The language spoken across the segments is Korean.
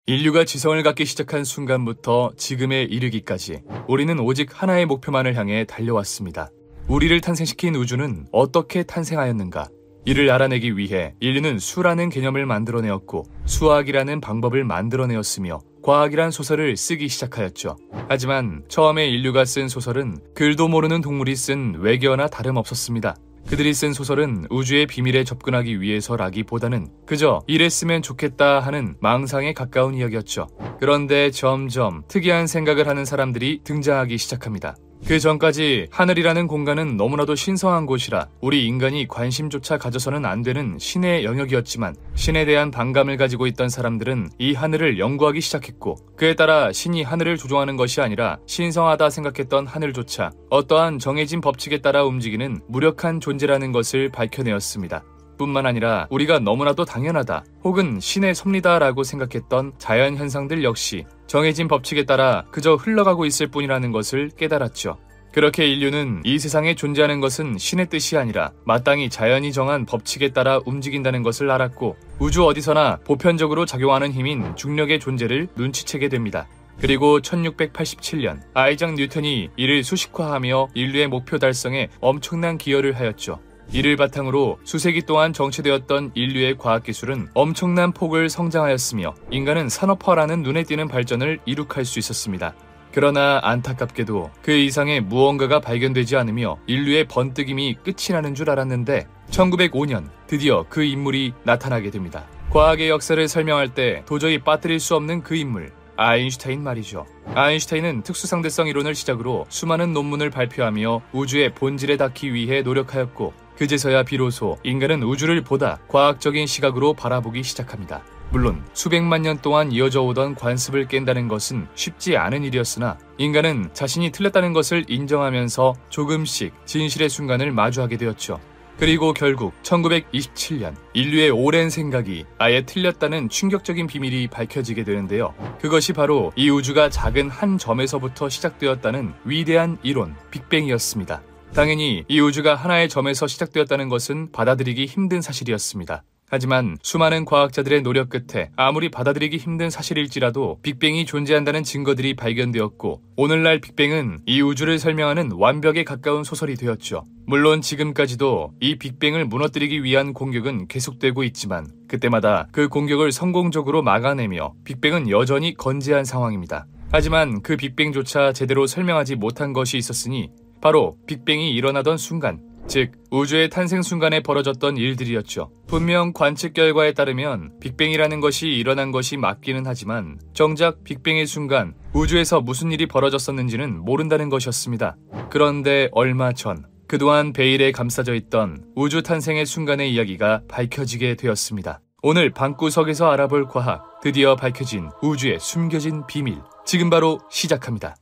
인류가 지성을 갖기 시작한 순간부터 지금에 이르기까지 우리는 오직 하나의 목표만을 향해 달려왔습니다. 우리를 탄생시킨 우주는 어떻게 탄생하였는가? 이를 알아내기 위해 인류는 수라는 개념을 만들어내었고 수학이라는 방법을 만들어내었으며 과학이란 소설을 쓰기 시작하였죠. 하지만 처음에 인류가 쓴 소설은 글도 모르는 동물이 쓴 외계어나 다름없었습니다. 그들이 쓴 소설은 우주의 비밀에 접근하기 위해서라기보다는 그저 이랬으면 좋겠다 하는 망상에 가까운 이야기였죠. 그런데 점점 특이한 생각을 하는 사람들이 등장하기 시작합니다. 그 전까지 하늘이라는 공간은 너무나도 신성한 곳이라 우리 인간이 관심조차 가져서는 안 되는 신의 영역이었지만 신에 대한 반감을 가지고 있던 사람들은 이 하늘을 연구하기 시작했고 그에 따라 신이 하늘을 조종하는 것이 아니라 신성하다 생각했던 하늘조차 어떠한 정해진 법칙에 따라 움직이는 무력한 존재라는 것을 밝혀내었습니다. 뿐만 아니라 우리가 너무나도 당연하다 혹은 신의 섭리다라고 생각했던 자연 현상들 역시 정해진 법칙에 따라 그저 흘러가고 있을 뿐이라는 것을 깨달았죠. 그렇게 인류는 이 세상에 존재하는 것은 신의 뜻이 아니라 마땅히 자연이 정한 법칙에 따라 움직인다는 것을 알았고 우주 어디서나 보편적으로 작용하는 힘인 중력의 존재를 눈치채게 됩니다. 그리고 1687년 아이작 뉴턴이 이를 수식화하며 인류의 목표 달성에 엄청난 기여를 하였죠. 이를 바탕으로 수세기 동안 정체되었던 인류의 과학기술은 엄청난 폭을 성장하였으며 인간은 산업화라는 눈에 띄는 발전을 이룩할 수 있었습니다. 그러나 안타깝게도 그 이상의 무언가가 발견되지 않으며 인류의 번뜩임이 끝이 나는 줄 알았는데 1905년 드디어 그 인물이 나타나게 됩니다. 과학의 역사를 설명할 때 도저히 빠뜨릴 수 없는 그 인물, 아인슈타인 말이죠. 아인슈타인은 특수상대성 이론을 시작으로 수많은 논문을 발표하며 우주의 본질에 닿기 위해 노력하였고 그제서야 비로소 인간은 우주를 보다 과학적인 시각으로 바라보기 시작합니다. 물론 수백만 년 동안 이어져 오던 관습을 깬다는 것은 쉽지 않은 일이었으나 인간은 자신이 틀렸다는 것을 인정하면서 조금씩 진실의 순간을 마주하게 되었죠. 그리고 결국 1927년 인류의 오랜 생각이 아예 틀렸다는 충격적인 비밀이 밝혀지게 되는데요. 그것이 바로 이 우주가 작은 한 점에서부터 시작되었다는 위대한 이론, 빅뱅이었습니다. 당연히 이 우주가 하나의 점에서 시작되었다는 것은 받아들이기 힘든 사실이었습니다. 하지만 수많은 과학자들의 노력 끝에 아무리 받아들이기 힘든 사실일지라도 빅뱅이 존재한다는 증거들이 발견되었고 오늘날 빅뱅은 이 우주를 설명하는 완벽에 가까운 소설이 되었죠. 물론 지금까지도 이 빅뱅을 무너뜨리기 위한 공격은 계속되고 있지만 그때마다 그 공격을 성공적으로 막아내며 빅뱅은 여전히 건재한 상황입니다. 하지만 그 빅뱅조차 제대로 설명하지 못한 것이 있었으니 바로 빅뱅이 일어나던 순간, 즉 우주의 탄생 순간에 벌어졌던 일들이었죠. 분명 관측 결과에 따르면 빅뱅이라는 것이 일어난 것이 맞기는 하지만 정작 빅뱅의 순간 우주에서 무슨 일이 벌어졌었는지는 모른다는 것이었습니다. 그런데 얼마 전 그동안 베일에 감싸져 있던 우주 탄생의 순간의 이야기가 밝혀지게 되었습니다. 오늘 방구석에서 알아볼 과학, 드디어 밝혀진 우주의 숨겨진 비밀, 지금 바로 시작합니다.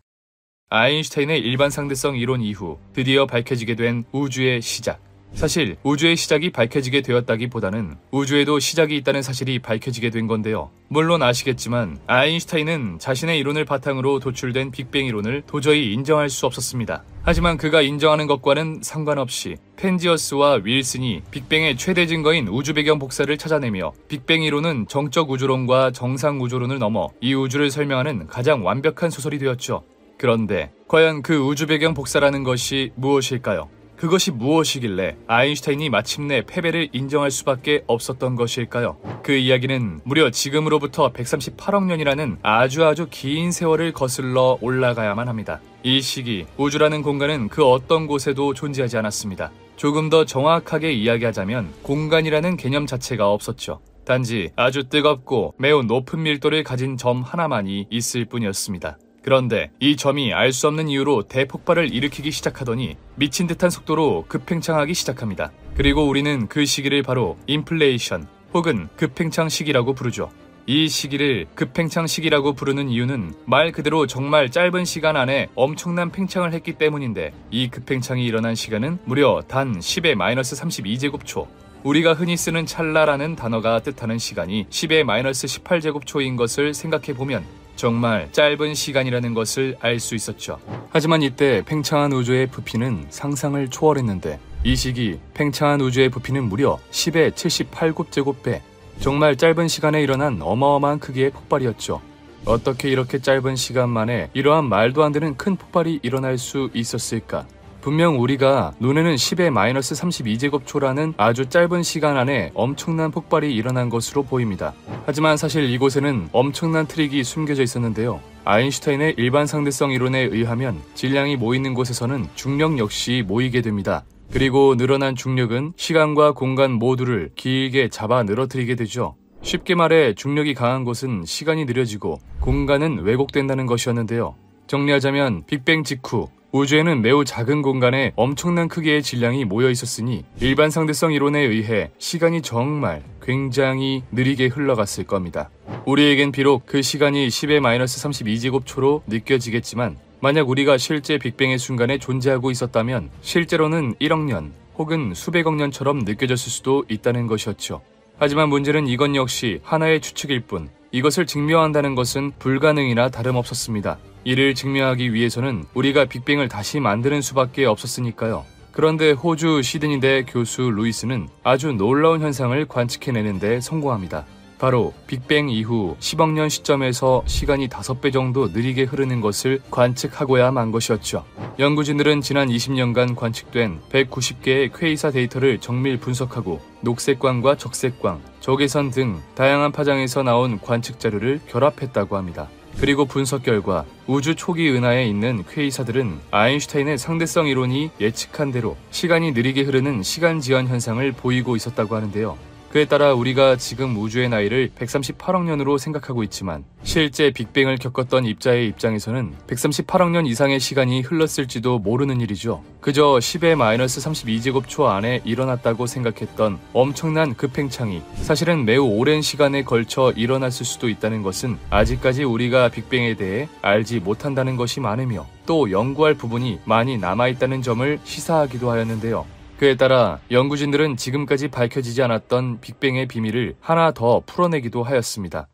아인슈타인의 일반상대성 이론 이후 드디어 밝혀지게 된 우주의 시작. 사실 우주의 시작이 밝혀지게 되었다기보다는 우주에도 시작이 있다는 사실이 밝혀지게 된 건데요. 물론 아시겠지만 아인슈타인은 자신의 이론을 바탕으로 도출된 빅뱅 이론을 도저히 인정할 수 없었습니다. 하지만 그가 인정하는 것과는 상관없이 펜지어스와 윌슨이 빅뱅의 최대 증거인 우주 배경 복사를 찾아내며 빅뱅 이론은 정적 우주론과 정상 우주론을 넘어 이 우주를 설명하는 가장 완벽한 소설이 되었죠. 그런데 과연 그 우주 배경 복사라는 것이 무엇일까요? 그것이 무엇이길래 아인슈타인이 마침내 패배를 인정할 수밖에 없었던 것일까요? 그 이야기는 무려 지금으로부터 138억 년이라는 아주 긴 세월을 거슬러 올라가야만 합니다. 이 시기 우주라는 공간은 그 어떤 곳에도 존재하지 않았습니다. 조금 더 정확하게 이야기하자면 공간이라는 개념 자체가 없었죠. 단지 아주 뜨겁고 매우 높은 밀도를 가진 점 하나만이 있을 뿐이었습니다. 그런데 이 점이 알 수 없는 이유로 대폭발을 일으키기 시작하더니 미친 듯한 속도로 급팽창하기 시작합니다. 그리고 우리는 그 시기를 바로 인플레이션 혹은 급팽창 시기라고 부르죠. 이 시기를 급팽창 시기라고 부르는 이유는 말 그대로 정말 짧은 시간 안에 엄청난 팽창을 했기 때문인데 이 급팽창이 일어난 시간은 무려 단 10의 마이너스 32제곱초. 우리가 흔히 쓰는 찰나라는 단어가 뜻하는 시간이 10의 마이너스 18제곱초인 것을 생각해보면 정말 짧은 시간이라는 것을 알 수 있었죠. 하지만 이때 팽창한 우주의 부피는 상상을 초월했는데 이 시기 팽창한 우주의 부피는 무려 10의 78곱제곱배, 정말 짧은 시간에 일어난 어마어마한 크기의 폭발이었죠. 어떻게 이렇게 짧은 시간 만에 이러한 말도 안 되는 큰 폭발이 일어날 수 있었을까? 분명 우리가 눈에는 10의 마이너스 32제곱초라는 아주 짧은 시간 안에 엄청난 폭발이 일어난 것으로 보입니다. 하지만 사실 이곳에는 엄청난 트릭이 숨겨져 있었는데요. 아인슈타인의 일반 상대성 이론에 의하면 질량이 모이는 곳에서는 중력 역시 모이게 됩니다. 그리고 늘어난 중력은 시간과 공간 모두를 길게 잡아 늘어뜨리게 되죠. 쉽게 말해 중력이 강한 곳은 시간이 느려지고 공간은 왜곡된다는 것이었는데요. 정리하자면 빅뱅 직후 우주에는 매우 작은 공간에 엄청난 크기의 질량이 모여 있었으니 일반 상대성 이론에 의해 시간이 정말 굉장히 느리게 흘러갔을 겁니다. 우리에겐 비록 그 시간이 10의 마이너스 32제곱초로 느껴지겠지만 만약 우리가 실제 빅뱅의 순간에 존재하고 있었다면 실제로는 1억 년 혹은 수백억 년처럼 느껴졌을 수도 있다는 것이었죠. 하지만 문제는 이건 역시 하나의 추측일 뿐 이것을 증명한다는 것은 불가능이나 다름없었습니다. 이를 증명하기 위해서는 우리가 빅뱅을 다시 만드는 수밖에 없었으니까요. 그런데 호주 시드니대 교수 루이스는 아주 놀라운 현상을 관측해내는데 성공합니다. 바로 빅뱅 이후 10억 년 시점에서 시간이 5배 정도 느리게 흐르는 것을 관측하고야 만 것이었죠. 연구진들은 지난 20년간 관측된 190개의 퀘이사 데이터를 정밀 분석하고 녹색광과 적색광, 적외선 등 다양한 파장에서 나온 관측 자료를 결합했다고 합니다. 그리고 분석 결과 우주 초기 은하에 있는 퀘이사들은 아인슈타인의 상대성 이론이 예측한 대로 시간이 느리게 흐르는 시간 지연 현상을 보이고 있었다고 하는데요. 그에 따라 우리가 지금 우주의 나이를 138억 년으로 생각하고 있지만 실제 빅뱅을 겪었던 입자의 입장에서는 138억 년 이상의 시간이 흘렀을지도 모르는 일이죠. 그저 10의 마이너스 32제곱초 안에 일어났다고 생각했던 엄청난 급팽창이 사실은 매우 오랜 시간에 걸쳐 일어났을 수도 있다는 것은 아직까지 우리가 빅뱅에 대해 알지 못한다는 것이 많으며 또 연구할 부분이 많이 남아있다는 점을 시사하기도 하였는데요. 그에 따라 연구진들은 지금까지 밝혀지지 않았던 빅뱅의 비밀을 하나 더 풀어내기도 하였습니다.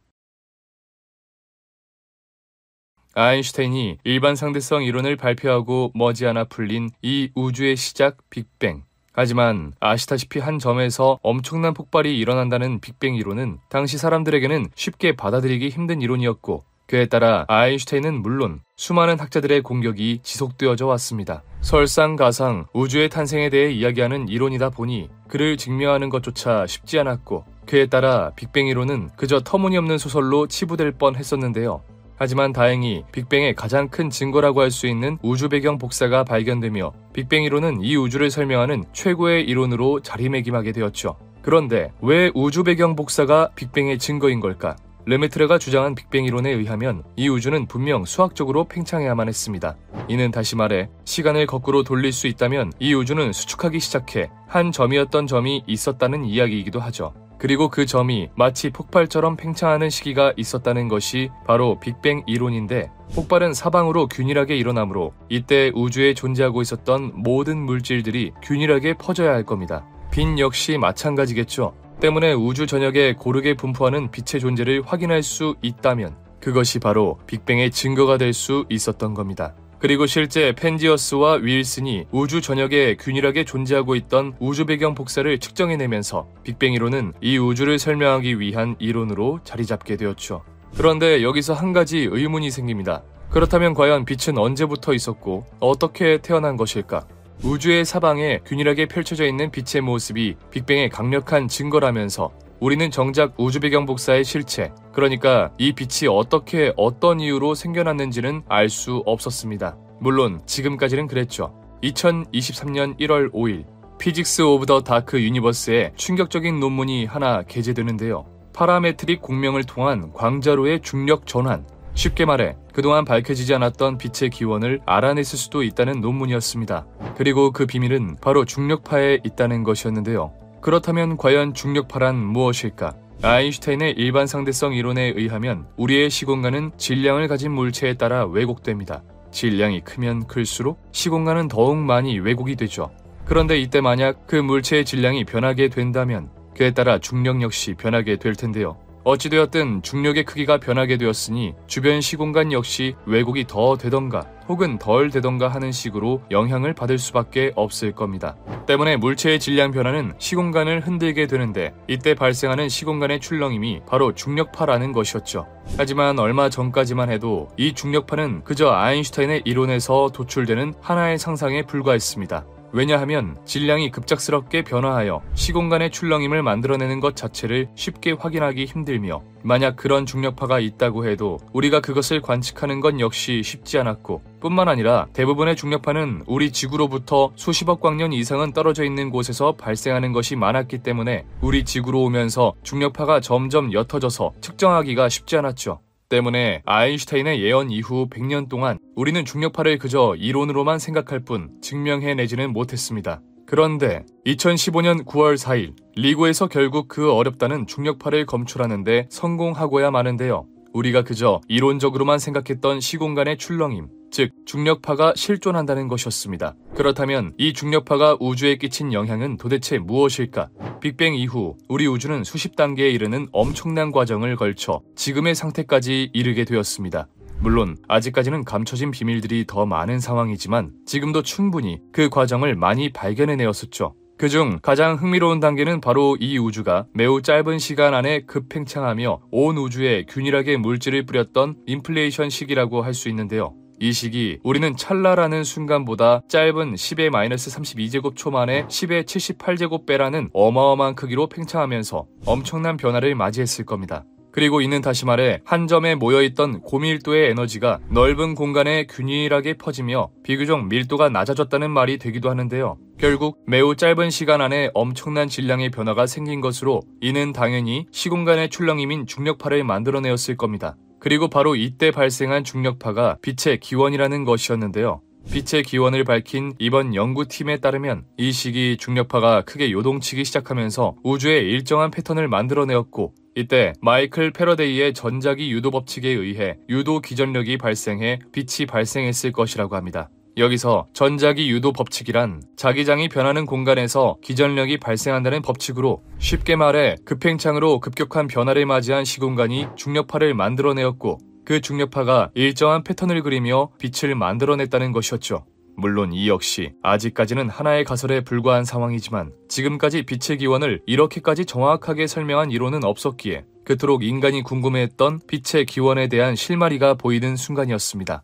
아인슈타인이 일반 상대성 이론을 발표하고 머지않아 풀린 이 우주의 시작 빅뱅. 하지만 아시다시피 한 점에서 엄청난 폭발이 일어난다는 빅뱅 이론은 당시 사람들에게는 쉽게 받아들이기 힘든 이론이었고 그에 따라 아인슈타인은 물론 수많은 학자들의 공격이 지속되어져 왔습니다. 설상가상 우주의 탄생에 대해 이야기하는 이론이다 보니 그를 증명하는 것조차 쉽지 않았고 그에 따라 빅뱅 이론은 그저 터무니없는 소설로 치부될 뻔했었는데요. 하지만 다행히 빅뱅의 가장 큰 증거라고 할 수 있는 우주 배경 복사가 발견되며 빅뱅 이론은 이 우주를 설명하는 최고의 이론으로 자리매김하게 되었죠. 그런데 왜 우주 배경 복사가 빅뱅의 증거인 걸까? 르메트르가 주장한 빅뱅 이론에 의하면 이 우주는 분명 수학적으로 팽창해야만 했습니다. 이는 다시 말해 시간을 거꾸로 돌릴 수 있다면 이 우주는 수축하기 시작해 한 점이었던 점이 있었다는 이야기이기도 하죠. 그리고 그 점이 마치 폭발처럼 팽창하는 시기가 있었다는 것이 바로 빅뱅 이론인데 폭발은 사방으로 균일하게 일어나므로 이때 우주에 존재하고 있었던 모든 물질들이 균일하게 퍼져야 할 겁니다. 빛 역시 마찬가지겠죠. 때문에 우주 전역에 고르게 분포하는 빛의 존재를 확인할 수 있다면 그것이 바로 빅뱅의 증거가 될 수 있었던 겁니다. 그리고 실제 펜지어스와 윌슨이 우주 전역에 균일하게 존재하고 있던 우주 배경 복사를 측정해내면서 빅뱅 이론은 이 우주를 설명하기 위한 이론으로 자리 잡게 되었죠. 그런데 여기서 한 가지 의문이 생깁니다. 그렇다면 과연 빛은 언제부터 있었고 어떻게 태어난 것일까? 우주의 사방에 균일하게 펼쳐져 있는 빛의 모습이 빅뱅의 강력한 증거라면서 우리는 정작 우주 배경 복사의 실체, 그러니까 이 빛이 어떻게 어떤 이유로 생겨났는지는 알 수 없었습니다. 물론 지금까지는 그랬죠. 2023년 1월 5일 피직스 오브 더 다크 유니버스에 충격적인 논문이 하나 게재되는데요. 파라메트릭 공명을 통한 광자로의 중력 전환, 쉽게 말해 그동안 밝혀지지 않았던 빛의 기원을 알아냈을 수도 있다는 논문이었습니다. 그리고 그 비밀은 바로 중력파에 있다는 것이었는데요. 그렇다면 과연 중력파란 무엇일까? 아인슈타인의 일반 상대성 이론에 의하면 우리의 시공간은 질량을 가진 물체에 따라 왜곡됩니다. 질량이 크면 클수록 시공간은 더욱 많이 왜곡이 되죠. 그런데 이때 만약 그 물체의 질량이 변하게 된다면 그에 따라 중력 역시 변하게 될 텐데요. 어찌되었든 중력의 크기가 변하게 되었으니 주변 시공간 역시 왜곡이 더 되던가 혹은 덜 되던가 하는 식으로 영향을 받을 수밖에 없을 겁니다. 때문에 물체의 질량 변화는 시공간을 흔들게 되는데 이때 발생하는 시공간의 출렁임이 바로 중력파라는 것이었죠. 하지만 얼마 전까지만 해도 이 중력파는 그저 아인슈타인의 이론에서 도출되는 하나의 상상에 불과했습니다. 왜냐하면 질량이 급작스럽게 변화하여 시공간의 출렁임을 만들어내는 것 자체를 쉽게 확인하기 힘들며, 만약 그런 중력파가 있다고 해도 우리가 그것을 관측하는 건 역시 쉽지 않았고, 뿐만 아니라 대부분의 중력파는 우리 지구로부터 수십억 광년 이상은 떨어져 있는 곳에서 발생하는 것이 많았기 때문에 우리 지구로 오면서 중력파가 점점 옅어져서 측정하기가 쉽지 않았죠. 때문에 아인슈타인의 예언 이후 100년 동안 우리는 중력파를 그저 이론으로만 생각할 뿐 증명해내지는 못했습니다. 그런데 2015년 9월 4일 리고에서 결국 그 어렵다는 중력파를 검출하는데 성공하고야 마는데요. 우리가 그저 이론적으로만 생각했던 시공간의 출렁임, 즉 중력파가 실존한다는 것이었습니다. 그렇다면 이 중력파가 우주에 끼친 영향은 도대체 무엇일까? 빅뱅 이후 우리 우주는 수십 단계에 이르는 엄청난 과정을 걸쳐 지금의 상태까지 이르게 되었습니다. 물론 아직까지는 감춰진 비밀들이 더 많은 상황이지만 지금도 충분히 그 과정을 많이 발견해내었었죠. 그중 가장 흥미로운 단계는 바로 이 우주가 매우 짧은 시간 안에 급팽창하며 온 우주에 균일하게 물질을 뿌렸던 인플레이션 시기라고 할 수 있는데요. 이 시기 우리는 찰나라는 순간보다 짧은 10의-32제곱초 만에 10의 78제곱배라는 어마어마한 크기로 팽창하면서 엄청난 변화를 맞이했을 겁니다. 그리고 이는 다시 말해 한 점에 모여있던 고밀도의 에너지가 넓은 공간에 균일하게 퍼지며 비교적 밀도가 낮아졌다는 말이 되기도 하는데요. 결국 매우 짧은 시간 안에 엄청난 질량의 변화가 생긴 것으로 이는 당연히 시공간의 출렁임인 중력파를 만들어내었을 겁니다. 그리고 바로 이때 발생한 중력파가 빛의 기원이라는 것이었는데요. 빛의 기원을 밝힌 이번 연구팀에 따르면 이 시기 중력파가 크게 요동치기 시작하면서 우주에 일정한 패턴을 만들어내었고, 이때 마이클 패러데이의 전자기 유도 법칙에 의해 유도 기전력이 발생해 빛이 발생했을 것이라고 합니다. 여기서 전자기 유도 법칙이란 자기장이 변하는 공간에서 기전력이 발생한다는 법칙으로, 쉽게 말해 급팽창으로 급격한 변화를 맞이한 시공간이 중력파를 만들어내었고, 그 중력파가 일정한 패턴을 그리며 빛을 만들어냈다는 것이었죠. 물론 이 역시 아직까지는 하나의 가설에 불과한 상황이지만 지금까지 빛의 기원을 이렇게까지 정확하게 설명한 이론은 없었기에 그토록 인간이 궁금해했던 빛의 기원에 대한 실마리가 보이는 순간이었습니다.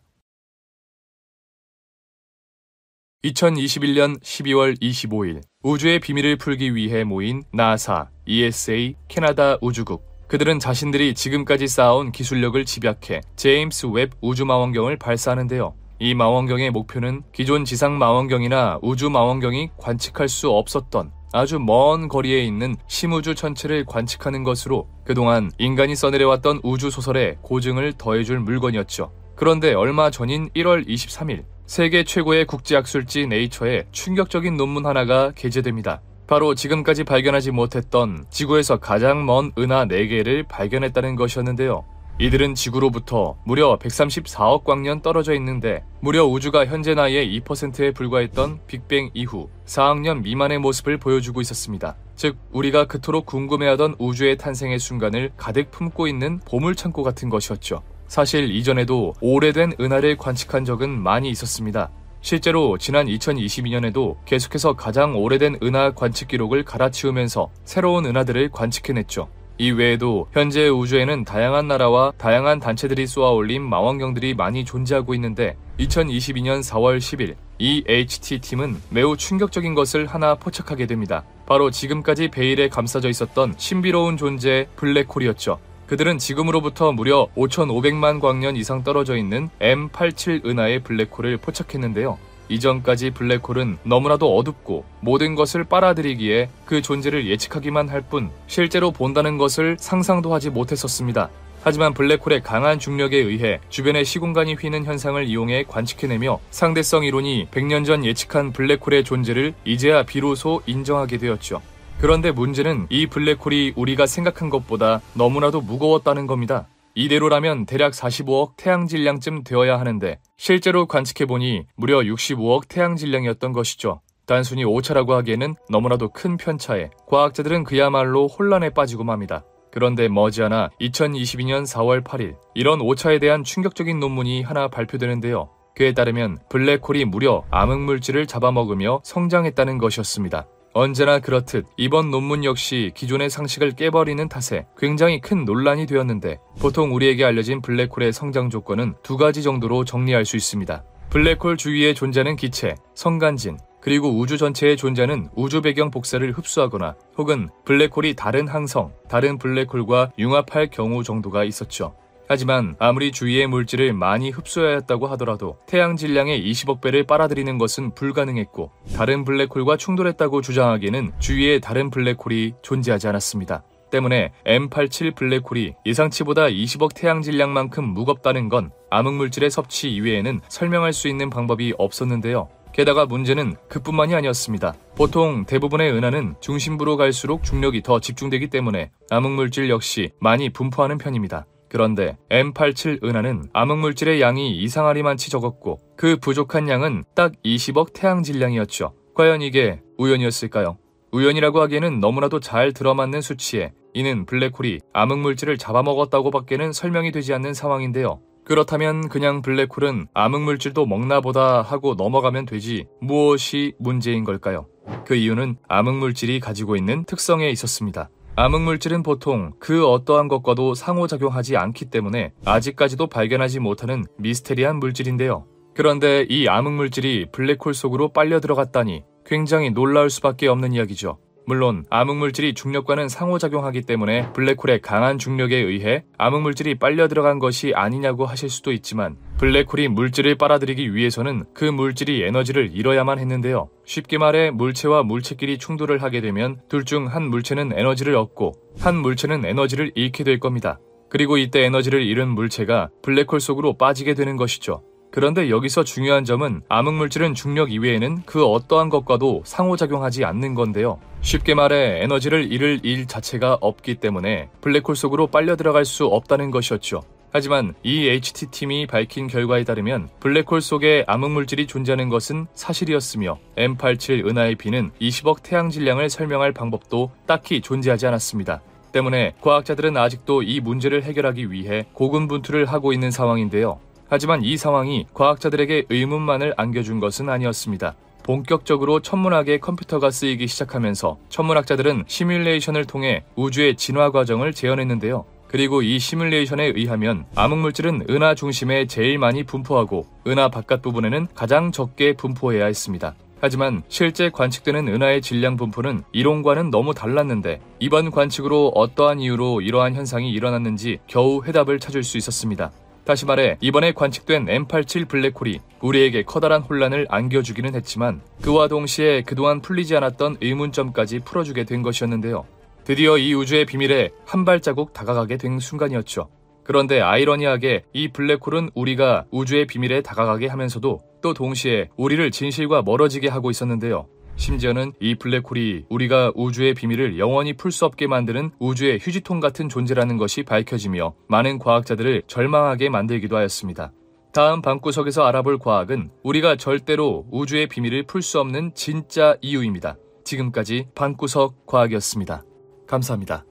2021년 12월 25일 우주의 비밀을 풀기 위해 모인 나사, ESA, 캐나다 우주국. 그들은 자신들이 지금까지 쌓아온 기술력을 집약해 제임스 웹 우주망원경을 발사하는데요. 이 망원경의 목표는 기존 지상 망원경이나 우주 망원경이 관측할 수 없었던 아주 먼 거리에 있는 심우주 전체를 관측하는 것으로 그동안 인간이 써내려왔던 우주 소설에 고증을 더해줄 물건이었죠. 그런데 얼마 전인 1월 23일 세계 최고의 국제학술지 네이처에 충격적인 논문 하나가 게재됩니다. 바로 지금까지 발견하지 못했던 지구에서 가장 먼 은하 4개를 발견했다는 것이었는데요. 이들은 지구로부터 무려 134억 광년 떨어져 있는데 무려 우주가 현재 나이의 2%에 불과했던 빅뱅 이후 4억 년 미만의 모습을 보여주고 있었습니다. 즉 우리가 그토록 궁금해하던 우주의 탄생의 순간을 가득 품고 있는 보물창고 같은 것이었죠. 사실 이전에도 오래된 은하를 관측한 적은 많이 있었습니다. 실제로 지난 2022년에도 계속해서 가장 오래된 은하 관측 기록을 갈아치우면서 새로운 은하들을 관측해냈죠. 이 외에도 현재 우주에는 다양한 나라와 다양한 단체들이 쏘아올린 망원경들이 많이 존재하고 있는데 2022년 4월 10일 이 HT팀은 매우 충격적인 것을 하나 포착하게 됩니다. 바로 지금까지 베일에 감싸져 있었던 신비로운 존재 블랙홀이었죠. 그들은 지금으로부터 무려 5,500만 광년 이상 떨어져 있는 M87 은하의 블랙홀을 포착했는데요. 이전까지 블랙홀은 너무나도 어둡고 모든 것을 빨아들이기에 그 존재를 예측하기만 할 뿐 실제로 본다는 것을 상상도 하지 못했었습니다. 하지만 블랙홀의 강한 중력에 의해 주변의 시공간이 휘는 현상을 이용해 관측해내며 상대성 이론이 100년 전 예측한 블랙홀의 존재를 이제야 비로소 인정하게 되었죠. 그런데 문제는 이 블랙홀이 우리가 생각한 것보다 너무나도 무거웠다는 겁니다. 이대로라면 대략 45억 태양 질량쯤 되어야 하는데 실제로 관측해보니 무려 65억 태양 질량이었던 것이죠. 단순히 오차라고 하기에는 너무나도 큰 편차에 과학자들은 그야말로 혼란에 빠지고 맙니다. 그런데 머지않아 2022년 4월 8일 이런 오차에 대한 충격적인 논문이 하나 발표되는데요. 그에 따르면 블랙홀이 무려 암흑물질을 잡아먹으며 성장했다는 것이었습니다. 언제나 그렇듯 이번 논문 역시 기존의 상식을 깨버리는 탓에 굉장히 큰 논란이 되었는데, 보통 우리에게 알려진 블랙홀의 성장 조건은 두 가지 정도로 정리할 수 있습니다. 블랙홀 주위에 존재하는 기체, 성간진, 그리고 우주 전체에 존재하는 우주 배경 복사를 흡수하거나 혹은 블랙홀이 다른 항성, 다른 블랙홀과 융합할 경우 정도가 있었죠. 하지만 아무리 주위의 물질을 많이 흡수하였다고 하더라도 태양 질량의 20억 배를 빨아들이는 것은 불가능했고, 다른 블랙홀과 충돌했다고 주장하기에는 주위에 다른 블랙홀이 존재하지 않았습니다. 때문에 M87 블랙홀이 예상치보다 20억 태양 질량만큼 무겁다는 건 암흑물질의 섭취 이외에는 설명할 수 있는 방법이 없었는데요. 게다가 문제는 그뿐만이 아니었습니다. 보통 대부분의 은하는 중심부로 갈수록 중력이 더 집중되기 때문에 암흑물질 역시 많이 분포하는 편입니다. 그런데 M87 은하는 암흑물질의 양이 이상하리만치 적었고, 그 부족한 양은 딱 20억 태양 질량이었죠. 과연 이게 우연이었을까요? 우연이라고 하기에는 너무나도 잘 들어맞는 수치에 이는 블랙홀이 암흑물질을 잡아먹었다고 밖에는 설명이 되지 않는 상황인데요. 그렇다면 그냥 블랙홀은 암흑물질도 먹나보다 하고 넘어가면 되지 무엇이 문제인 걸까요? 그 이유는 암흑물질이 가지고 있는 특성에 있었습니다. 암흑물질은 보통 그 어떠한 것과도 상호작용하지 않기 때문에 아직까지도 발견하지 못하는 미스테리한 물질인데요. 그런데 이 암흑물질이 블랙홀 속으로 빨려 들어갔다니 굉장히 놀라울 수밖에 없는 이야기죠. 물론 암흑물질이 중력과는 상호작용하기 때문에 블랙홀의 강한 중력에 의해 암흑물질이 빨려 들어간 것이 아니냐고 하실 수도 있지만, 블랙홀이 물질을 빨아들이기 위해서는 그 물질이 에너지를 잃어야만 했는데요. 쉽게 말해 물체와 물체끼리 충돌을 하게 되면 둘 중 한 물체는 에너지를 얻고 한 물체는 에너지를 잃게 될 겁니다. 그리고 이때 에너지를 잃은 물체가 블랙홀 속으로 빠지게 되는 것이죠. 그런데 여기서 중요한 점은 암흑물질은 중력 이외에는 그 어떠한 것과도 상호작용하지 않는 건데요. 쉽게 말해 에너지를 잃을 일 자체가 없기 때문에 블랙홀 속으로 빨려 들어갈 수 없다는 것이었죠. 하지만 이 HT팀이 밝힌 결과에 따르면 블랙홀 속에 암흑물질이 존재하는 것은 사실이었으며, M87 은하의 비는 20억 태양 질량을 설명할 방법도 딱히 존재하지 않았습니다. 때문에 과학자들은 아직도 이 문제를 해결하기 위해 고군분투를 하고 있는 상황인데요. 하지만 이 상황이 과학자들에게 의문만을 안겨준 것은 아니었습니다. 본격적으로 천문학의 컴퓨터가 쓰이기 시작하면서 천문학자들은 시뮬레이션을 통해 우주의 진화 과정을 재현했는데요. 그리고 이 시뮬레이션에 의하면 암흑물질은 은하 중심에 제일 많이 분포하고 은하 바깥 부분에는 가장 적게 분포해야 했습니다. 하지만 실제 관측되는 은하의 질량 분포는 이론과는 너무 달랐는데, 이번 관측으로 어떠한 이유로 이러한 현상이 일어났는지 겨우 해답을 찾을 수 있었습니다. 다시 말해 이번에 관측된 M87 블랙홀이 우리에게 커다란 혼란을 안겨주기는 했지만, 그와 동시에 그동안 풀리지 않았던 의문점까지 풀어주게 된 것이었는데요. 드디어 이 우주의 비밀에 한 발자국 다가가게 된 순간이었죠. 그런데 아이러니하게 이 블랙홀은 우리가 우주의 비밀에 다가가게 하면서도 또 동시에 우리를 진실과 멀어지게 하고 있었는데요. 심지어는 이 블랙홀이 우리가 우주의 비밀을 영원히 풀 수 없게 만드는 우주의 휴지통 같은 존재라는 것이 밝혀지며 많은 과학자들을 절망하게 만들기도 하였습니다. 다음 방구석에서 알아볼 과학은 우리가 절대로 우주의 비밀을 풀 수 없는 진짜 이유입니다. 지금까지 방구석 과학이었습니다. 감사합니다.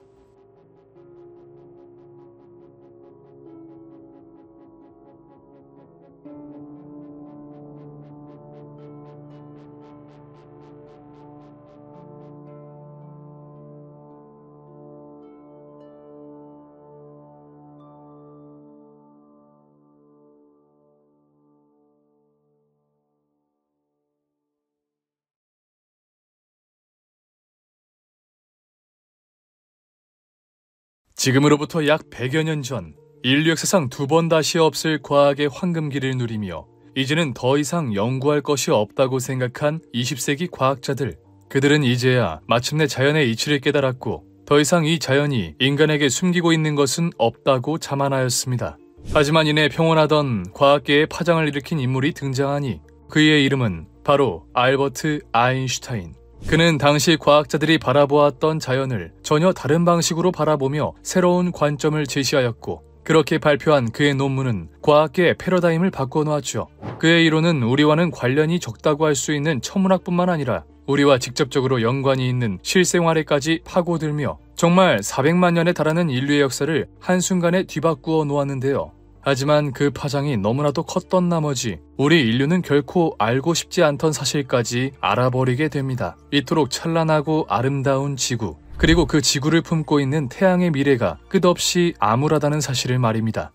지금으로부터 약 100여 년 전, 인류 역사상 두 번 다시 없을 과학의 황금기를 누리며 이제는 더 이상 연구할 것이 없다고 생각한 20세기 과학자들. 그들은 이제야 마침내 자연의 이치를 깨달았고 더 이상 이 자연이 인간에게 숨기고 있는 것은 없다고 자만하였습니다. 하지만 이내 평온하던 과학계에 파장을 일으킨 인물이 등장하니 그의 이름은 바로 알버트 아인슈타인. 그는 당시 과학자들이 바라보았던 자연을 전혀 다른 방식으로 바라보며 새로운 관점을 제시하였고, 그렇게 발표한 그의 논문은 과학계의 패러다임을 바꿔놓았죠. 그의 이론은 우리와는 관련이 적다고 할 수 있는 천문학뿐만 아니라 우리와 직접적으로 연관이 있는 실생활에까지 파고들며 정말 400만 년에 달하는 인류의 역사를 한순간에 뒤바꾸어 놓았는데요. 하지만 그 파장이 너무나도 컸던 나머지 우리 인류는 결코 알고 싶지 않던 사실까지 알아버리게 됩니다. 이토록 찬란하고 아름다운 지구, 그리고 그 지구를 품고 있는 태양의 미래가 끝없이 암울하다는 사실을 말입니다.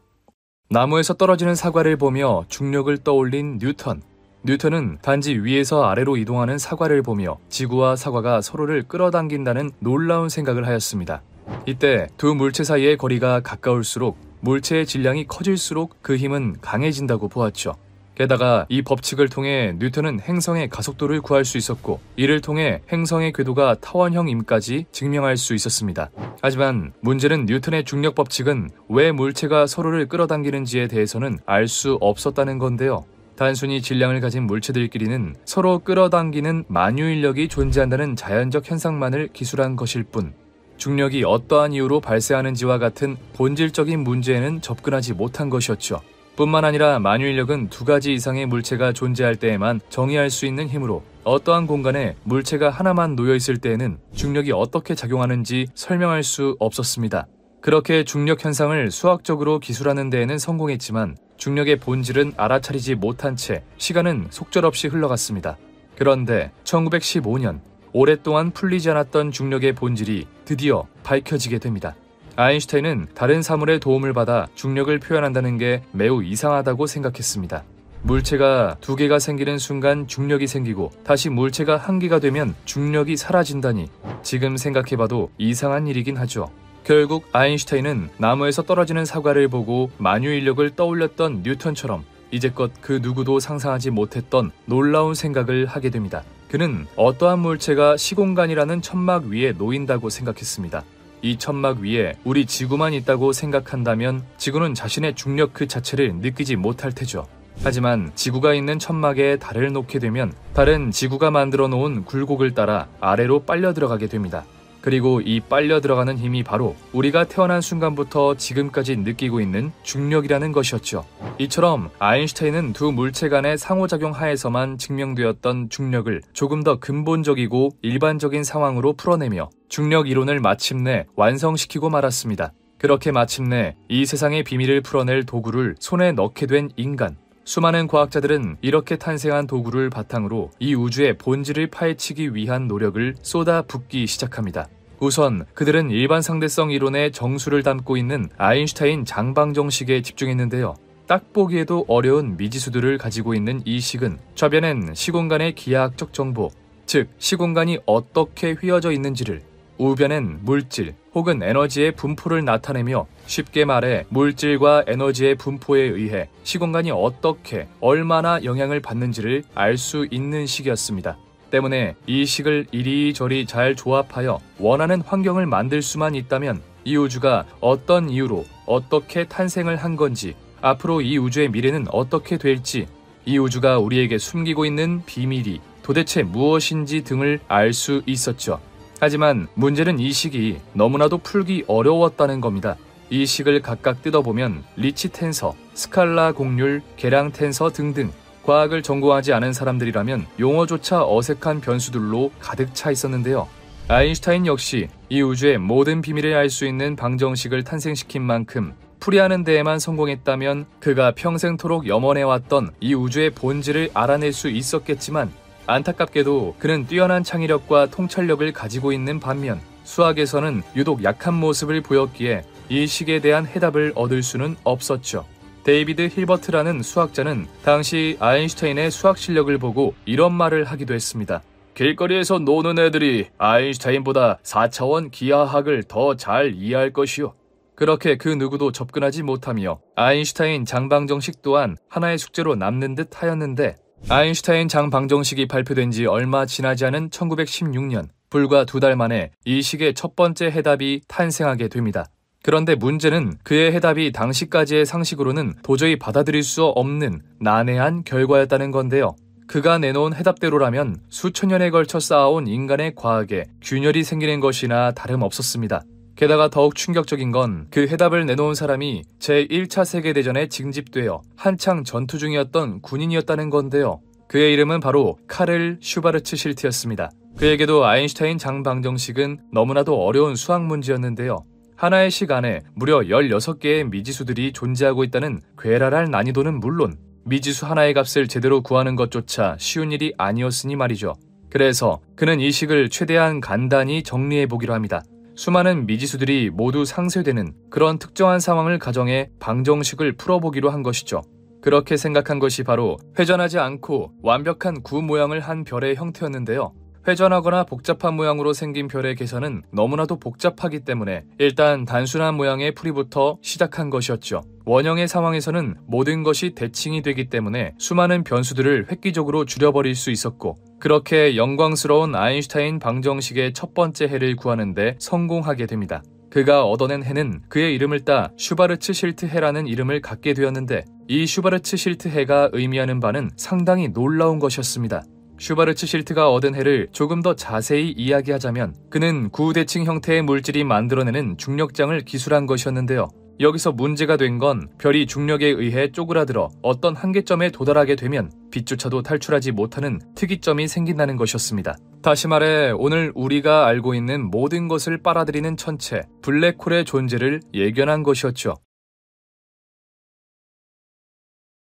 나무에서 떨어지는 사과를 보며 중력을 떠올린 뉴턴. 뉴턴은 단지 위에서 아래로 이동하는 사과를 보며 지구와 사과가 서로를 끌어당긴다는 놀라운 생각을 하였습니다. 이때 두 물체 사이의 거리가 가까울수록 물체의 질량이 커질수록 그 힘은 강해진다고 보았죠. 게다가 이 법칙을 통해 뉴턴은 행성의 가속도를 구할 수 있었고, 이를 통해 행성의 궤도가 타원형임까지 증명할 수 있었습니다. 하지만 문제는 뉴턴의 중력 법칙은 왜 물체가 서로를 끌어당기는지에 대해서는 알 수 없었다는 건데요. 단순히 질량을 가진 물체들끼리는 서로 끌어당기는 만유인력이 존재한다는 자연적 현상만을 기술한 것일 뿐, 중력이 어떠한 이유로 발생하는지와 같은 본질적인 문제에는 접근하지 못한 것이었죠. 뿐만 아니라 만유인력은 두 가지 이상의 물체가 존재할 때에만 정의할 수 있는 힘으로, 어떠한 공간에 물체가 하나만 놓여 있을 때에는 중력이 어떻게 작용하는지 설명할 수 없었습니다. 그렇게 중력 현상을 수학적으로 기술하는 데에는 성공했지만 중력의 본질은 알아차리지 못한 채 시간은 속절없이 흘러갔습니다. 그런데 1915년, 오랫동안 풀리지 않았던 중력의 본질이 드디어 밝혀지게 됩니다. 아인슈타인은 다른 사물의 도움을 받아 중력을 표현한다는 게 매우 이상하다고 생각했습니다. 물체가 두 개가 생기는 순간 중력이 생기고 다시 물체가 한 개가 되면 중력이 사라진다니, 지금 생각해봐도 이상한 일이긴 하죠. 결국 아인슈타인은 나무에서 떨어지는 사과를 보고 만유인력을 떠올렸던 뉴턴처럼 이제껏 그 누구도 상상하지 못했던 놀라운 생각을 하게 됩니다. 그는 어떠한 물체가 시공간이라는 천막 위에 놓인다고 생각했습니다. 이 천막 위에 우리 지구만 있다고 생각한다면 지구는 자신의 중력 그 자체를 느끼지 못할 테죠. 하지만 지구가 있는 천막에 달을 놓게 되면 달은 지구가 만들어 놓은 굴곡을 따라 아래로 빨려 들어가게 됩니다. 그리고 이 빨려 들어가는 힘이 바로 우리가 태어난 순간부터 지금까지 느끼고 있는 중력이라는 것이었죠. 이처럼 아인슈타인은 두 물체 간의 상호작용 하에서만 증명되었던 중력을 조금 더 근본적이고 일반적인 상황으로 풀어내며 중력 이론을 마침내 완성시키고 말았습니다. 그렇게 마침내 이 세상의 비밀을 풀어낼 도구를 손에 넣게 된 인간. 수많은 과학자들은 이렇게 탄생한 도구를 바탕으로 이 우주의 본질을 파헤치기 위한 노력을 쏟아붓기 시작합니다. 우선 그들은 일반 상대성 이론의 정수를 담고 있는 아인슈타인 장방정식에 집중했는데요. 딱 보기에도 어려운 미지수들을 가지고 있는 이 식은 좌변엔 시공간의 기하학적 정보, 즉 시공간이 어떻게 휘어져 있는지를, 우변엔 물질 혹은 에너지의 분포를 나타내며, 쉽게 말해 물질과 에너지의 분포에 의해 시공간이 어떻게 얼마나 영향을 받는지를 알 수 있는 식이었습니다. 때문에 이 식을 이리저리 잘 조합하여 원하는 환경을 만들 수만 있다면 이 우주가 어떤 이유로 어떻게 탄생을 한 건지, 앞으로 이 우주의 미래는 어떻게 될지, 이 우주가 우리에게 숨기고 있는 비밀이 도대체 무엇인지 등을 알 수 있었죠. 하지만 문제는 이 식이 너무나도 풀기 어려웠다는 겁니다. 이 식을 각각 뜯어보면 리치 텐서, 스칼라 곡률, 계량 텐서 등등 과학을 전공하지 않은 사람들이라면 용어조차 어색한 변수들로 가득 차 있었는데요. 아인슈타인 역시 이 우주의 모든 비밀을 알 수 있는 방정식을 탄생시킨 만큼 풀이하는 데에만 성공했다면 그가 평생토록 염원해왔던 이 우주의 본질을 알아낼 수 있었겠지만, 안타깝게도 그는 뛰어난 창의력과 통찰력을 가지고 있는 반면 수학에서는 유독 약한 모습을 보였기에 이 식에 대한 해답을 얻을 수는 없었죠. 데이비드 힐버트라는 수학자는 당시 아인슈타인의 수학 실력을 보고 이런 말을 하기도 했습니다. 길거리에서 노는 애들이 아인슈타인보다 4차원 기하학을 더 잘 이해할 것이요. 그렇게 그 누구도 접근하지 못하며 아인슈타인 장방정식 또한 하나의 숙제로 남는 듯 하였는데, 아인슈타인 장방정식이 발표된 지 얼마 지나지 않은 1916년, 불과 2달 만에 이 식의 첫 번째 해답이 탄생하게 됩니다. 그런데 문제는 그의 해답이 당시까지의 상식으로는 도저히 받아들일 수 없는 난해한 결과였다는 건데요. 그가 내놓은 해답대로라면 수천 년에 걸쳐 쌓아온 인간의 과학에 균열이 생기는 것이나 다름없었습니다. 게다가 더욱 충격적인 건 그 해답을 내놓은 사람이 제1차 세계대전에 징집되어 한창 전투 중이었던 군인이었다는 건데요. 그의 이름은 바로 카를 슈바르츠 실트였습니다. 그에게도 아인슈타인 장방정식은 너무나도 어려운 수학 문제였는데요. 하나의 식 안에 무려 16개의 미지수들이 존재하고 있다는 괴랄할 난이도는 물론 미지수 하나의 값을 제대로 구하는 것조차 쉬운 일이 아니었으니 말이죠. 그래서 그는 이 식을 최대한 간단히 정리해보기로 합니다. 수많은 미지수들이 모두 상쇄되는 그런 특정한 상황을 가정해 방정식을 풀어보기로 한 것이죠. 그렇게 생각한 것이 바로 회전하지 않고 완벽한 구 모양을 한 별의 형태였는데요. 회전하거나 복잡한 모양으로 생긴 별의 계산은 너무나도 복잡하기 때문에 일단 단순한 모양의 풀이부터 시작한 것이었죠. 원형의 상황에서는 모든 것이 대칭이 되기 때문에 수많은 변수들을 획기적으로 줄여버릴 수 있었고, 그렇게 영광스러운 아인슈타인 방정식의 첫 번째 해를 구하는 데 성공하게 됩니다. 그가 얻어낸 해는 그의 이름을 따 슈바르츠-실트 해라는 이름을 갖게 되었는데, 이 슈바르츠-실트 해가 의미하는 바는 상당히 놀라운 것이었습니다. 슈바르츠-실트가 얻은 해를 조금 더 자세히 이야기하자면 그는 구대칭 형태의 물질이 만들어내는 중력장을 기술한 것이었는데요. 여기서 문제가 된 건 별이 중력에 의해 쪼그라들어 어떤 한계점에 도달하게 되면 빛조차도 탈출하지 못하는 특이점이 생긴다는 것이었습니다. 다시 말해 오늘 우리가 알고 있는 모든 것을 빨아들이는 천체, 블랙홀의 존재를 예견한 것이었죠.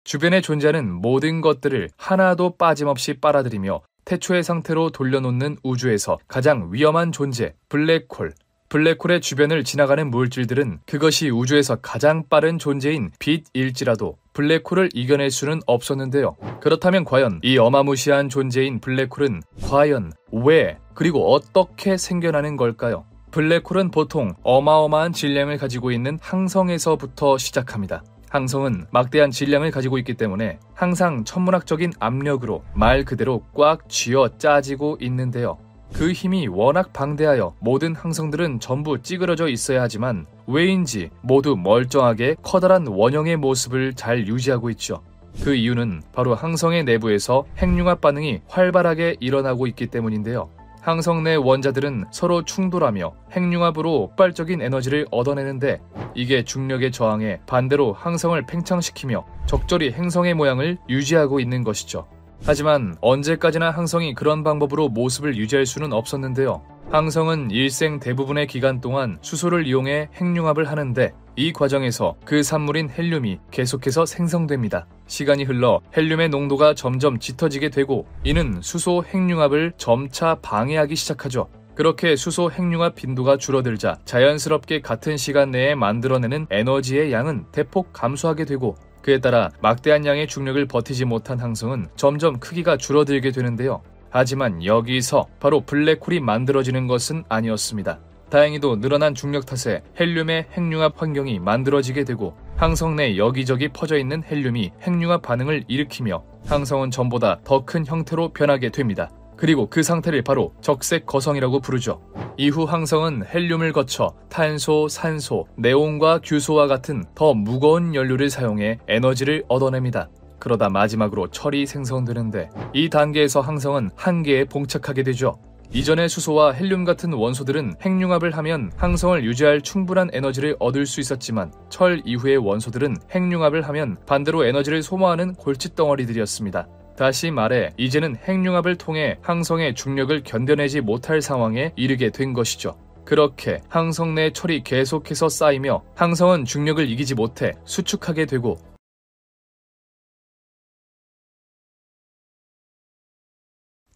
주변에 존재하는 모든 것들을 하나도 빠짐없이 빨아들이며 태초의 상태로 돌려놓는 우주에서 가장 위험한 존재, 블랙홀. 블랙홀의 주변을 지나가는 물질들은 그것이 우주에서 가장 빠른 존재인 빛일지라도 블랙홀을 이겨낼 수는 없었는데요. 그렇다면 과연 이 어마무시한 존재인 블랙홀은 과연 왜 그리고 어떻게 생겨나는 걸까요? 블랙홀은 보통 어마어마한 질량을 가지고 있는 항성에서부터 시작합니다. 항성은 막대한 질량을 가지고 있기 때문에 항상 천문학적인 압력으로 말 그대로 꽉 쥐어 짜지고 있는데요. 그 힘이 워낙 방대하여 모든 항성들은 전부 찌그러져 있어야 하지만 왜인지 모두 멀쩡하게 커다란 원형의 모습을 잘 유지하고 있죠. 그 이유는 바로 항성의 내부에서 핵융합 반응이 활발하게 일어나고 있기 때문인데요. 항성 내 원자들은 서로 충돌하며 핵융합으로 폭발적인 에너지를 얻어내는데 이게 중력의 저항에 반대로 항성을 팽창시키며 적절히 행성의 모양을 유지하고 있는 것이죠. 하지만 언제까지나 항성이 그런 방법으로 모습을 유지할 수는 없었는데요. 항성은 일생 대부분의 기간 동안 수소를 이용해 핵융합을 하는데 이 과정에서 그 산물인 헬륨이 계속해서 생성됩니다. 시간이 흘러 헬륨의 농도가 점점 짙어지게 되고 이는 수소 핵융합을 점차 방해하기 시작하죠. 그렇게 수소 핵융합 빈도가 줄어들자 자연스럽게 같은 시간 내에 만들어내는 에너지의 양은 대폭 감소하게 되고 그에 따라 막대한 양의 중력을 버티지 못한 항성은 점점 크기가 줄어들게 되는데요. 하지만 여기서 바로 블랙홀이 만들어지는 것은 아니었습니다. 다행히도 늘어난 중력 탓에 헬륨의 핵융합 환경이 만들어지게 되고 항성 내 여기저기 퍼져있는 헬륨이 핵융합 반응을 일으키며 항성은 전보다 더 큰 형태로 변하게 됩니다. 그리고 그 상태를 바로 적색 거성이라고 부르죠. 이후 항성은 헬륨을 거쳐 탄소, 산소, 네온과 규소와 같은 더 무거운 연료를 사용해 에너지를 얻어냅니다. 그러다 마지막으로 철이 생성되는데 이 단계에서 항성은 한계에 봉착하게 되죠. 이전의 수소와 헬륨 같은 원소들은 핵융합을 하면 항성을 유지할 충분한 에너지를 얻을 수 있었지만 철 이후의 원소들은 핵융합을 하면 반대로 에너지를 소모하는 골칫덩어리들이었습니다. 다시 말해 이제는 핵융합을 통해 항성의 중력을 견뎌내지 못할 상황에 이르게 된 것이죠. 그렇게 항성 내 철이 계속해서 쌓이며 항성은 중력을 이기지 못해 수축하게 되고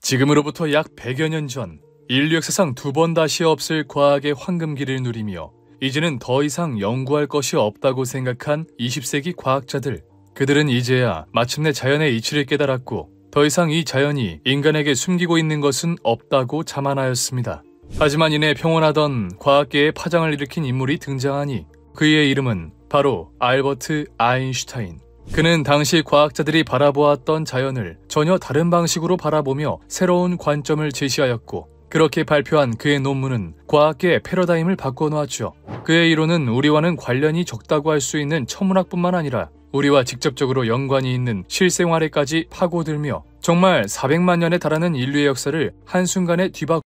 지금으로부터 약 100여 년 전 인류 역사상 두 번 다시 없을 과학의 황금기를 누리며 이제는 더 이상 연구할 것이 없다고 생각한 20세기 과학자들. 그들은 이제야 마침내 자연의 이치를 깨달았고 더 이상 이 자연이 인간에게 숨기고 있는 것은 없다고 자만하였습니다. 하지만 이내 평온하던 과학계에 파장을 일으킨 인물이 등장하니 그의 이름은 바로 알버트 아인슈타인. 그는 당시 과학자들이 바라보았던 자연을 전혀 다른 방식으로 바라보며 새로운 관점을 제시하였고 그렇게 발표한 그의 논문은 과학계의 패러다임을 바꿔놓았죠. 그의 이론은 우리와는 관련이 적다고 할 수 있는 천문학뿐만 아니라 우리와 직접적으로 연관이 있는 실생활에까지 파고들며 정말 400만 년에 달하는 인류의 역사를 한순간에 뒤바꾸고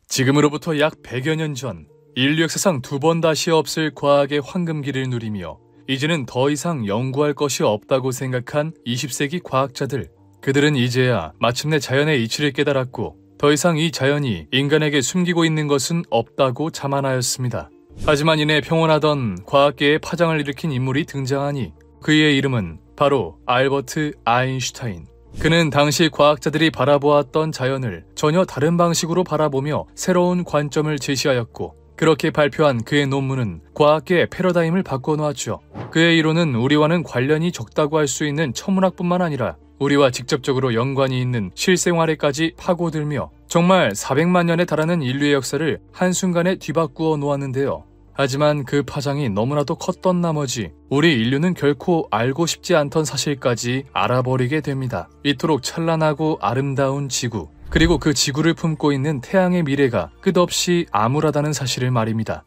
지금으로부터 약 100여 년 전 인류 역사상 두 번 다시 없을 과학의 황금기를 누리며 이제는 더 이상 연구할 것이 없다고 생각한 20세기 과학자들. 그들은 이제야 마침내 자연의 이치를 깨달았고 더 이상 이 자연이 인간에게 숨기고 있는 것은 없다고 자만하였습니다. 하지만 이내 평온하던 과학계에 파장을 일으킨 인물이 등장하니 그의 이름은 바로 알버트 아인슈타인. 그는 당시 과학자들이 바라보았던 자연을 전혀 다른 방식으로 바라보며 새로운 관점을 제시하였고 그렇게 발표한 그의 논문은 과학계의 패러다임을 바꿔놓았죠. 그의 이론은 우리와는 관련이 적다고 할 수 있는 천문학뿐만 아니라 우리와 직접적으로 연관이 있는 실생활에까지 파고들며 정말 400만 년에 달하는 인류의 역사를 한순간에 뒤바꾸어 놓았는데요. 하지만 그 파장이 너무나도 컸던 나머지 우리 인류는 결코 알고 싶지 않던 사실까지 알아버리게 됩니다. 이토록 찬란하고 아름다운 지구, 그리고 그 지구를 품고 있는 태양의 미래가 끝없이 암울하다는 사실을 말입니다.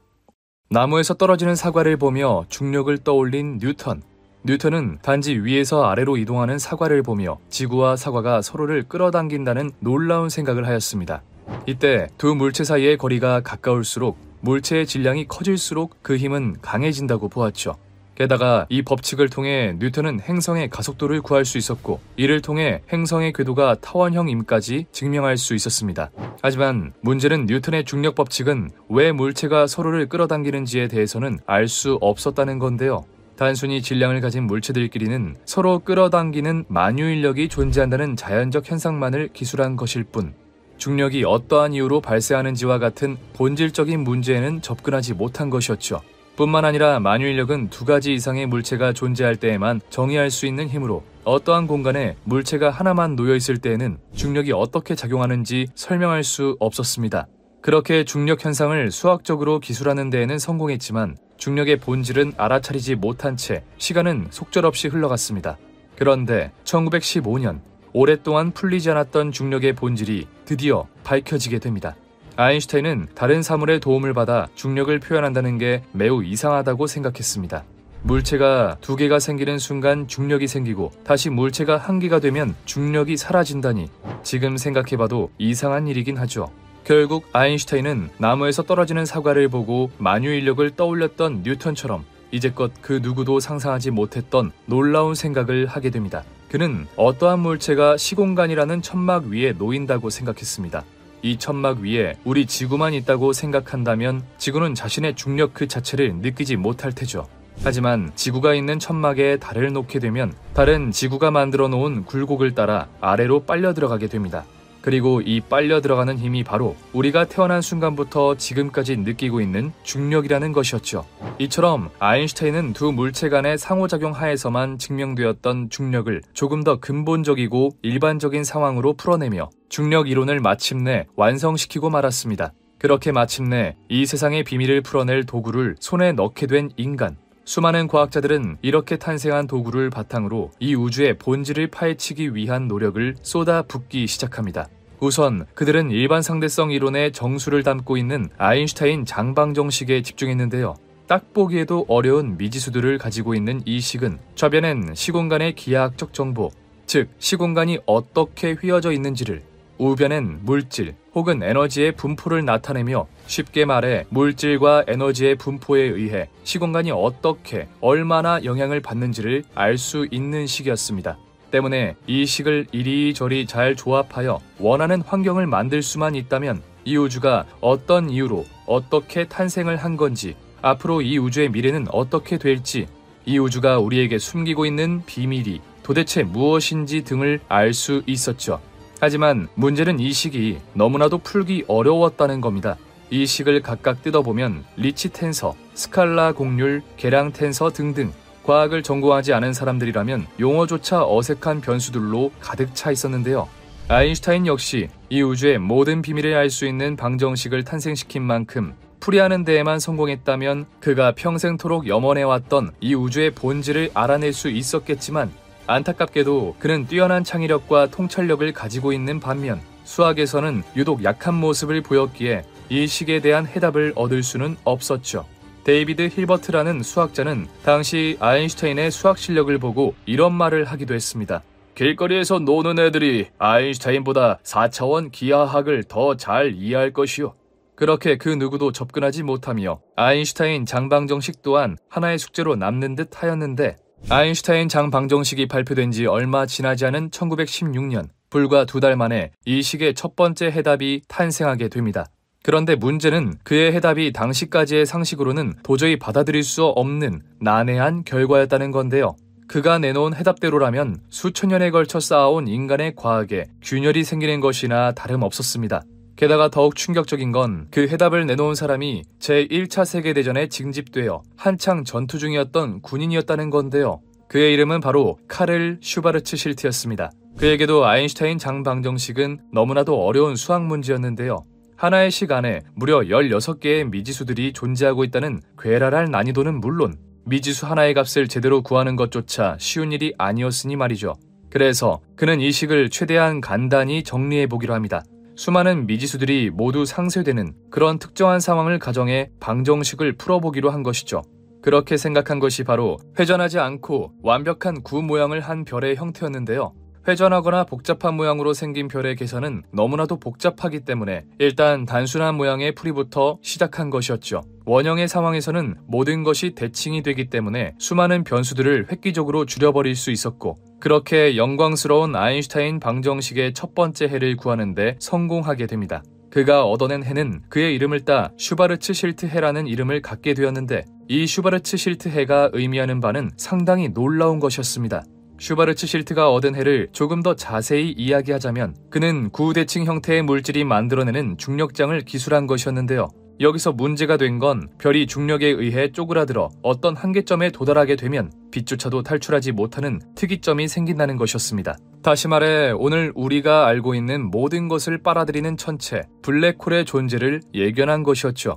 나무에서 떨어지는 사과를 보며 중력을 떠올린 뉴턴. 뉴턴은 단지 위에서 아래로 이동하는 사과를 보며 지구와 사과가 서로를 끌어당긴다는 놀라운 생각을 하였습니다. 이때 두 물체 사이의 거리가 가까울수록 물체의 질량이 커질수록 그 힘은 강해진다고 보았죠. 게다가 이 법칙을 통해 뉴턴은 행성의 가속도를 구할 수 있었고 이를 통해 행성의 궤도가 타원형임까지 증명할 수 있었습니다. 하지만 문제는 뉴턴의 중력 법칙은 왜 물체가 서로를 끌어당기는지에 대해서는 알 수 없었다는 건데요. 단순히 질량을 가진 물체들끼리는 서로 끌어당기는 만유인력이 존재한다는 자연적 현상만을 기술한 것일 뿐 중력이 어떠한 이유로 발생하는지와 같은 본질적인 문제에는 접근하지 못한 것이었죠. 뿐만 아니라 만유인력은 두 가지 이상의 물체가 존재할 때에만 정의할 수 있는 힘으로 어떠한 공간에 물체가 하나만 놓여 있을 때에는 중력이 어떻게 작용하는지 설명할 수 없었습니다. 그렇게 중력 현상을 수학적으로 기술하는 데에는 성공했지만 중력의 본질은 알아차리지 못한 채 시간은 속절없이 흘러갔습니다. 그런데 1915년 오랫동안 풀리지 않았던 중력의 본질이 드디어 밝혀지게 됩니다. 아인슈타인은 다른 사물의 도움을 받아 중력을 표현한다는 게 매우 이상하다고 생각했습니다. 물체가 두 개가 생기는 순간 중력이 생기고 다시 물체가 한 개가 되면 중력이 사라진다니 지금 생각해봐도 이상한 일이긴 하죠. 결국 아인슈타인은 나무에서 떨어지는 사과를 보고 만유인력을 떠올렸던 뉴턴처럼 이제껏 그 누구도 상상하지 못했던 놀라운 생각을 하게 됩니다. 그는 어떠한 물체가 시공간이라는 천막 위에 놓인다고 생각했습니다. 이 천막 위에 우리 지구만 있다고 생각한다면 지구는 자신의 중력 그 자체를 느끼지 못할 테죠. 하지만 지구가 있는 천막에 달을 놓게 되면 달은 지구가 만들어 놓은 굴곡을 따라 아래로 빨려 들어가게 됩니다. 그리고 이 빨려 들어가는 힘이 바로 우리가 태어난 순간부터 지금까지 느끼고 있는 중력이라는 것이었죠. 이처럼 아인슈타인은 두 물체 간의 상호작용 하에서만 증명되었던 중력을 조금 더 근본적이고 일반적인 상황으로 풀어내며 중력 이론을 마침내 완성시키고 말았습니다. 그렇게 마침내 이 세상의 비밀을 풀어낼 도구를 손에 넣게 된 인간. 수많은 과학자들은 이렇게 탄생한 도구를 바탕으로 이 우주의 본질을 파헤치기 위한 노력을 쏟아붓기 시작합니다. 우선 그들은 일반 상대성 이론의 정수를 담고 있는 아인슈타인 장방정식에 집중했는데요. 딱 보기에도 어려운 미지수들을 가지고 있는 이 식은 좌변엔 시공간의 기하학적 정보, 즉 시공간이 어떻게 휘어져 있는지를, 우변엔 물질 혹은 에너지의 분포를 나타내며 쉽게 말해 물질과 에너지의 분포에 의해 시공간이 어떻게 얼마나 영향을 받는지를 알 수 있는 식이었습니다. 때문에 이 식을 이리저리 잘 조합하여 원하는 환경을 만들 수만 있다면 이 우주가 어떤 이유로 어떻게 탄생을 한 건지, 앞으로 이 우주의 미래는 어떻게 될지, 이 우주가 우리에게 숨기고 있는 비밀이 도대체 무엇인지 등을 알 수 있었죠. 하지만 문제는 이 식이 너무나도 풀기 어려웠다는 겁니다. 이 식을 각각 뜯어보면 리치 텐서, 스칼라 곡률, 계량 텐서 등등 과학을 전공하지 않은 사람들이라면 용어조차 어색한 변수들로 가득 차 있었는데요. 아인슈타인 역시 이 우주의 모든 비밀을 알 수 있는 방정식을 탄생시킨 만큼 풀이하는 데에만 성공했다면 그가 평생토록 염원해왔던 이 우주의 본질을 알아낼 수 있었겠지만 안타깝게도 그는 뛰어난 창의력과 통찰력을 가지고 있는 반면 수학에서는 유독 약한 모습을 보였기에 이 식에 대한 해답을 얻을 수는 없었죠. 데이비드 힐버트라는 수학자는 당시 아인슈타인의 수학 실력을 보고 이런 말을 하기도 했습니다. 길거리에서 노는 애들이 아인슈타인보다 4차원 기하학을 더 잘 이해할 것이요. 그렇게 그 누구도 접근하지 못하며 아인슈타인 장방정식 또한 하나의 숙제로 남는 듯 하였는데 아인슈타인 장방정식이 발표된 지 얼마 지나지 않은 1916년, 불과 2달 만에 이 식의 첫 번째 해답이 탄생하게 됩니다. 그런데 문제는 그의 해답이 당시까지의 상식으로는 도저히 받아들일 수 없는 난해한 결과였다는 건데요. 그가 내놓은 해답대로라면 수천 년에 걸쳐 쌓아온 인간의 과학에 균열이 생기는 것이나 다름없었습니다. 게다가 더욱 충격적인 건 그 해답을 내놓은 사람이 제1차 세계대전에 징집되어 한창 전투 중이었던 군인이었다는 건데요. 그의 이름은 바로 카를 슈바르츠 실트였습니다. 그에게도 아인슈타인 장방정식은 너무나도 어려운 수학 문제였는데요. 하나의 식 안에 무려 16개의 미지수들이 존재하고 있다는 괴랄할 난이도는 물론 미지수 하나의 값을 제대로 구하는 것조차 쉬운 일이 아니었으니 말이죠. 그래서 그는 이 식을 최대한 간단히 정리해보기로 합니다. 수많은 미지수들이 모두 상쇄되는 그런 특정한 상황을 가정해 방정식을 풀어보기로 한 것이죠. 그렇게 생각한 것이 바로 회전하지 않고 완벽한 구 모양을 한 별의 형태였는데요. 회전하거나 복잡한 모양으로 생긴 별의 계산은 너무나도 복잡하기 때문에 일단 단순한 모양의 풀이부터 시작한 것이었죠. 원형의 상황에서는 모든 것이 대칭이 되기 때문에 수많은 변수들을 획기적으로 줄여버릴 수 있었고, 그렇게 영광스러운 아인슈타인 방정식의 첫 번째 해를 구하는데 성공하게 됩니다. 그가 얻어낸 해는 그의 이름을 따 슈바르츠 실트 해라는 이름을 갖게 되었는데, 이 슈바르츠 실트 해가 의미하는 바는 상당히 놀라운 것이었습니다. 슈바르츠 실트가 얻은 해를 조금 더 자세히 이야기하자면 그는 구대칭 형태의 물질이 만들어내는 중력장을 기술한 것이었는데요. 여기서 문제가 된 건 별이 중력에 의해 쪼그라들어 어떤 한계점에 도달하게 되면 빛조차도 탈출하지 못하는 특이점이 생긴다는 것이었습니다. 다시 말해 오늘 우리가 알고 있는 모든 것을 빨아들이는 천체, 블랙홀의 존재를 예견한 것이었죠.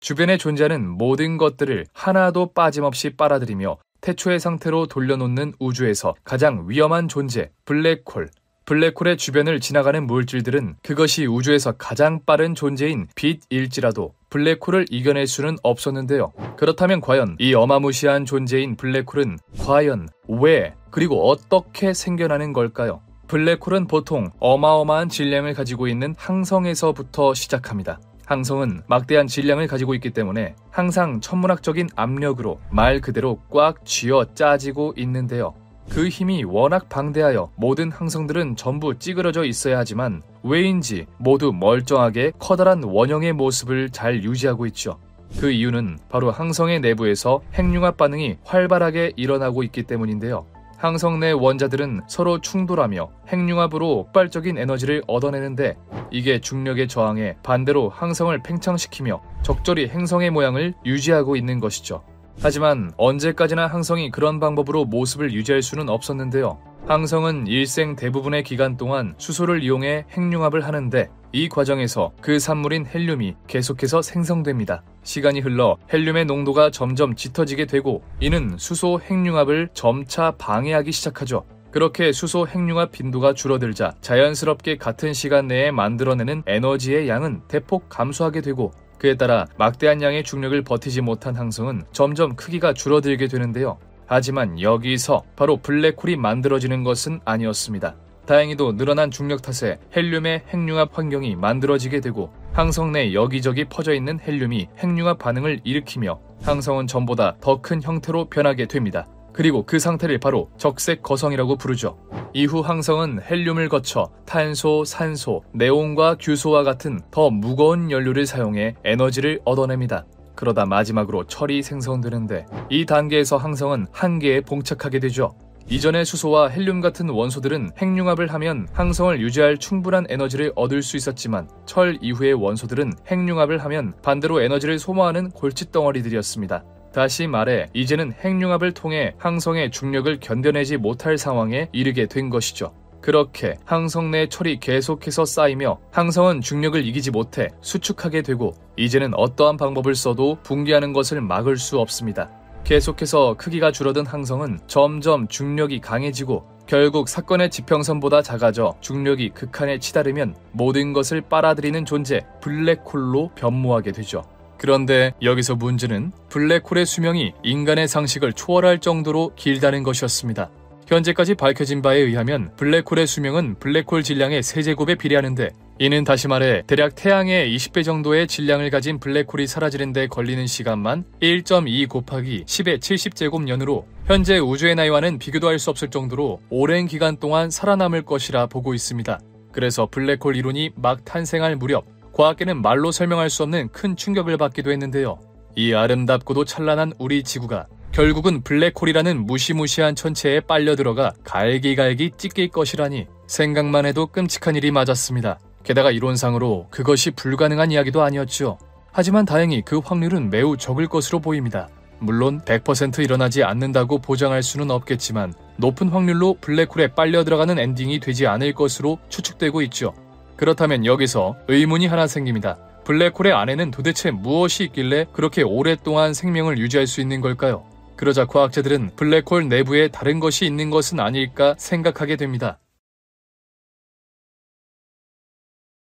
주변에 존재하는 모든 것들을 하나도 빠짐없이 빨아들이며 태초의 상태로 돌려놓는 우주에서 가장 위험한 존재, 블랙홀. 블랙홀의 주변을 지나가는 물질들은 그것이 우주에서 가장 빠른 존재인 빛일지라도 블랙홀을 이겨낼 수는 없었는데요. 그렇다면 과연 이 어마무시한 존재인 블랙홀은 과연 왜 그리고 어떻게 생겨나는 걸까요? 블랙홀은 보통 어마어마한 질량을 가지고 있는 항성에서부터 시작합니다. 항성은 막대한 질량을 가지고 있기 때문에 항상 천문학적인 압력으로 말 그대로 꽉 쥐어 짜지고 있는데요. 그 힘이 워낙 방대하여 모든 항성들은 전부 찌그러져 있어야 하지만 왜인지 모두 멀쩡하게 커다란 원형의 모습을 잘 유지하고 있죠. 그 이유는 바로 항성의 내부에서 핵융합 반응이 활발하게 일어나고 있기 때문인데요. 항성 내 원자들은 서로 충돌하며 핵융합으로 폭발적인 에너지를 얻어내는데 이게 중력의 저항에 반대로 항성을 팽창시키며 적절히 행성의 모양을 유지하고 있는 것이죠. 하지만 언제까지나 항성이 그런 방법으로 모습을 유지할 수는 없었는데요. 항성은 일생 대부분의 기간 동안 수소를 이용해 핵융합을 하는데 이 과정에서 그 산물인 헬륨이 계속해서 생성됩니다. 시간이 흘러 헬륨의 농도가 점점 짙어지게 되고 이는 수소 핵융합을 점차 방해하기 시작하죠. 그렇게 수소 핵융합 빈도가 줄어들자 자연스럽게 같은 시간 내에 만들어내는 에너지의 양은 대폭 감소하게 되고 그에 따라 막대한 양의 중력을 버티지 못한 항성은 점점 크기가 줄어들게 되는데요. 하지만 여기서 바로 블랙홀이 만들어지는 것은 아니었습니다. 다행히도 늘어난 중력 탓에 헬륨의 핵융합 환경이 만들어지게 되고 항성 내 여기저기 퍼져있는 헬륨이 핵융합 반응을 일으키며 항성은 전보다 더 큰 형태로 변하게 됩니다. 그리고 그 상태를 바로 적색 거성이라고 부르죠. 이후 항성은 헬륨을 거쳐 탄소, 산소, 네온과 규소와 같은 더 무거운 연료를 사용해 에너지를 얻어냅니다. 그러다 마지막으로 철이 생성되는데 이 단계에서 항성은 한계에 봉착하게 되죠. 이전의 수소와 헬륨 같은 원소들은 핵융합을 하면 항성을 유지할 충분한 에너지를 얻을 수 있었지만 철 이후의 원소들은 핵융합을 하면 반대로 에너지를 소모하는 골칫덩어리들이었습니다. 다시 말해 이제는 핵융합을 통해 항성의 중력을 견뎌내지 못할 상황에 이르게 된 것이죠. 그렇게 항성 내 철이 계속해서 쌓이며 항성은 중력을 이기지 못해 수축하게 되고 이제는 어떠한 방법을 써도 붕괴하는 것을 막을 수 없습니다. 계속해서 크기가 줄어든 항성은 점점 중력이 강해지고 결국 사건의 지평선보다 작아져 중력이 극한에 치달으면 모든 것을 빨아들이는 존재 블랙홀로 변모하게 되죠. 그런데 여기서 문제는 블랙홀의 수명이 인간의 상식을 초월할 정도로 길다는 것이었습니다. 현재까지 밝혀진 바에 의하면 블랙홀의 수명은 블랙홀 질량의 3제곱에 비례하는데, 이는 다시 말해 대략 태양의 20배 정도의 질량을 가진 블랙홀이 사라지는 데 걸리는 시간만 1.2 곱하기 10의 70제곱년으로 현재 우주의 나이와는 비교도 할 수 없을 정도로 오랜 기간 동안 살아남을 것이라 보고 있습니다. 그래서 블랙홀 이론이 막 탄생할 무렵 과학계는 말로 설명할 수 없는 큰 충격을 받기도 했는데요. 이 아름답고도 찬란한 우리 지구가 결국은 블랙홀이라는 무시무시한 천체에 빨려 들어가 갈기갈기 찢길 것이라니 생각만 해도 끔찍한 일이 맞았습니다. 게다가 이론상으로 그것이 불가능한 이야기도 아니었죠. 하지만 다행히 그 확률은 매우 적을 것으로 보입니다. 물론 100% 일어나지 않는다고 보장할 수는 없겠지만 높은 확률로 블랙홀에 빨려 들어가는 엔딩이 되지 않을 것으로 추측되고 있죠. 그렇다면 여기서 의문이 하나 생깁니다. 블랙홀의 안에는 도대체 무엇이 있길래 그렇게 오랫동안 생명을 유지할 수 있는 걸까요? 그러자 과학자들은 블랙홀 내부에 다른 것이 있는 것은 아닐까 생각하게 됩니다.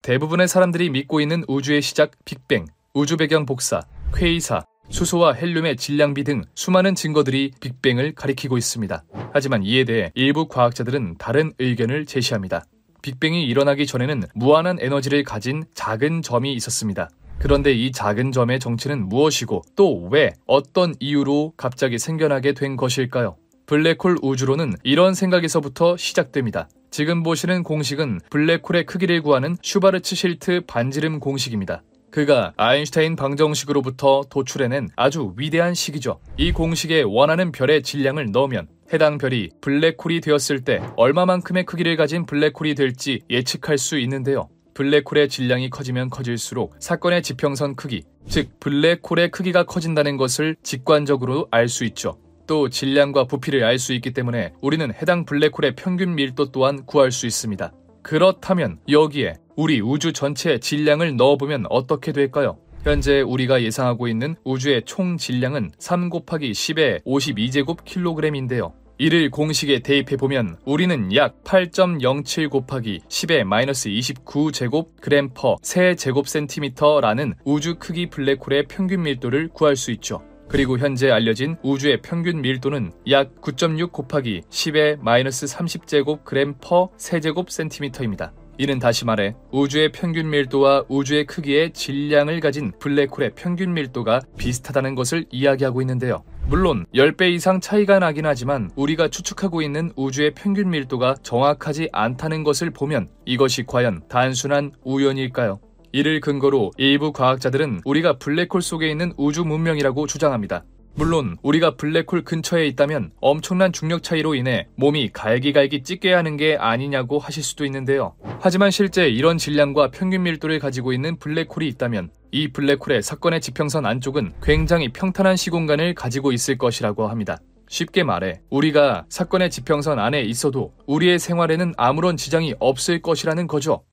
대부분의 사람들이 믿고 있는 우주의 시작 빅뱅, 우주 배경 복사, 퀘이사, 수소와 헬륨의 질량비 등 수많은 증거들이 빅뱅을 가리키고 있습니다. 하지만 이에 대해 일부 과학자들은 다른 의견을 제시합니다. 빅뱅이 일어나기 전에는 무한한 에너지를 가진 작은 점이 있었습니다. 그런데 이 작은 점의 정체는 무엇이고 또 왜 어떤 이유로 갑자기 생겨나게 된 것일까요? 블랙홀 우주론은 이런 생각에서부터 시작됩니다. 지금 보시는 공식은 블랙홀의 크기를 구하는 슈바르츠실트 반지름 공식입니다. 그가 아인슈타인 방정식으로부터 도출해낸 아주 위대한 식이죠. 이 공식에 원하는 별의 질량을 넣으면 해당 별이 블랙홀이 되었을 때 얼마만큼의 크기를 가진 블랙홀이 될지 예측할 수 있는데요. 블랙홀의 질량이 커지면 커질수록 사건의 지평선 크기, 즉 블랙홀의 크기가 커진다는 것을 직관적으로 알 수 있죠. 또 질량과 부피를 알 수 있기 때문에 우리는 해당 블랙홀의 평균 밀도 또한 구할 수 있습니다. 그렇다면 여기에 우리 우주 전체의 질량을 넣어보면 어떻게 될까요? 현재 우리가 예상하고 있는 우주의 총 질량은 3 곱하기 10의 52제곱킬로그램인데요. 이를 공식에 대입해보면 우리는 약 8.07 곱하기 10의 마이너스 29제곱그램 퍼 세제곱센티미터라는 우주 크기 블랙홀의 평균 밀도를 구할 수 있죠. 그리고 현재 알려진 우주의 평균 밀도는 약 9.6 곱하기 10의 마이너스 30제곱그램 퍼 세제곱센티미터입니다. 이는 다시 말해 우주의 평균 밀도와 우주의 크기의 질량을 가진 블랙홀의 평균 밀도가 비슷하다는 것을 이야기하고 있는데요. 물론 10배 이상 차이가 나긴 하지만 우리가 추측하고 있는 우주의 평균 밀도가 정확하지 않다는 것을 보면 이것이 과연 단순한 우연일까요? 이를 근거로 일부 과학자들은 우리가 블랙홀 속에 있는 우주 문명이라고 주장합니다. 물론 우리가 블랙홀 근처에 있다면 엄청난 중력 차이로 인해 몸이 갈기갈기 찢게 하는 게 아니냐고 하실 수도 있는데요. 하지만 실제 이런 질량과 평균 밀도를 가지고 있는 블랙홀이 있다면 이 블랙홀의 사건의 지평선 안쪽은 굉장히 평탄한 시공간을 가지고 있을 것이라고 합니다. 쉽게 말해 우리가 사건의 지평선 안에 있어도 우리의 생활에는 아무런 지장이 없을 것이라는 거죠.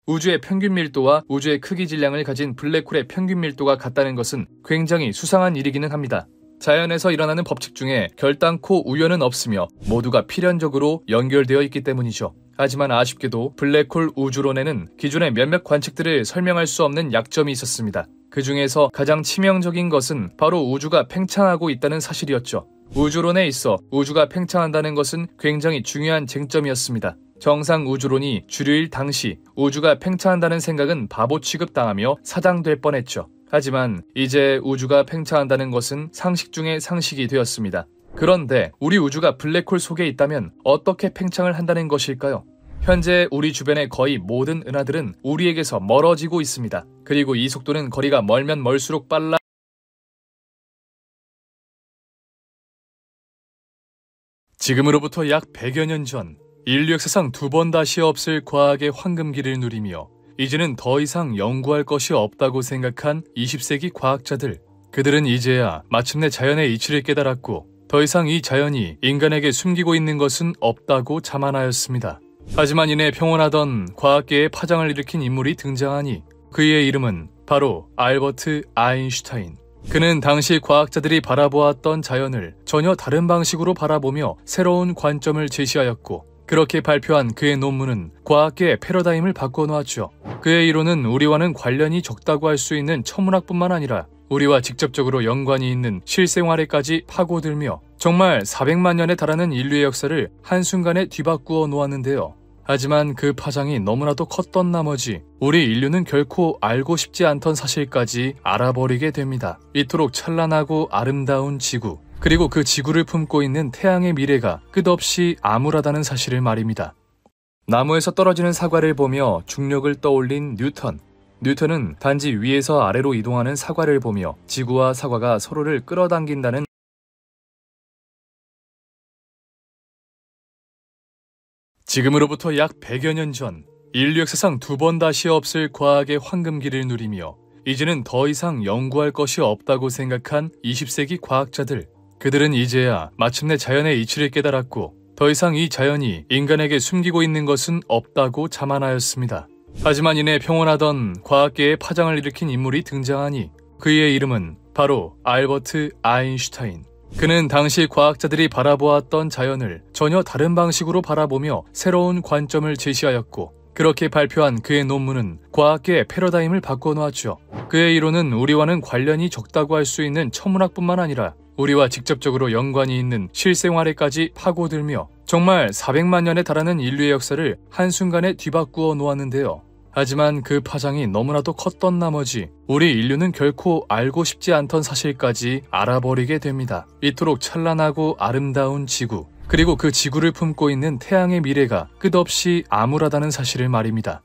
우주의 평균 밀도와 우주의 크기 질량을 가진 블랙홀의 평균 밀도가 같다는 것은 굉장히 수상한 일이기는 합니다. 자연에서 일어나는 법칙 중에 결단코 우연은 없으며 모두가 필연적으로 연결되어 있기 때문이죠. 하지만 아쉽게도 블랙홀 우주론에는 기존의 몇몇 관측들을 설명할 수 없는 약점이 있었습니다. 그 중에서 가장 치명적인 것은 바로 우주가 팽창하고 있다는 사실이었죠. 우주론에 있어 우주가 팽창한다는 것은 굉장히 중요한 쟁점이었습니다. 정상 우주론이 주류일 당시 우주가 팽창한다는 생각은 바보 취급당하며 사장될 뻔했죠. 하지만 이제 우주가 팽창한다는 것은 상식 중의 상식이 되었습니다. 그런데 우리 우주가 블랙홀 속에 있다면 어떻게 팽창을 한다는 것일까요? 현재 우리 주변의 거의 모든 은하들은 우리에게서 멀어지고 있습니다. 그리고 이 속도는 거리가 멀면 멀수록 빨라. 지금으로부터 약 100여 년 전 인류 역사상 2번 다시 없을 과학의 황금기를 누리며 이제는 더 이상 연구할 것이 없다고 생각한 20세기 과학자들. 그들은 이제야 마침내 자연의 이치를 깨달았고 더 이상 이 자연이 인간에게 숨기고 있는 것은 없다고 자만하였습니다. 하지만 이내 평온하던 과학계에 파장을 일으킨 인물이 등장하니 그의 이름은 바로 알버트 아인슈타인. 그는 당시 과학자들이 바라보았던 자연을 전혀 다른 방식으로 바라보며 새로운 관점을 제시하였고 그렇게 발표한 그의 논문은 과학계의 패러다임을 바꿔놓았죠. 그의 이론은 우리와는 관련이 적다고 할 수 있는 천문학뿐만 아니라 우리와 직접적으로 연관이 있는 실생활에까지 파고들며 정말 400만 년에 달하는 인류의 역사를 한순간에 뒤바꾸어 놓았는데요. 하지만 그 파장이 너무나도 컸던 나머지 우리 인류는 결코 알고 싶지 않던 사실까지 알아버리게 됩니다. 이토록 찬란하고 아름다운 지구, 그리고 그 지구를 품고 있는 태양의 미래가 끝없이 암울하다는 사실을 말입니다. 나무에서 떨어지는 사과를 보며 중력을 떠올린 뉴턴. 뉴턴은 단지 위에서 아래로 이동하는 사과를 보며 지구와 사과가 서로를 끌어당긴다는 지금으로부터 약 100여 년 전 인류 역사상 두 번 다시 없을 과학의 황금기를 누리며 이제는 더 이상 연구할 것이 없다고 생각한 20세기 과학자들. 그들은 이제야 마침내 자연의 이치를 깨달았고 더 이상 이 자연이 인간에게 숨기고 있는 것은 없다고 자만하였습니다. 하지만 이내 평온하던 과학계에 파장을 일으킨 인물이 등장하니 그의 이름은 바로 알버트 아인슈타인. 그는 당시 과학자들이 바라보았던 자연을 전혀 다른 방식으로 바라보며 새로운 관점을 제시하였고 그렇게 발표한 그의 논문은 과학계의 패러다임을 바꿔놓았죠. 그의 이론은 우리와는 관련이 적다고 할 수 있는 천문학뿐만 아니라 우리와 직접적으로 연관이 있는 실생활에까지 파고들며 정말 400만 년에 달하는 인류의 역사를 한순간에 뒤바꾸어 놓았는데요. 하지만 그 파장이 너무나도 컸던 나머지 우리 인류는 결코 알고 싶지 않던 사실까지 알아버리게 됩니다. 이토록 찬란하고 아름다운 지구, 그리고 그 지구를 품고 있는 태양의 미래가 끝없이 암울하다는 사실을 말입니다.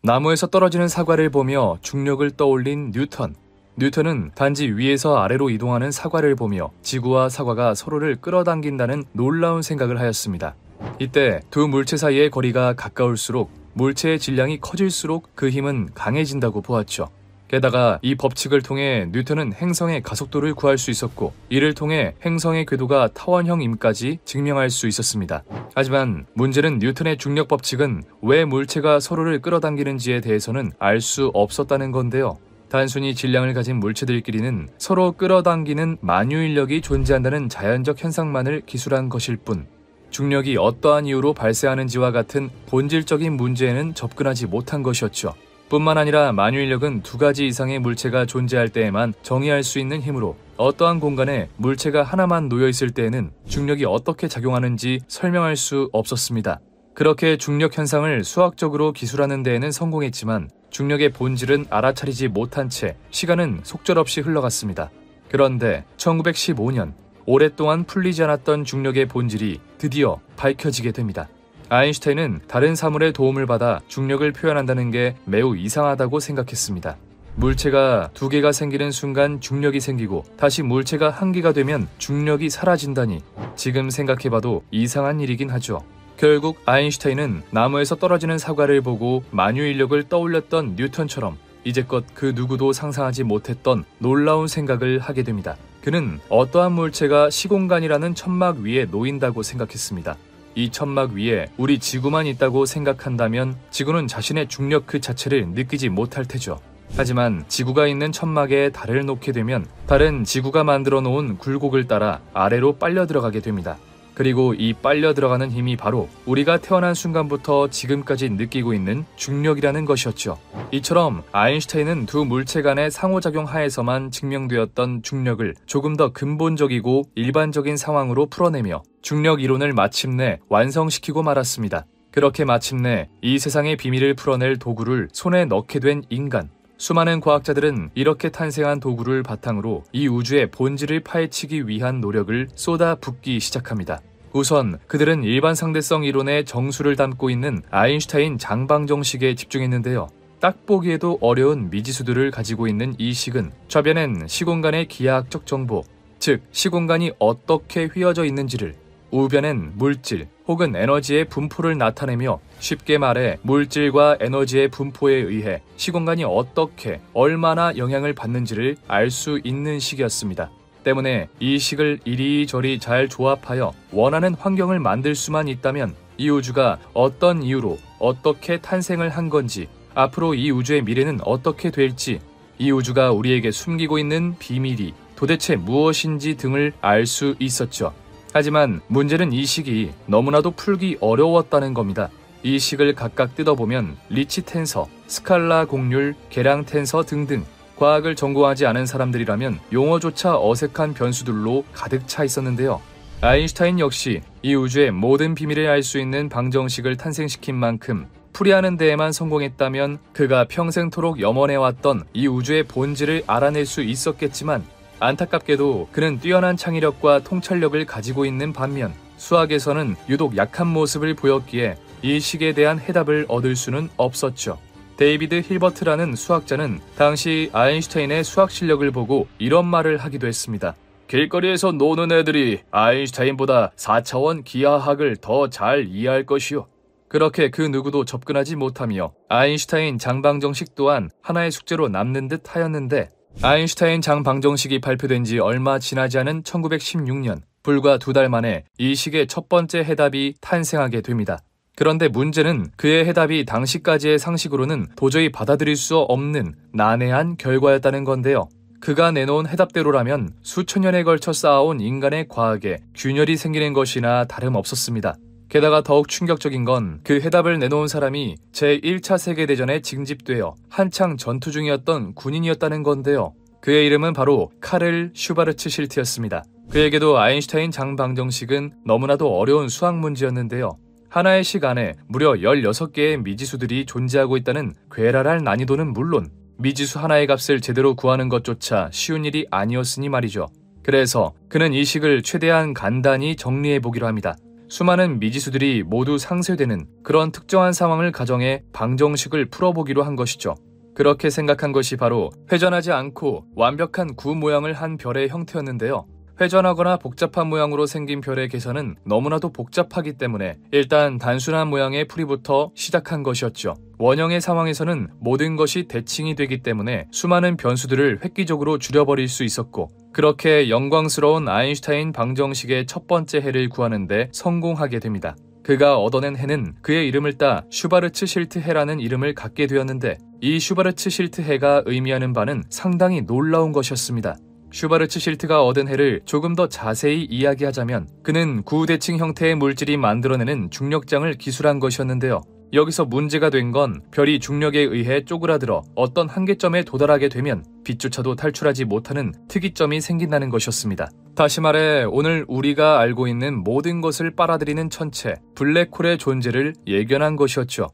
나무에서 떨어지는 사과를 보며 중력을 떠올린 뉴턴. 뉴턴은 단지 위에서 아래로 이동하는 사과를 보며 지구와 사과가 서로를 끌어당긴다는 놀라운 생각을 하였습니다. 이때 두 물체 사이의 거리가 가까울수록 물체의 질량이 커질수록 그 힘은 강해진다고 보았죠. 게다가 이 법칙을 통해 뉴턴은 행성의 가속도를 구할 수 있었고 이를 통해 행성의 궤도가 타원형임까지 증명할 수 있었습니다. 하지만 문제는 뉴턴의 중력 법칙은 왜 물체가 서로를 끌어당기는지에 대해서는 알 수 없었다는 건데요. 단순히 질량을 가진 물체들끼리는 서로 끌어당기는 만유인력이 존재한다는 자연적 현상만을 기술한 것일 뿐 중력이 어떠한 이유로 발생하는지와 같은 본질적인 문제에는 접근하지 못한 것이었죠. 뿐만 아니라 만유인력은 두 가지 이상의 물체가 존재할 때에만 정의할 수 있는 힘으로 어떠한 공간에 물체가 하나만 놓여 있을 때에는 중력이 어떻게 작용하는지 설명할 수 없었습니다. 그렇게 중력 현상을 수학적으로 기술하는 데에는 성공했지만 중력의 본질은 알아차리지 못한 채 시간은 속절없이 흘러갔습니다. 그런데 1915년 오랫동안 풀리지 않았던 중력의 본질이 드디어 밝혀지게 됩니다. 아인슈타인은 다른 사물의 도움을 받아 중력을 표현한다는 게 매우 이상하다고 생각했습니다. 물체가 두 개가 생기는 순간 중력이 생기고 다시 물체가 한 개가 되면 중력이 사라진다니 지금 생각해봐도 이상한 일이긴 하죠. 결국 아인슈타인은 나무에서 떨어지는 사과를 보고 만유인력을 떠올렸던 뉴턴처럼 이제껏 그 누구도 상상하지 못했던 놀라운 생각을 하게 됩니다. 그는 어떠한 물체가 시공간이라는 천막 위에 놓인다고 생각했습니다. 이 천막 위에 우리 지구만 있다고 생각한다면 지구는 자신의 중력 그 자체를 느끼지 못할 테죠. 하지만 지구가 있는 천막에 달을 놓게 되면 달은 지구가 만들어 놓은 굴곡을 따라 아래로 빨려 들어가게 됩니다. 그리고 이 빨려 들어가는 힘이 바로 우리가 태어난 순간부터 지금까지 느끼고 있는 중력이라는 것이었죠. 이처럼 아인슈타인은 두 물체 간의 상호작용 하에서만 증명되었던 중력을 조금 더 근본적이고 일반적인 상황으로 풀어내며 중력 이론을 마침내 완성시키고 말았습니다. 그렇게 마침내 이 세상의 비밀을 풀어낼 도구를 손에 넣게 된 인간. 수많은 과학자들은 이렇게 탄생한 도구를 바탕으로 이 우주의 본질을 파헤치기 위한 노력을 쏟아붓기 시작합니다. 우선 그들은 일반 상대성 이론의 정수를 담고 있는 아인슈타인 장방정식에 집중했는데요. 딱 보기에도 어려운 미지수들을 가지고 있는 이 식은 좌변엔 시공간의 기하학적 정보, 즉 시공간이 어떻게 휘어져 있는지를, 우변엔 물질 혹은 에너지의 분포를 나타내며 쉽게 말해 물질과 에너지의 분포에 의해 시공간이 어떻게 얼마나 영향을 받는지를 알 수 있는 식이었습니다. 때문에 이 식을 이리저리 잘 조합하여 원하는 환경을 만들 수만 있다면 이 우주가 어떤 이유로 어떻게 탄생을 한 건지, 앞으로 이 우주의 미래는 어떻게 될지, 이 우주가 우리에게 숨기고 있는 비밀이 도대체 무엇인지 등을 알 수 있었죠. 하지만 문제는 이 식이 너무나도 풀기 어려웠다는 겁니다. 이 식을 각각 뜯어보면 리치 텐서, 스칼라 곡률, 계량 텐서 등등 과학을 전공하지 않은 사람들이라면 용어조차 어색한 변수들로 가득 차 있었는데요. 아인슈타인 역시 이 우주의 모든 비밀을 알 수 있는 방정식을 탄생시킨 만큼 풀이하는 데에만 성공했다면 그가 평생토록 염원해왔던 이 우주의 본질을 알아낼 수 있었겠지만, 안타깝게도 그는 뛰어난 창의력과 통찰력을 가지고 있는 반면 수학에서는 유독 약한 모습을 보였기에 이 식에 대한 해답을 얻을 수는 없었죠. 데이비드 힐버트라는 수학자는 당시 아인슈타인의 수학 실력을 보고 이런 말을 하기도 했습니다. 길거리에서 노는 애들이 아인슈타인보다 4차원 기하학을 더 잘 이해할 것이요. 그렇게 그 누구도 접근하지 못하며 아인슈타인 장방정식 또한 하나의 숙제로 남는 듯 하였는데, 아인슈타인 장방정식이 발표된 지 얼마 지나지 않은 1916년, 불과 2달 만에 이 식의 첫 번째 해답이 탄생하게 됩니다. 그런데 문제는 그의 해답이 당시까지의 상식으로는 도저히 받아들일 수 없는 난해한 결과였다는 건데요. 그가 내놓은 해답대로라면 수천 년에 걸쳐 쌓아온 인간의 과학에 균열이 생기는 것이나 다름없었습니다. 게다가 더욱 충격적인 건 그 해답을 내놓은 사람이 제1차 세계대전에 징집되어 한창 전투 중이었던 군인이었다는 건데요. 그의 이름은 바로 카를 슈바르츠 실트였습니다. 그에게도 아인슈타인 장방정식은 너무나도 어려운 수학 문제였는데요. 하나의 식 안에 무려 16개의 미지수들이 존재하고 있다는 괴랄할 난이도는 물론 미지수 하나의 값을 제대로 구하는 것조차 쉬운 일이 아니었으니 말이죠. 그래서 그는 이 식을 최대한 간단히 정리해보기로 합니다. 수많은 미지수들이 모두 상쇄되는 그런 특정한 상황을 가정해 방정식을 풀어보기로 한 것이죠. 그렇게 생각한 것이 바로 회전하지 않고 완벽한 구 모양을 한 별의 형태였는데요. 회전하거나 복잡한 모양으로 생긴 별의 계산은 너무나도 복잡하기 때문에 일단 단순한 모양의 풀이부터 시작한 것이었죠. 원형의 상황에서는 모든 것이 대칭이 되기 때문에 수많은 변수들을 획기적으로 줄여버릴 수 있었고, 그렇게 영광스러운 아인슈타인 방정식의 첫 번째 해를 구하는데 성공하게 됩니다. 그가 얻어낸 해는 그의 이름을 따 슈바르츠 실트 해라는 이름을 갖게 되었는데, 이 슈바르츠 실트 해가 의미하는 바는 상당히 놀라운 것이었습니다. 슈바르츠 실트가 얻은 해를 조금 더 자세히 이야기하자면 그는 구대칭 형태의 물질이 만들어내는 중력장을 기술한 것이었는데요. 여기서 문제가 된 건 별이 중력에 의해 쪼그라들어 어떤 한계점에 도달하게 되면 빛조차도 탈출하지 못하는 특이점이 생긴다는 것이었습니다. 다시 말해 오늘 우리가 알고 있는 모든 것을 빨아들이는 천체, 블랙홀의 존재를 예견한 것이었죠.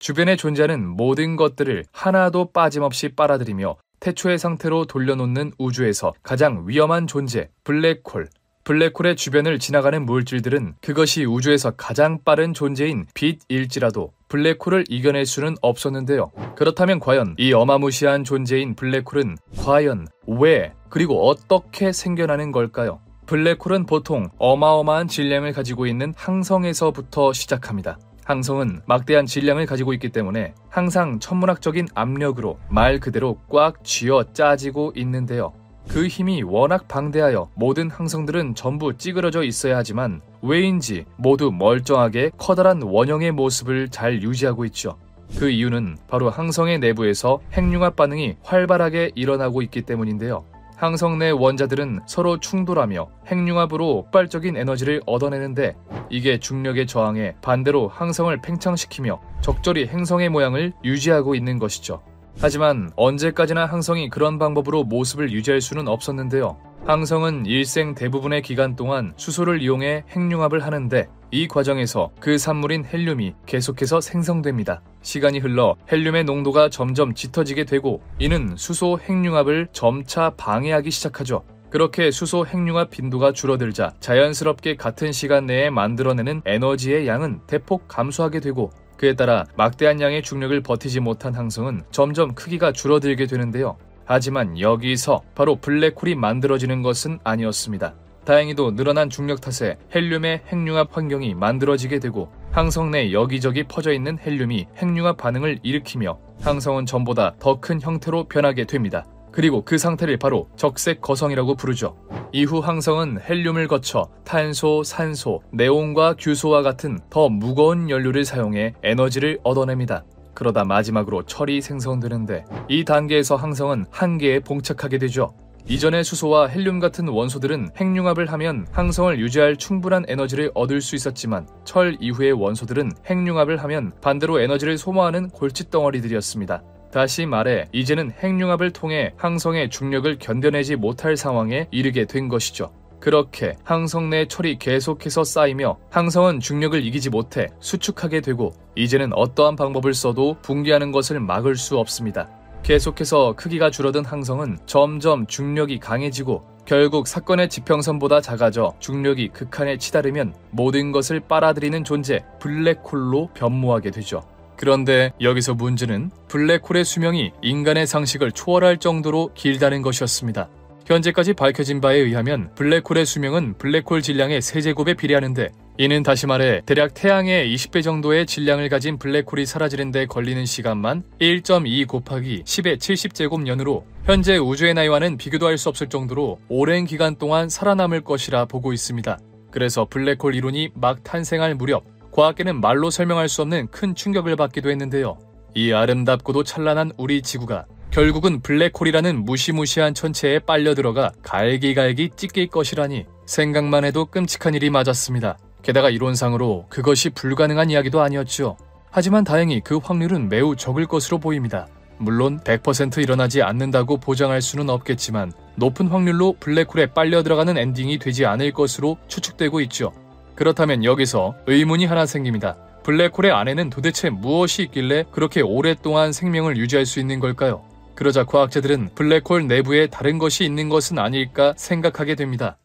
주변에 존재하는 모든 것들을 하나도 빠짐없이 빨아들이며 태초의 상태로 돌려놓는 우주에서 가장 위험한 존재, 블랙홀. 블랙홀의 주변을 지나가는 물질들은 그것이 우주에서 가장 빠른 존재인 빛일지라도 블랙홀을 이겨낼 수는 없었는데요. 그렇다면 과연 이 어마무시한 존재인 블랙홀은 과연 왜 그리고 어떻게 생겨나는 걸까요? 블랙홀은 보통 어마어마한 질량을 가지고 있는 항성에서부터 시작합니다. 항성은 막대한 질량을 가지고 있기 때문에 항상 천문학적인 압력으로 말 그대로 꽉 쥐어 짜지고 있는데요. 그 힘이 워낙 방대하여 모든 항성들은 전부 찌그러져 있어야 하지만 왜인지 모두 멀쩡하게 커다란 원형의 모습을 잘 유지하고 있죠. 그 이유는 바로 항성의 내부에서 핵융합 반응이 활발하게 일어나고 있기 때문인데요. 항성 내 원자들은 서로 충돌하며 핵융합으로 폭발적인 에너지를 얻어내는데, 이게 중력의 저항에 반대로 항성을 팽창시키며 적절히 행성의 모양을 유지하고 있는 것이죠. 하지만 언제까지나 항성이 그런 방법으로 모습을 유지할 수는 없었는데요. 항성은 일생 대부분의 기간 동안 수소를 이용해 핵융합을 하는데, 이 과정에서 그 산물인 헬륨이 계속해서 생성됩니다. 시간이 흘러 헬륨의 농도가 점점 짙어지게 되고, 이는 수소 핵융합을 점차 방해하기 시작하죠. 그렇게 수소 핵융합 빈도가 줄어들자 자연스럽게 같은 시간 내에 만들어내는 에너지의 양은 대폭 감소하게 되고, 그에 따라 막대한 양의 중력을 버티지 못한 항성은 점점 크기가 줄어들게 되는데요. 하지만 여기서 바로 블랙홀이 만들어지는 것은 아니었습니다. 다행히도 늘어난 중력 탓에 헬륨의 핵융합 환경이 만들어지게 되고, 항성 내 여기저기 퍼져있는 헬륨이 핵융합 반응을 일으키며 항성은 전보다 더 큰 형태로 변하게 됩니다. 그리고 그 상태를 바로 적색 거성이라고 부르죠. 이후 항성은 헬륨을 거쳐 탄소, 산소, 네온과 규소와 같은 더 무거운 연료를 사용해 에너지를 얻어냅니다. 그러다 마지막으로 철이 생성되는데, 이 단계에서 항성은 한계에 봉착하게 되죠. 이전의 수소와 헬륨 같은 원소들은 핵융합을 하면 항성을 유지할 충분한 에너지를 얻을 수 있었지만 철 이후의 원소들은 핵융합을 하면 반대로 에너지를 소모하는 골칫덩어리들이었습니다. 다시 말해 이제는 핵융합을 통해 항성의 중력을 견뎌내지 못할 상황에 이르게 된 것이죠. 그렇게 항성 내 철이 계속해서 쌓이며 항성은 중력을 이기지 못해 수축하게 되고 이제는 어떠한 방법을 써도 붕괴하는 것을 막을 수 없습니다. 계속해서 크기가 줄어든 항성은 점점 중력이 강해지고 결국 사건의 지평선보다 작아져 중력이 극한에 치달으면 모든 것을 빨아들이는 존재 블랙홀로 변모하게 되죠. 그런데 여기서 문제는 블랙홀의 수명이 인간의 상식을 초월할 정도로 길다는 것이었습니다. 현재까지 밝혀진 바에 의하면 블랙홀의 수명은 블랙홀 질량의 세제곱에 비례하는데 이는 다시 말해 대략 태양의 20배 정도의 질량을 가진 블랙홀이 사라지는 데 걸리는 시간만 1.2 곱하기 10의 70제곱년으로 현재 우주의 나이와는 비교도 할 수 없을 정도로 오랜 기간 동안 살아남을 것이라 보고 있습니다. 그래서 블랙홀 이론이 막 탄생할 무렵 과학계는 말로 설명할 수 없는 큰 충격을 받기도 했는데요. 이 아름답고도 찬란한 우리 지구가 결국은 블랙홀이라는 무시무시한 천체에 빨려들어가 갈기갈기 찢길 것이라니 생각만 해도 끔찍한 일이 맞았습니다. 게다가 이론상으로 그것이 불가능한 이야기도 아니었죠. 하지만 다행히 그 확률은 매우 적을 것으로 보입니다. 물론 100% 일어나지 않는다고 보장할 수는 없겠지만 높은 확률로 블랙홀에 빨려 들어가는 엔딩이 되지 않을 것으로 추측되고 있죠. 그렇다면 여기서 의문이 하나 생깁니다. 블랙홀의 안에는 도대체 무엇이 있길래 그렇게 오랫동안 생명을 유지할 수 있는 걸까요? 그러자 과학자들은 블랙홀 내부에 다른 것이 있는 것은 아닐까 생각하게 됩니다.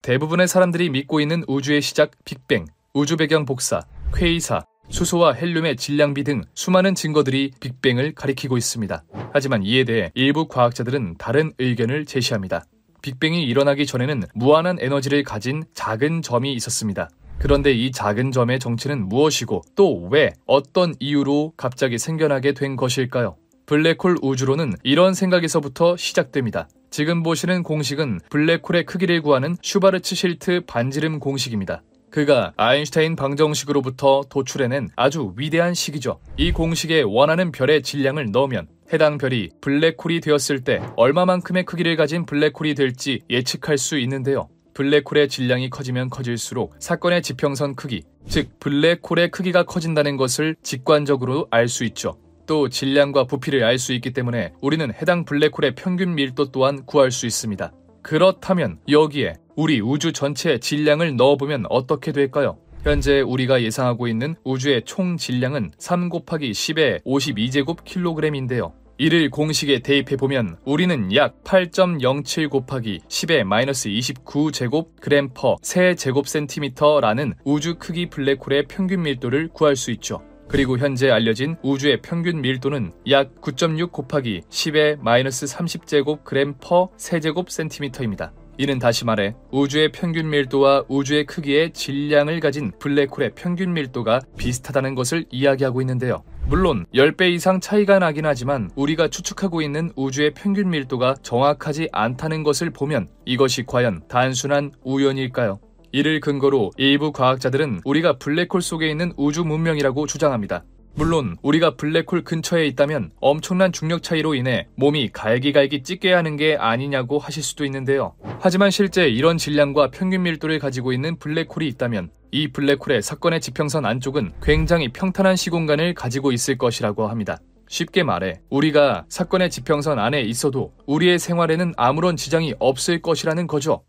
대부분의 사람들이 믿고 있는 우주의 시작 빅뱅, 우주 배경 복사, 퀘이사, 수소와 헬륨의 질량비 등 수많은 증거들이 빅뱅을 가리키고 있습니다. 하지만 이에 대해 일부 과학자들은 다른 의견을 제시합니다. 빅뱅이 일어나기 전에는 무한한 에너지를 가진 작은 점이 있었습니다. 그런데 이 작은 점의 정체는 무엇이고 또 왜 어떤 이유로 갑자기 생겨나게 된 것일까요? 블랙홀 우주론은 이런 생각에서부터 시작됩니다. 지금 보시는 공식은 블랙홀의 크기를 구하는 슈바르츠실트 반지름 공식입니다. 그가 아인슈타인 방정식으로부터 도출해낸 아주 위대한 식이죠. 이 공식에 원하는 별의 질량을 넣으면 해당 별이 블랙홀이 되었을 때 얼마만큼의 크기를 가진 블랙홀이 될지 예측할 수 있는데요. 블랙홀의 질량이 커지면 커질수록 사건의 지평선 크기, 즉 블랙홀의 크기가 커진다는 것을 직관적으로 알 수 있죠. 또 질량과 부피를 알 수 있기 때문에 우리는 해당 블랙홀의 평균 밀도 또한 구할 수 있습니다. 그렇다면 여기에 우리 우주 전체의 질량을 넣어보면 어떻게 될까요? 현재 우리가 예상하고 있는 우주의 총 질량은 3 곱하기 10의 52제곱킬로그램인데요. 이를 공식에 대입해보면 우리는 약 8.07 곱하기 10의 마이너스 29제곱그램 퍼 세제곱센티미터라는 우주 크기 블랙홀의 평균 밀도를 구할 수 있죠. 그리고 현재 알려진 우주의 평균 밀도는 약 9.6 곱하기 10의 마이너스 30제곱그램 퍼 세제곱센티미터입니다. 이는 다시 말해 우주의 평균 밀도와 우주의 크기의 질량을 가진 블랙홀의 평균 밀도가 비슷하다는 것을 이야기하고 있는데요. 물론 10배 이상 차이가 나긴 하지만 우리가 추측하고 있는 우주의 평균 밀도가 정확하지 않다는 것을 보면 이것이 과연 단순한 우연일까요? 이를 근거로 일부 과학자들은 우리가 블랙홀 속에 있는 우주 문명이라고 주장합니다. 물론 우리가 블랙홀 근처에 있다면 엄청난 중력 차이로 인해 몸이 갈기갈기 찢게 하는 게 아니냐고 하실 수도 있는데요. 하지만 실제 이런 질량과 평균 밀도를 가지고 있는 블랙홀이 있다면 이 블랙홀의 사건의 지평선 안쪽은 굉장히 평탄한 시공간을 가지고 있을 것이라고 합니다. 쉽게 말해 우리가 사건의 지평선 안에 있어도 우리의 생활에는 아무런 지장이 없을 것이라는 거죠.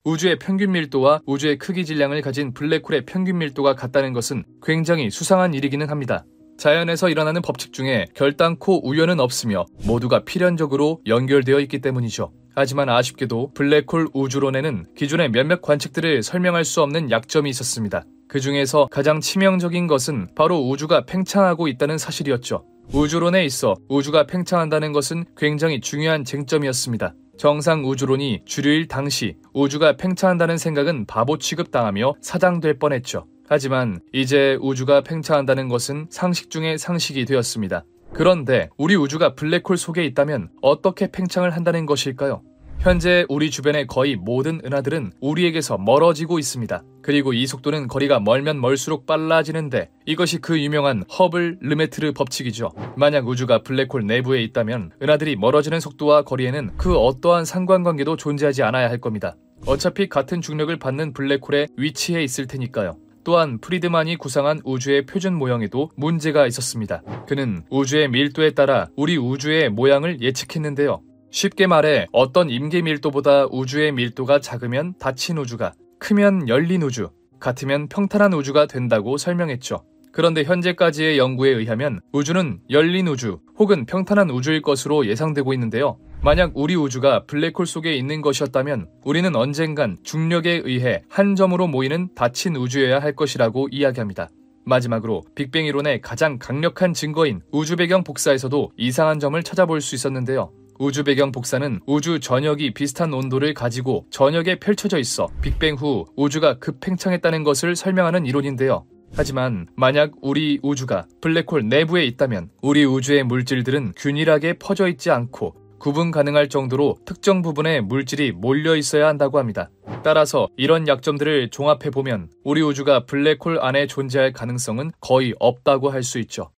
우주의 평균 밀도와 우주의 크기 질량을 가진 블랙홀의 평균 밀도가 같다는 것은 굉장히 수상한 일이기는 합니다. 자연에서 일어나는 법칙 중에 결단코 우연은 없으며 모두가 필연적으로 연결되어 있기 때문이죠. 하지만 아쉽게도 블랙홀 우주론에는 기존의 몇몇 관측들을 설명할 수 없는 약점이 있었습니다. 그 중에서 가장 치명적인 것은 바로 우주가 팽창하고 있다는 사실이었죠. 우주론에 있어 우주가 팽창한다는 것은 굉장히 중요한 쟁점이었습니다. 정상 우주론이 주류일 당시 우주가 팽창한다는 생각은 바보 취급당하며 사장될 뻔했죠. 하지만 이제 우주가 팽창한다는 것은 상식 중의 상식이 되었습니다. 그런데 우리 우주가 블랙홀 속에 있다면 어떻게 팽창을 한다는 것일까요? 현재 우리 주변의 거의 모든 은하들은 우리에게서 멀어지고 있습니다. 그리고 이 속도는 거리가 멀면 멀수록 빨라지는데 이것이 그 유명한 허블 르메트르 법칙이죠. 만약 우주가 블랙홀 내부에 있다면 은하들이 멀어지는 속도와 거리에는 그 어떠한 상관관계도 존재하지 않아야 할 겁니다. 어차피 같은 중력을 받는 블랙홀에 위치해 있을 테니까요. 또한 프리드만이 구상한 우주의 표준 모형에도 문제가 있었습니다. 그는 우주의 밀도에 따라 우리 우주의 모양을 예측했는데요. 쉽게 말해 어떤 임계 밀도보다 우주의 밀도가 작으면 닫힌 우주가, 크면 열린 우주, 같으면 평탄한 우주가 된다고 설명했죠. 그런데 현재까지의 연구에 의하면 우주는 열린 우주 혹은 평탄한 우주일 것으로 예상되고 있는데요. 만약 우리 우주가 블랙홀 속에 있는 것이었다면 우리는 언젠간 중력에 의해 한 점으로 모이는 닫힌 우주여야 할 것이라고 이야기합니다. 마지막으로 빅뱅 이론의 가장 강력한 증거인 우주 배경 복사에서도 이상한 점을 찾아볼 수 있었는데요. 우주 배경 복사는 우주 전역이 비슷한 온도를 가지고 전역에 펼쳐져 있어 빅뱅 후 우주가 급팽창했다는 것을 설명하는 이론인데요. 하지만 만약 우리 우주가 블랙홀 내부에 있다면 우리 우주의 물질들은 균일하게 퍼져 있지 않고 구분 가능할 정도로 특정 부분에 물질이 몰려 있어야 한다고 합니다. 따라서 이런 약점들을 종합해보면 우리 우주가 블랙홀 안에 존재할 가능성은 거의 없다고 할 수 있죠.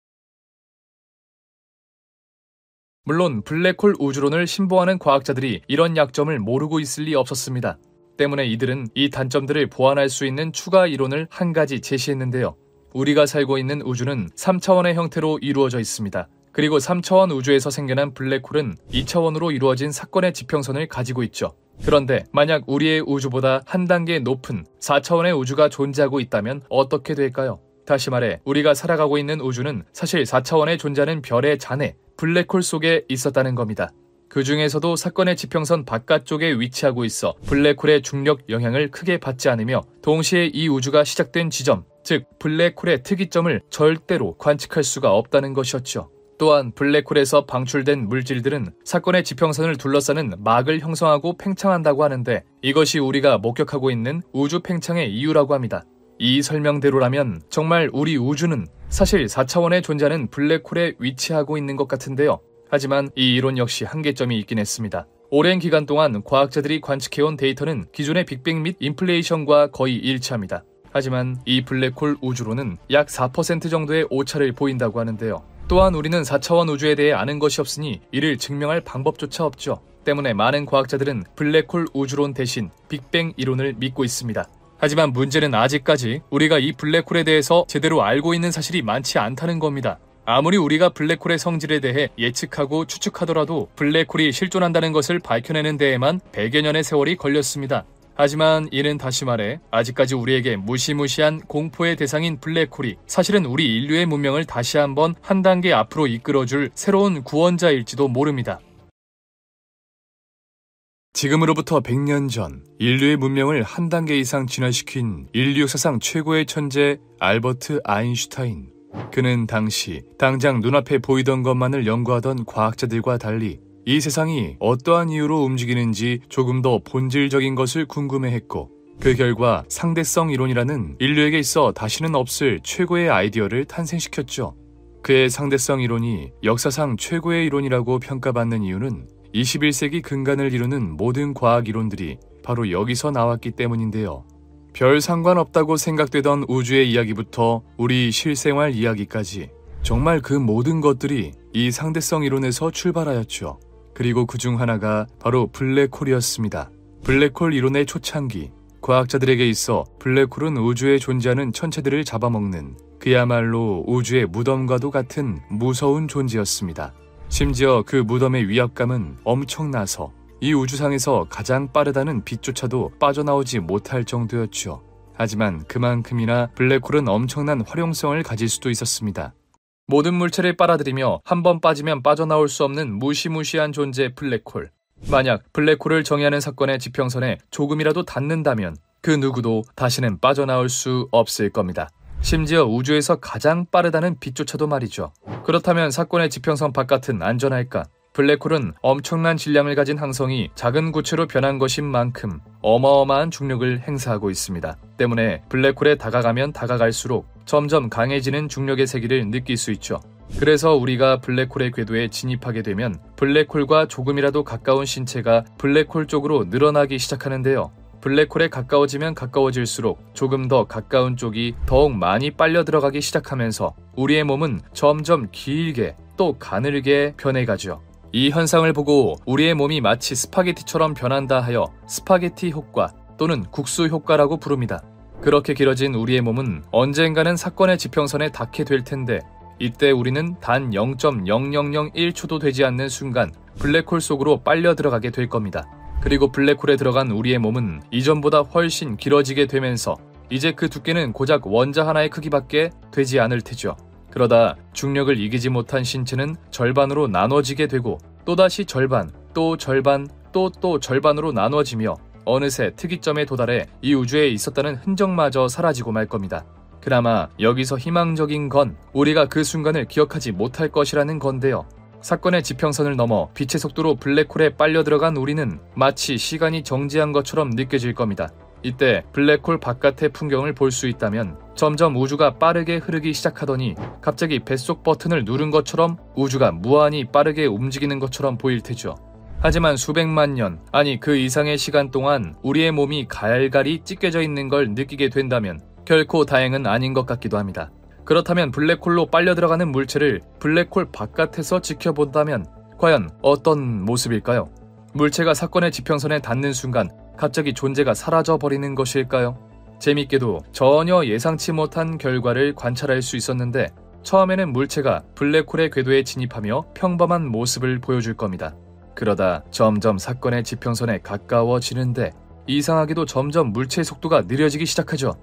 물론 블랙홀 우주론을 신봉하는 과학자들이 이런 약점을 모르고 있을 리 없었습니다. 때문에 이들은 이 단점들을 보완할 수 있는 추가 이론을 한 가지 제시했는데요. 우리가 살고 있는 우주는 3차원의 형태로 이루어져 있습니다. 그리고 3차원 우주에서 생겨난 블랙홀은 2차원으로 이루어진 사건의 지평선을 가지고 있죠. 그런데 만약 우리의 우주보다 한 단계 높은 4차원의 우주가 존재하고 있다면 어떻게 될까요? 다시 말해 우리가 살아가고 있는 우주는 사실 4차원에 존재하는 별의 잔해, 블랙홀 속에 있었다는 겁니다. 그 중에서도 사건의 지평선 바깥쪽에 위치하고 있어 블랙홀의 중력 영향을 크게 받지 않으며 동시에 이 우주가 시작된 지점, 즉 블랙홀의 특이점을 절대로 관측할 수가 없다는 것이었죠. 또한 블랙홀에서 방출된 물질들은 사건의 지평선을 둘러싸는 막을 형성하고 팽창한다고 하는데 이것이 우리가 목격하고 있는 우주 팽창의 이유라고 합니다. 이 설명대로라면 정말 우리 우주는 사실 4차원에 존재하는 블랙홀에 위치하고 있는 것 같은데요. 하지만 이 이론 역시 한계점이 있긴 했습니다. 오랜 기간 동안 과학자들이 관측해온 데이터는 기존의 빅뱅 및 인플레이션과 거의 일치합니다. 하지만 이 블랙홀 우주론은 약 4% 정도의 오차를 보인다고 하는데요. 또한 우리는 4차원 우주에 대해 아는 것이 없으니 이를 증명할 방법조차 없죠. 때문에 많은 과학자들은 블랙홀 우주론 대신 빅뱅 이론을 믿고 있습니다. 하지만 문제는 아직까지 우리가 이 블랙홀에 대해서 제대로 알고 있는 사실이 많지 않다는 겁니다. 아무리 우리가 블랙홀의 성질에 대해 예측하고 추측하더라도 블랙홀이 실존한다는 것을 밝혀내는 데에만 100여 년의 세월이 걸렸습니다. 하지만 이는 다시 말해 아직까지 우리에게 무시무시한 공포의 대상인 블랙홀이 사실은 우리 인류의 문명을 다시 한번 한 단계 앞으로 이끌어줄 새로운 구원자일지도 모릅니다. 지금으로부터 100년 전 인류의 문명을 한 단계 이상 진화시킨 인류 역사상 최고의 천재 알버트 아인슈타인. 그는 당시 당장 눈앞에 보이던 것만을 연구하던 과학자들과 달리 이 세상이 어떠한 이유로 움직이는지 조금 더 본질적인 것을 궁금해했고 그 결과 상대성 이론이라는 인류에게 있어 다시는 없을 최고의 아이디어를 탄생시켰죠. 그의 상대성 이론이 역사상 최고의 이론이라고 평가받는 이유는 21세기 근간을 이루는 모든 과학 이론들이 바로 여기서 나왔기 때문인데요. 별 상관없다고 생각되던 우주의 이야기부터 우리 실생활 이야기까지 정말 그 모든 것들이 이 상대성 이론에서 출발하였죠. 그리고 그중 하나가 바로 블랙홀이었습니다. 블랙홀 이론의 초창기, 과학자들에게 있어 블랙홀은 우주에 존재하는 천체들을 잡아먹는 그야말로 우주의 무덤과도 같은 무서운 존재였습니다. 심지어 그 무덤의 위압감은 엄청나서 이 우주상에서 가장 빠르다는 빛조차도 빠져나오지 못할 정도였죠. 하지만 그만큼이나 블랙홀은 엄청난 활용성을 가질 수도 있었습니다. 모든 물체를 빨아들이며 한 번 빠지면 빠져나올 수 없는 무시무시한 존재 블랙홀. 만약 블랙홀을 정의하는 사건의 지평선에 조금이라도 닿는다면 그 누구도 다시는 빠져나올 수 없을 겁니다. 심지어 우주에서 가장 빠르다는 빛조차도 말이죠. 그렇다면 사건의 지평선 바깥은 안전할까? 블랙홀은 엄청난 질량을 가진 항성이 작은 구체로 변한 것인 만큼 어마어마한 중력을 행사하고 있습니다. 때문에 블랙홀에 다가가면 다가갈수록 점점 강해지는 중력의 세기를 느낄 수 있죠. 그래서 우리가 블랙홀의 궤도에 진입하게 되면 블랙홀과 조금이라도 가까운 신체가 블랙홀 쪽으로 늘어나기 시작하는데요. 블랙홀에 가까워지면 가까워질수록 조금 더 가까운 쪽이 더욱 많이 빨려 들어가기 시작하면서 우리의 몸은 점점 길게 또 가늘게 변해가죠. 이 현상을 보고 우리의 몸이 마치 스파게티처럼 변한다 하여 스파게티 효과 또는 국수 효과라고 부릅니다. 그렇게 길어진 우리의 몸은 언젠가는 사건의 지평선에 닿게 될 텐데 이때 우리는 단 0.0001초도 되지 않는 순간 블랙홀 속으로 빨려 들어가게 될 겁니다. 그리고 블랙홀에 들어간 우리의 몸은 이전보다 훨씬 길어지게 되면서 이제 그 두께는 고작 원자 하나의 크기밖에 되지 않을 테죠. 그러다 중력을 이기지 못한 신체는 절반으로 나눠지게 되고 또다시 절반, 또 절반, 또 절반으로 나눠지며 어느새 특이점에 도달해 이 우주에 있었다는 흔적마저 사라지고 말 겁니다. 그나마 여기서 희망적인 건 우리가 그 순간을 기억하지 못할 것이라는 건데요. 사건의 지평선을 넘어 빛의 속도로 블랙홀에 빨려 들어간 우리는 마치 시간이 정지한 것처럼 느껴질 겁니다. 이때 블랙홀 바깥의 풍경을 볼 수 있다면 점점 우주가 빠르게 흐르기 시작하더니 갑자기 뱃속 버튼을 누른 것처럼 우주가 무한히 빠르게 움직이는 것처럼 보일 테죠. 하지만 수백만 년, 아니 그 이상의 시간 동안 우리의 몸이 갈갈이 찢겨져 있는 걸 느끼게 된다면 결코 다행은 아닌 것 같기도 합니다. 그렇다면 블랙홀로 빨려 들어가는 물체를 블랙홀 바깥에서 지켜본다면 과연 어떤 모습일까요? 물체가 사건의 지평선에 닿는 순간 갑자기 존재가 사라져버리는 것일까요? 재밌게도 전혀 예상치 못한 결과를 관찰할 수 있었는데 처음에는 물체가 블랙홀의 궤도에 진입하며 평범한 모습을 보여줄 겁니다. 그러다 점점 사건의 지평선에 가까워지는데 이상하게도 점점 물체의 속도가 느려지기 시작하죠.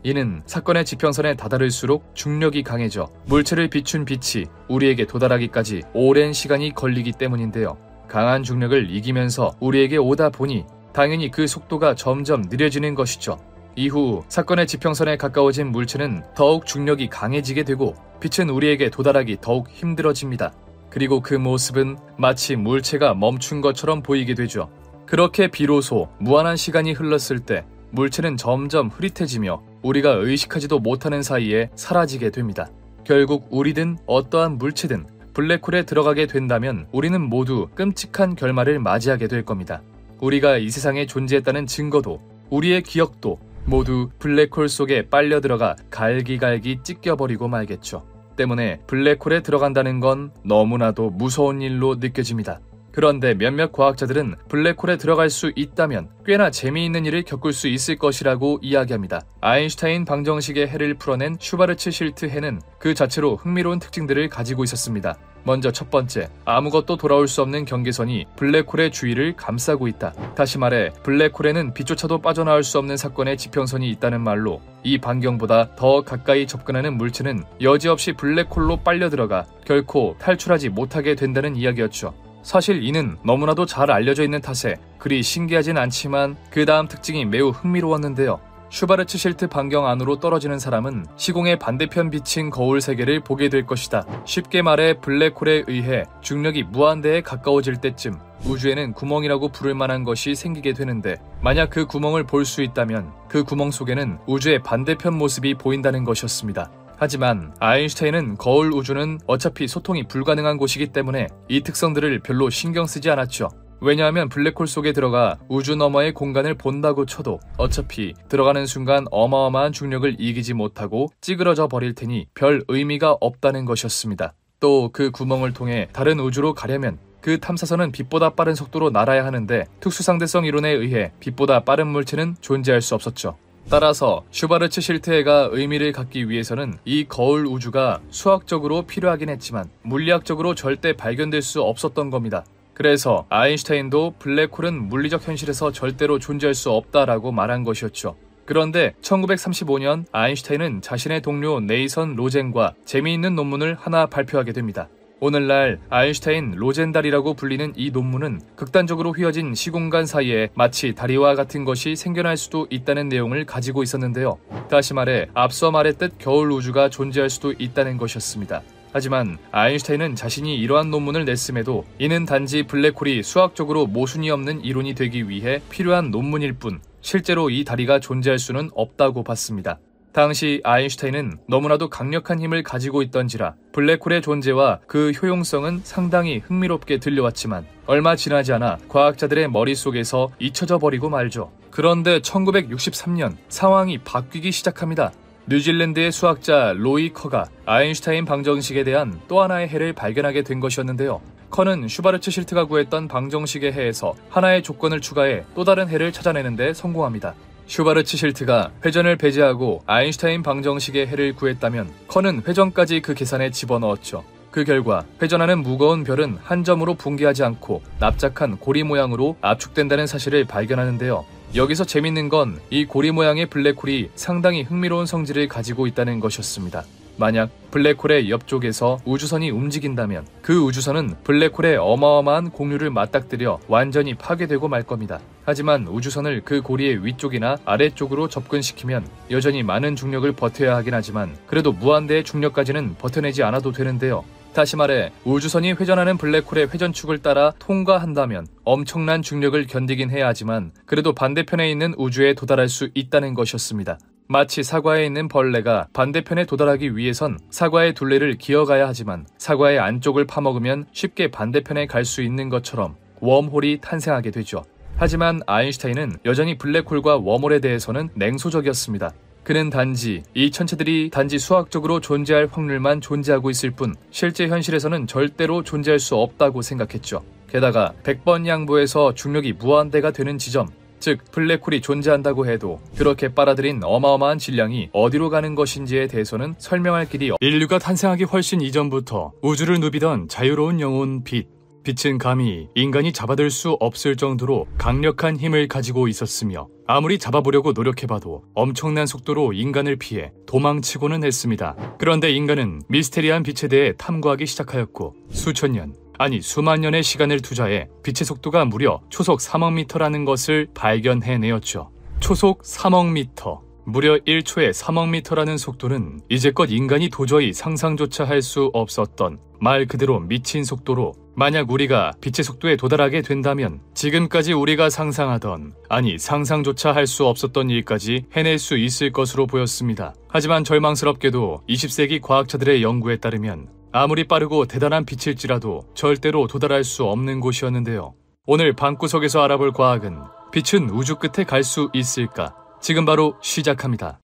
이는 사건의 지평선에 다다를수록 중력이 강해져 물체를 비춘 빛이 우리에게 도달하기까지 오랜 시간이 걸리기 때문인데요. 강한 중력을 이기면서 우리에게 오다 보니 당연히 그 속도가 점점 느려지는 것이죠. 이후 사건의 지평선에 가까워진 물체는 더욱 중력이 강해지게 되고 빛은 우리에게 도달하기 더욱 힘들어집니다. 그리고 그 모습은 마치 물체가 멈춘 것처럼 보이게 되죠. 그렇게 비로소 무한한 시간이 흘렀을 때 물체는 점점 흐릿해지며 우리가 의식하지도 못하는 사이에 사라지게 됩니다. 결국 우리든 어떠한 물체든 블랙홀에 들어가게 된다면 우리는 모두 끔찍한 결말을 맞이하게 될 겁니다. 우리가 이 세상에 존재했다는 증거도 우리의 기억도 모두 블랙홀 속에 빨려 들어가 갈기갈기 찢겨버리고 말겠죠. 때문에 블랙홀에 들어간다는 건 너무나도 무서운 일로 느껴집니다. 그런데 몇몇 과학자들은 블랙홀에 들어갈 수 있다면 꽤나 재미있는 일을 겪을 수 있을 것이라고 이야기합니다. 아인슈타인 방정식의 해를 풀어낸 슈바르츠 실트 해는 그 자체로 흥미로운 특징들을 가지고 있었습니다. 먼저 첫 번째, 아무것도 돌아올 수 없는 경계선이 블랙홀의 주위를 감싸고 있다. 다시 말해 블랙홀에는 빛조차도 빠져나올 수 없는 사건의 지평선이 있다는 말로 이 반경보다 더 가까이 접근하는 물체는 여지없이 블랙홀로 빨려 들어가 결코 탈출하지 못하게 된다는 이야기였죠. 사실 이는 너무나도 잘 알려져 있는 탓에 그리 신기하진 않지만 그 다음 특징이 매우 흥미로웠는데요. 슈바르츠 실트 반경 안으로 떨어지는 사람은 시공의 반대편 비친 거울 세계를 보게 될 것이다. 쉽게 말해 블랙홀에 의해 중력이 무한대에 가까워질 때쯤 우주에는 구멍이라고 부를 만한 것이 생기게 되는데 만약 그 구멍을 볼 수 있다면 그 구멍 속에는 우주의 반대편 모습이 보인다는 것이었습니다. 하지만 아인슈타인은 거울 우주는 어차피 소통이 불가능한 곳이기 때문에 이 특성들을 별로 신경 쓰지 않았죠. 왜냐하면 블랙홀 속에 들어가 우주 너머의 공간을 본다고 쳐도 어차피 들어가는 순간 어마어마한 중력을 이기지 못하고 찌그러져 버릴 테니 별 의미가 없다는 것이었습니다. 또 그 구멍을 통해 다른 우주로 가려면 그 탐사선은 빛보다 빠른 속도로 날아야 하는데 특수상대성 이론에 의해 빛보다 빠른 물체는 존재할 수 없었죠. 따라서 슈바르츠 실트해가 의미를 갖기 위해서는 이 거울 우주가 수학적으로 필요하긴 했지만 물리학적으로 절대 발견될 수 없었던 겁니다. 그래서 아인슈타인도 블랙홀은 물리적 현실에서 절대로 존재할 수 없다라고 말한 것이었죠. 그런데 1935년 아인슈타인은 자신의 동료 네이선 로젠과 재미있는 논문을 하나 발표하게 됩니다. 오늘날 아인슈타인 로젠달이라고 불리는 이 논문은 극단적으로 휘어진 시공간 사이에 마치 다리와 같은 것이 생겨날 수도 있다는 내용을 가지고 있었는데요. 다시 말해 앞서 말했듯 겨울 우주가 존재할 수도 있다는 것이었습니다. 하지만 아인슈타인은 자신이 이러한 논문을 냈음에도 이는 단지 블랙홀이 수학적으로 모순이 없는 이론이 되기 위해 필요한 논문일 뿐 실제로 이 다리가 존재할 수는 없다고 봤습니다. 당시 아인슈타인은 너무나도 강력한 힘을 가지고 있던지라 블랙홀의 존재와 그 효용성은 상당히 흥미롭게 들려왔지만 얼마 지나지 않아 과학자들의 머릿속에서 잊혀져 버리고 말죠. 그런데 1963년 상황이 바뀌기 시작합니다. 뉴질랜드의 수학자 로이 커가 아인슈타인 방정식에 대한 또 하나의 해를 발견하게 된 것이었는데요. 커는 슈바르츠 실트가 구했던 방정식의 해에서 하나의 조건을 추가해 또 다른 해를 찾아내는 데 성공합니다. 슈바르츠 실트가 회전을 배제하고 아인슈타인 방정식의 해를 구했다면 커는 회전까지 그 계산에 집어넣었죠. 그 결과 회전하는 무거운 별은 한 점으로 붕괴하지 않고 납작한 고리 모양으로 압축된다는 사실을 발견하는데요. 여기서 재밌는 건 이 고리 모양의 블랙홀이 상당히 흥미로운 성질을 가지고 있다는 것이었습니다. 만약 블랙홀의 옆쪽에서 우주선이 움직인다면 그 우주선은 블랙홀의 어마어마한 공류를 맞닥뜨려 완전히 파괴되고 말 겁니다. 하지만 우주선을 그 고리의 위쪽이나 아래쪽으로 접근시키면 여전히 많은 중력을 버텨야 하긴 하지만 그래도 무한대의 중력까지는 버텨내지 않아도 되는데요. 다시 말해 우주선이 회전하는 블랙홀의 회전축을 따라 통과한다면 엄청난 중력을 견디긴 해야 하지만 그래도 반대편에 있는 우주에 도달할 수 있다는 것이었습니다. 마치 사과에 있는 벌레가 반대편에 도달하기 위해선 사과의 둘레를 기어가야 하지만 사과의 안쪽을 파먹으면 쉽게 반대편에 갈 수 있는 것처럼 웜홀이 탄생하게 되죠. 하지만 아인슈타인은 여전히 블랙홀과 웜홀에 대해서는 냉소적이었습니다. 그는 단지 이 천체들이 단지 수학적으로 존재할 확률만 존재하고 있을 뿐 실제 현실에서는 절대로 존재할 수 없다고 생각했죠. 게다가 100번 양보해서 중력이 무한대가 되는 지점, 즉 블랙홀이 존재한다고 해도 그렇게 빨아들인 어마어마한 질량이 어디로 가는 것인지에 대해서는 설명할 길이 인류가 탄생하기 훨씬 이전부터 우주를 누비던 자유로운 영혼 빛은 감히 인간이 잡아들 수 없을 정도로 강력한 힘을 가지고 있었으며 아무리 잡아보려고 노력해봐도 엄청난 속도로 인간을 피해 도망치고는 했습니다. 그런데 인간은 미스테리한 빛에 대해 탐구하기 시작하였고 수천 년, 아니 수만 년의 시간을 투자해 빛의 속도가 무려 초속 3억 미터라는 것을 발견해내었죠. 초속 3억 미터. 무려 1초에 3억 미터라는 속도는 이제껏 인간이 도저히 상상조차 할 수 없었던 말 그대로 미친 속도로 만약 우리가 빛의 속도에 도달하게 된다면 지금까지 우리가 상상하던 아니 상상조차 할 수 없었던 일까지 해낼 수 있을 것으로 보였습니다. 하지만 절망스럽게도 20세기 과학자들의 연구에 따르면 아무리 빠르고 대단한 빛일지라도 절대로 도달할 수 없는 곳이었는데요. 오늘 방구석에서 알아볼 과학은 빛은 우주 끝에 갈 수 있을까? 지금 바로 시작합니다.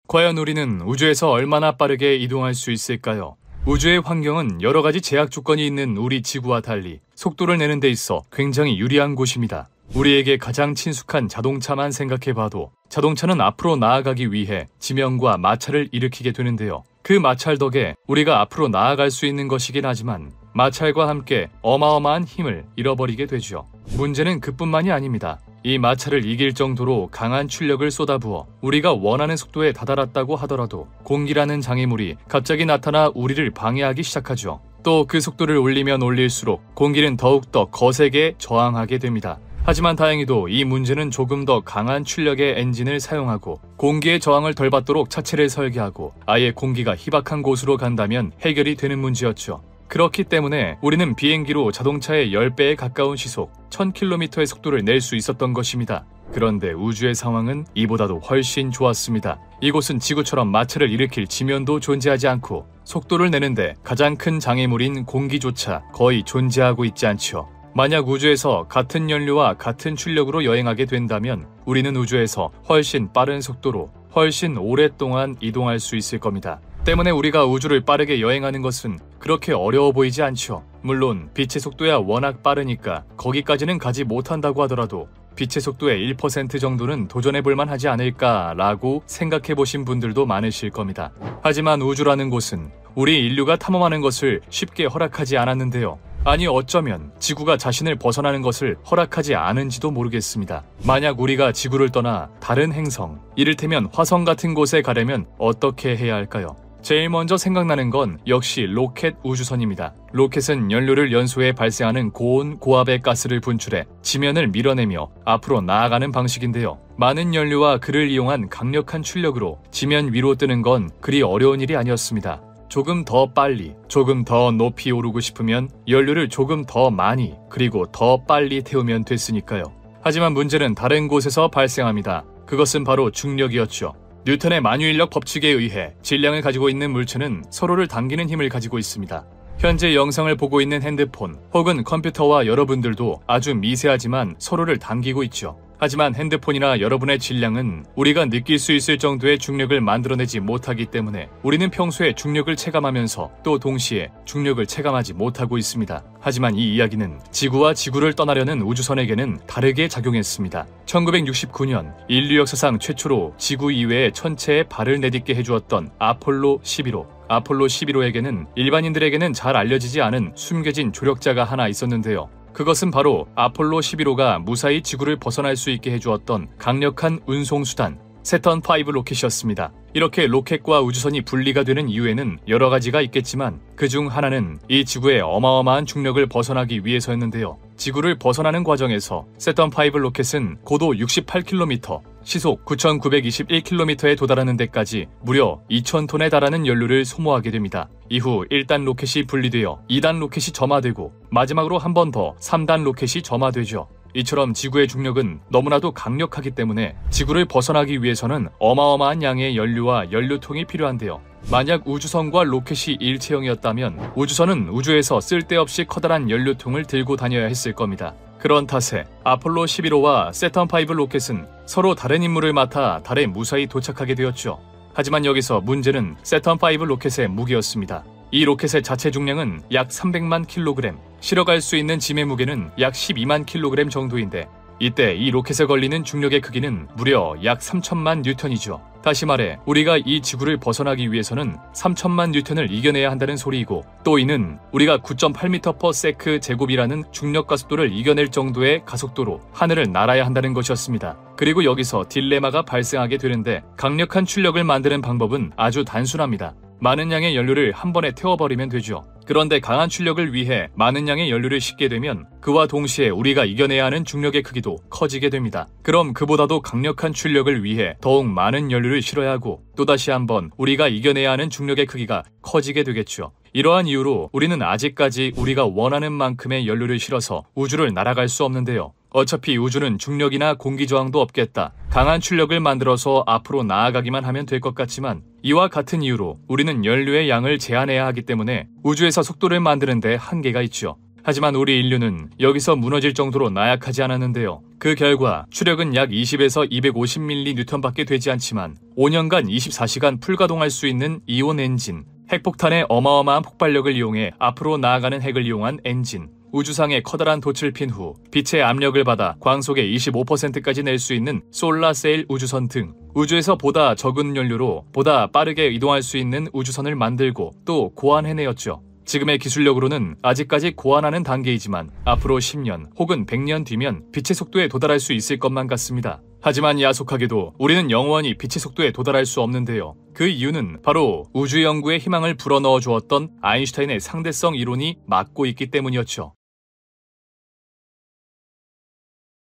과연 우리는 우주에서 얼마나 빠르게 이동할 수 있을까요? 우주의 환경은 여러 가지 제약 조건이 있는 우리 지구와 달리 속도를 내는 데 있어 굉장히 유리한 곳입니다. 우리에게 가장 친숙한 자동차만 생각해봐도 자동차는 앞으로 나아가기 위해 지면과 마찰을 일으키게 되는데요. 그 마찰 덕에 우리가 앞으로 나아갈 수 있는 것이긴 하지만 마찰과 함께 어마어마한 힘을 잃어버리게 되죠. 문제는 그뿐만이 아닙니다. 이 마찰을 이길 정도로 강한 출력을 쏟아부어 우리가 원하는 속도에 다다랐다고 하더라도 공기라는 장애물이 갑자기 나타나 우리를 방해하기 시작하죠. 또 그 속도를 올리면 올릴수록 공기는 더욱더 거세게 저항하게 됩니다. 하지만 다행히도 이 문제는 조금 더 강한 출력의 엔진을 사용하고 공기의 저항을 덜 받도록 차체를 설계하고 아예 공기가 희박한 곳으로 간다면 해결이 되는 문제였죠. 그렇기 때문에 우리는 비행기로 자동차의 10배에 가까운 시속 1000km의 속도를 낼 수 있었던 것입니다. 그런데 우주의 상황은 이보다도 훨씬 좋았습니다. 이곳은 지구처럼 마찰을 일으킬 지면도 존재하지 않고 속도를 내는데 가장 큰 장애물인 공기조차 거의 존재하고 있지 않죠. 만약 우주에서 같은 연료와 같은 출력으로 여행하게 된다면 우리는 우주에서 훨씬 빠른 속도로 훨씬 오랫동안 이동할 수 있을 겁니다. 때문에 우리가 우주를 빠르게 여행하는 것은 그렇게 어려워 보이지 않죠. 물론 빛의 속도야 워낙 빠르니까 거기까지는 가지 못한다고 하더라도 빛의 속도의 1% 정도는 도전해볼만 하지 않을까라고 생각해보신 분들도 많으실 겁니다. 하지만 우주라는 곳은 우리 인류가 탐험하는 것을 쉽게 허락하지 않았는데요. 아니 어쩌면 지구가 자신을 벗어나는 것을 허락하지 않은지도 모르겠습니다. 만약 우리가 지구를 떠나 다른 행성, 이를테면 화성 같은 곳에 가려면 어떻게 해야 할까요? 제일 먼저 생각나는 건 역시 로켓 우주선입니다. 로켓은 연료를 연소해 발생하는 고온, 고압의 가스를 분출해 지면을 밀어내며 앞으로 나아가는 방식인데요. 많은 연료와 그를 이용한 강력한 출력으로 지면 위로 뜨는 건 그리 어려운 일이 아니었습니다. 조금 더 빨리, 조금 더 높이 오르고 싶으면 연료를 조금 더 많이, 그리고 더 빨리 태우면 됐으니까요. 하지만 문제는 다른 곳에서 발생합니다. 그것은 바로 중력이었죠. 뉴턴의 만유인력 법칙에 의해 질량을 가지고 있는 물체는 서로를 당기는 힘을 가지고 있습니다. 현재 영상을 보고 있는 핸드폰 혹은 컴퓨터와 여러분들도 아주 미세하지만 서로를 당기고 있죠. 하지만 핸드폰이나 여러분의 질량은 우리가 느낄 수 있을 정도의 중력을 만들어내지 못하기 때문에 우리는 평소에 중력을 체감하면서 또 동시에 중력을 체감하지 못하고 있습니다. 하지만 이 이야기는 지구와 지구를 떠나려는 우주선에게는 다르게 작용했습니다. 1969년 인류 역사상 최초로 지구 이외의 천체에 발을 내딛게 해주었던 아폴로 11호. 아폴로 11호에게는 일반인들에게는 잘 알려지지 않은 숨겨진 조력자가 하나 있었는데요. 그것은 바로 아폴로 11호가 무사히 지구를 벗어날 수 있게 해주었던 강력한 운송수단 세턴5 로켓이었습니다. 이렇게 로켓과 우주선이 분리가 되는 이유에는 여러 가지가 있겠지만 그중 하나는 이 지구의 어마어마한 중력을 벗어나기 위해서였는데요. 지구를 벗어나는 과정에서 세턴5 로켓은 고도 68km, 시속 9,921km에 도달하는 데까지 무려 2,000톤에 달하는 연료를 소모하게 됩니다. 이후 1단 로켓이 분리되어 2단 로켓이 점화되고 마지막으로 한 번 더 3단 로켓이 점화되죠. 이처럼 지구의 중력은 너무나도 강력하기 때문에 지구를 벗어나기 위해서는 어마어마한 양의 연료와 연료통이 필요한데요. 만약 우주선과 로켓이 일체형이었다면 우주선은 우주에서 쓸데없이 커다란 연료통을 들고 다녀야 했을 겁니다. 그런 탓에 아폴로 11호와 세턴5 로켓은 서로 다른 임무를 맡아 달에 무사히 도착하게 되었죠. 하지만 여기서 문제는 세턴5 로켓의 무게였습니다. 이 로켓의 자체 중량은 약 300만 킬로그램, 실어갈 수 있는 짐의 무게는 약 12만 킬로그램 정도인데 이때 이 로켓에 걸리는 중력의 크기는 무려 약 3천만 뉴턴이죠. 다시 말해 우리가 이 지구를 벗어나기 위해서는 3천만 뉴턴을 이겨내야 한다는 소리이고 또 이는 우리가 9.8m/s 제곱이라는 중력 가속도를 이겨낼 정도의 가속도로 하늘을 날아야 한다는 것이었습니다. 그리고 여기서 딜레마가 발생하게 되는데 강력한 출력을 만드는 방법은 아주 단순합니다. 많은 양의 연료를 한 번에 태워버리면 되죠. 그런데 강한 출력을 위해 많은 양의 연료를 싣게 되면 그와 동시에 우리가 이겨내야 하는 중력의 크기도 커지게 됩니다. 그럼 그보다도 강력한 출력을 위해 더욱 많은 연료를 실어야 하고 또다시 한번 우리가 이겨내야 하는 중력의 크기가 커지게 되겠죠. 이러한 이유로 우리는 아직까지 우리가 원하는 만큼의 연료를 실어서 우주를 날아갈 수 없는데요. 어차피 우주는 중력이나 공기 저항도 없겠다. 강한 출력을 만들어서 앞으로 나아가기만 하면 될 것 같지만 이와 같은 이유로 우리는 연료의 양을 제한해야 하기 때문에 우주에서 속도를 만드는 데 한계가 있죠. 하지만 우리 인류는 여기서 무너질 정도로 나약하지 않았는데요. 그 결과 추력은 약 20에서 250mN밖에 되지 않지만 5년간 24시간 풀가동할 수 있는 이온 엔진, 핵폭탄의 어마어마한 폭발력을 이용해 앞으로 나아가는 핵을 이용한 엔진, 우주상에 커다란 돛을 핀 후 빛의 압력을 받아 광속의 25%까지 낼 수 있는 솔라세일 우주선 등 우주에서 보다 적은 연료로 보다 빠르게 이동할 수 있는 우주선을 만들고 또 고안해내었죠. 지금의 기술력으로는 아직까지 고안하는 단계이지만 앞으로 10년 혹은 100년 뒤면 빛의 속도에 도달할 수 있을 것만 같습니다. 하지만 야속하게도 우리는 영원히 빛의 속도에 도달할 수 없는데요. 그 이유는 바로 우주 연구에 희망을 불어넣어 주었던 아인슈타인의 상대성 이론이 막고 있기 때문이었죠.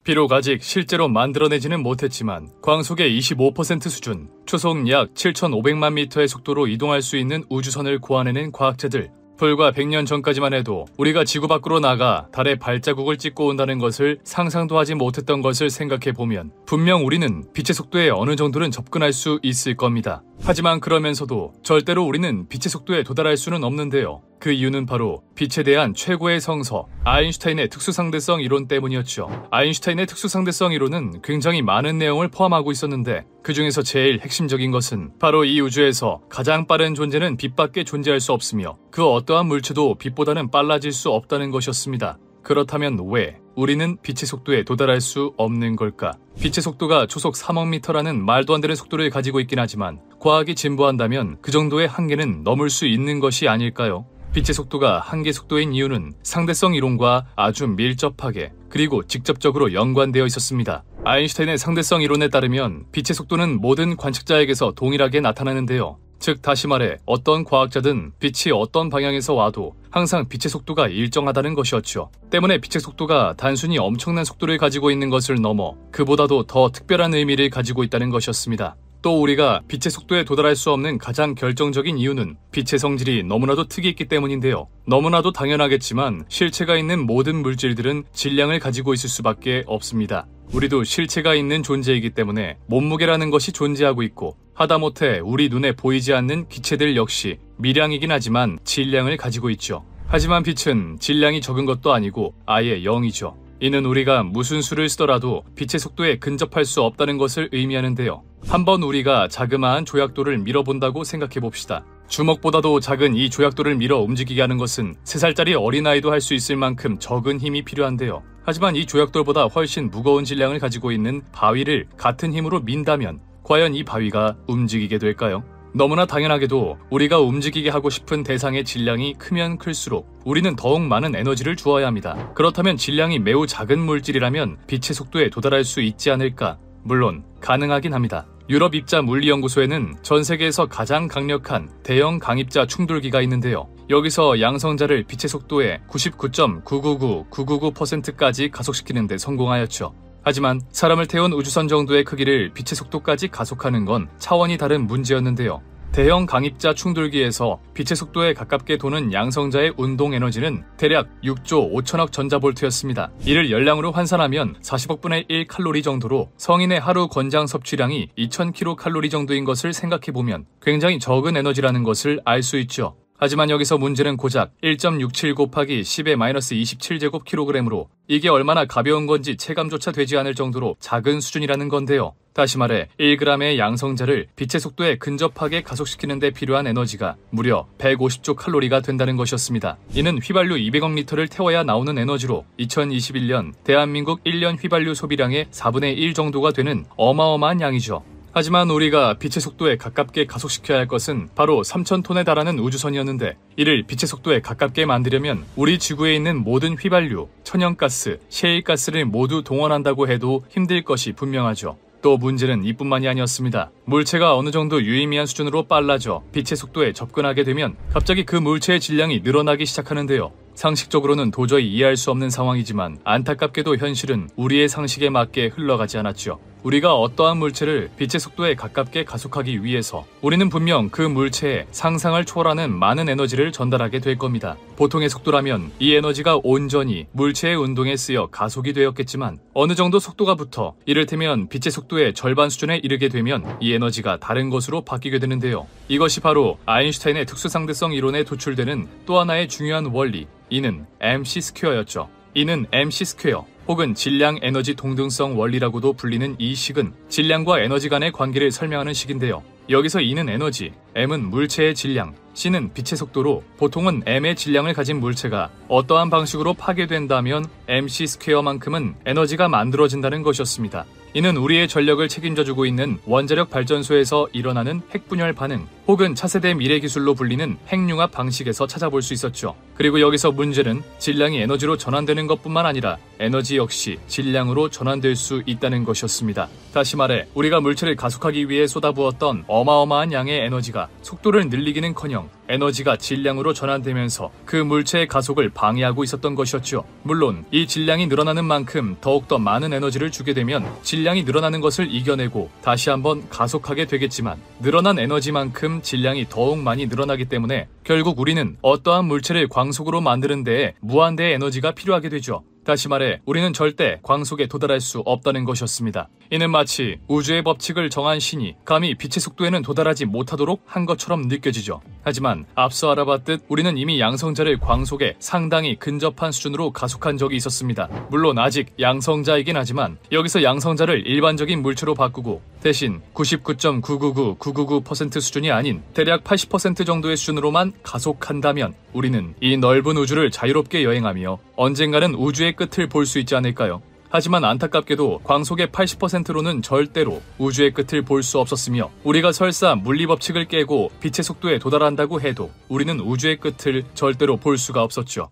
비록 아직 실제로 만들어내지는 못했지만 광속의 25% 수준, 초속 약 7,500만 미터의 속도로 이동할 수 있는 우주선을 고안해낸 과학자들, 불과 100년 전까지만 해도 우리가 지구 밖으로 나가 달에 발자국을 찍고 온다는 것을 상상도 하지 못했던 것을 생각해보면 분명 우리는 빛의 속도에 어느 정도는 접근할 수 있을 겁니다. 하지만 그러면서도 절대로 우리는 빛의 속도에 도달할 수는 없는데요. 그 이유는 바로 빛에 대한 최고의 성서, 아인슈타인의 특수상대성 이론 때문이었죠. 아인슈타인의 특수상대성 이론은 굉장히 많은 내용을 포함하고 있었는데 그 중에서 제일 핵심적인 것은 바로 이 우주에서 가장 빠른 존재는 빛밖에 존재할 수 없으며 그 어떠한 물체도 빛보다는 빨라질 수 없다는 것이었습니다. 그렇다면 왜 우리는 빛의 속도에 도달할 수 없는 걸까? 빛의 속도가 초속 3억 미터라는 말도 안 되는 속도를 가지고 있긴 하지만 과학이 진보한다면 그 정도의 한계는 넘을 수 있는 것이 아닐까요? 빛의 속도가 한계 속도인 이유는 상대성 이론과 아주 밀접하게 그리고 직접적으로 연관되어 있었습니다. 아인슈타인의 상대성 이론에 따르면 빛의 속도는 모든 관측자에게서 동일하게 나타나는데요. 즉 다시 말해 어떤 과학자든 빛이 어떤 방향에서 와도 항상 빛의 속도가 일정하다는 것이었죠. 때문에 빛의 속도가 단순히 엄청난 속도를 가지고 있는 것을 넘어 그보다도 더 특별한 의미를 가지고 있다는 것이었습니다. 또 우리가 빛의 속도에 도달할 수 없는 가장 결정적인 이유는 빛의 성질이 너무나도 특이 있기 때문인데요. 너무나도 당연하겠지만 실체가 있는 모든 물질들은 질량을 가지고 있을 수밖에 없습니다. 우리도 실체가 있는 존재이기 때문에 몸무게라는 것이 존재하고 있고, 하다못해 우리 눈에 보이지 않는 기체들 역시 미량이긴 하지만 질량을 가지고 있죠. 하지만 빛은 질량이 적은 것도 아니고 아예 0이죠. 이는 우리가 무슨 수를 쓰더라도 빛의 속도에 근접할 수 없다는 것을 의미하는데요. 한번 우리가 자그마한 조약돌을 밀어본다고 생각해봅시다. 주먹보다도 작은 이 조약돌을 밀어 움직이게 하는 것은 3살짜리 어린아이도 할 수 있을 만큼 적은 힘이 필요한데요. 하지만 이 조약돌보다 훨씬 무거운 질량을 가지고 있는 바위를 같은 힘으로 민다면 과연 이 바위가 움직이게 될까요? 너무나 당연하게도 우리가 움직이게 하고 싶은 대상의 질량이 크면 클수록 우리는 더욱 많은 에너지를 주어야 합니다. 그렇다면 질량이 매우 작은 물질이라면 빛의 속도에 도달할 수 있지 않을까? 물론 가능하긴 합니다. 유럽 입자 물리연구소에는 전 세계에서 가장 강력한 대형 강입자 충돌기가 있는데요. 여기서 양성자를 빛의 속도에 99.999999%까지 가속시키는 데 성공하였죠. 하지만 사람을 태운 우주선 정도의 크기를 빛의 속도까지 가속하는 건 차원이 다른 문제였는데요. 대형 강입자 충돌기에서 빛의 속도에 가깝게 도는 양성자의 운동 에너지는 대략 6조 5천억 전자볼트였습니다. 이를 열량으로 환산하면 40억분의 1 칼로리 정도로 성인의 하루 권장 섭취량이 2000kcal 정도인 것을 생각해보면 굉장히 적은 에너지라는 것을 알 수 있죠. 하지만 여기서 문제는 고작 1.67 곱하기 10의 마이너스 27제곱kg으로 이게 얼마나 가벼운 건지 체감조차 되지 않을 정도로 작은 수준이라는 건데요. 다시 말해 1g의 양성자를 빛의 속도에 근접하게 가속시키는 데 필요한 에너지가 무려 150조 칼로리가 된다는 것이었습니다. 이는 휘발유 200억 리터를 태워야 나오는 에너지로 2021년 대한민국 1년 휘발유 소비량의 4분의 1 정도가 되는 어마어마한 양이죠. 하지만 우리가 빛의 속도에 가깝게 가속시켜야 할 것은 바로 3000톤에 달하는 우주선이었는데, 이를 빛의 속도에 가깝게 만들려면 우리 지구에 있는 모든 휘발유, 천연가스, 셰일가스를 모두 동원한다고 해도 힘들 것이 분명하죠. 또 문제는 이뿐만이 아니었습니다. 물체가 어느 정도 유의미한 수준으로 빨라져 빛의 속도에 접근하게 되면 갑자기 그 물체의 질량이 늘어나기 시작하는데요. 상식적으로는 도저히 이해할 수 없는 상황이지만 안타깝게도 현실은 우리의 상식에 맞게 흘러가지 않았죠. 우리가 어떠한 물체를 빛의 속도에 가깝게 가속하기 위해서 우리는 분명 그 물체에 상상을 초월하는 많은 에너지를 전달하게 될 겁니다. 보통의 속도라면 이 에너지가 온전히 물체의 운동에 쓰여 가속이 되었겠지만 어느 정도 속도가 붙어 이를테면 빛의 속도의 절반 수준에 이르게 되면 이 에너지가 다른 것으로 바뀌게 되는데요. 이것이 바로 아인슈타인의 특수상대성 이론에 도출되는 또 하나의 중요한 원리, 이는 mc²였죠. 이는 mc² 혹은 질량 에너지 동등성 원리라고도 불리는 이 식은 질량과 에너지 간의 관계를 설명하는 식인데요. 여기서 E는 에너지, M은 물체의 질량, C는 빛의 속도로 보통은 M의 질량을 가진 물체가 어떠한 방식으로 파괴된다면 mc²만큼은 에너지가 만들어진다는 것이었습니다. 이는 우리의 전력을 책임져주고 있는 원자력 발전소에서 일어나는 핵분열 반응 혹은 차세대 미래기술로 불리는 핵융합 방식에서 찾아볼 수 있었죠. 그리고 여기서 문제는 질량이 에너지로 전환되는 것뿐만 아니라 에너지 역시 질량으로 전환될 수 있다는 것이었습니다. 다시 말해 우리가 물체를 가속하기 위해 쏟아부었던 어마어마한 양의 에너지가 속도를 늘리기는커녕 에너지가 질량으로 전환되면서 그 물체의 가속을 방해하고 있었던 것이었죠. 물론 이 질량이 늘어나는 만큼 더욱더 많은 에너지를 주게 되면 질량이 늘어나는 것을 이겨내고 다시 한번 가속하게 되겠지만 늘어난 에너지만큼 질량이 더욱 많이 늘어나기 때문에 결국 우리는 어떠한 물체를 광속으로 만드는 데에 무한대의 에너지가 필요하게 되죠. 다시 말해 우리는 절대 광속에 도달할 수 없다는 것이었습니다. 이는 마치 우주의 법칙을 정한 신이 감히 빛의 속도에는 도달하지 못하도록 한 것처럼 느껴지죠. 하지만 앞서 알아봤듯 우리는 이미 양성자를 광속에 상당히 근접한 수준으로 가속한 적이 있었습니다. 물론 아직 양성자이긴 하지만 여기서 양성자를 일반적인 물체로 바꾸고 대신 99.999999% 수준이 아닌 대략 80% 정도의 수준으로만 가속한다면 우리는 이 넓은 우주를 자유롭게 여행하며 언젠가는 우주의 끝을 볼 수 있지 않을까요? 하지만 안타깝게도 광속의 80%로는 절대로 우주의 끝을 볼 수 없었으며 우리가 설사 물리법칙을 깨고 빛의 속도에 도달한다고 해도 우리는 우주의 끝을 절대로 볼 수가 없었죠.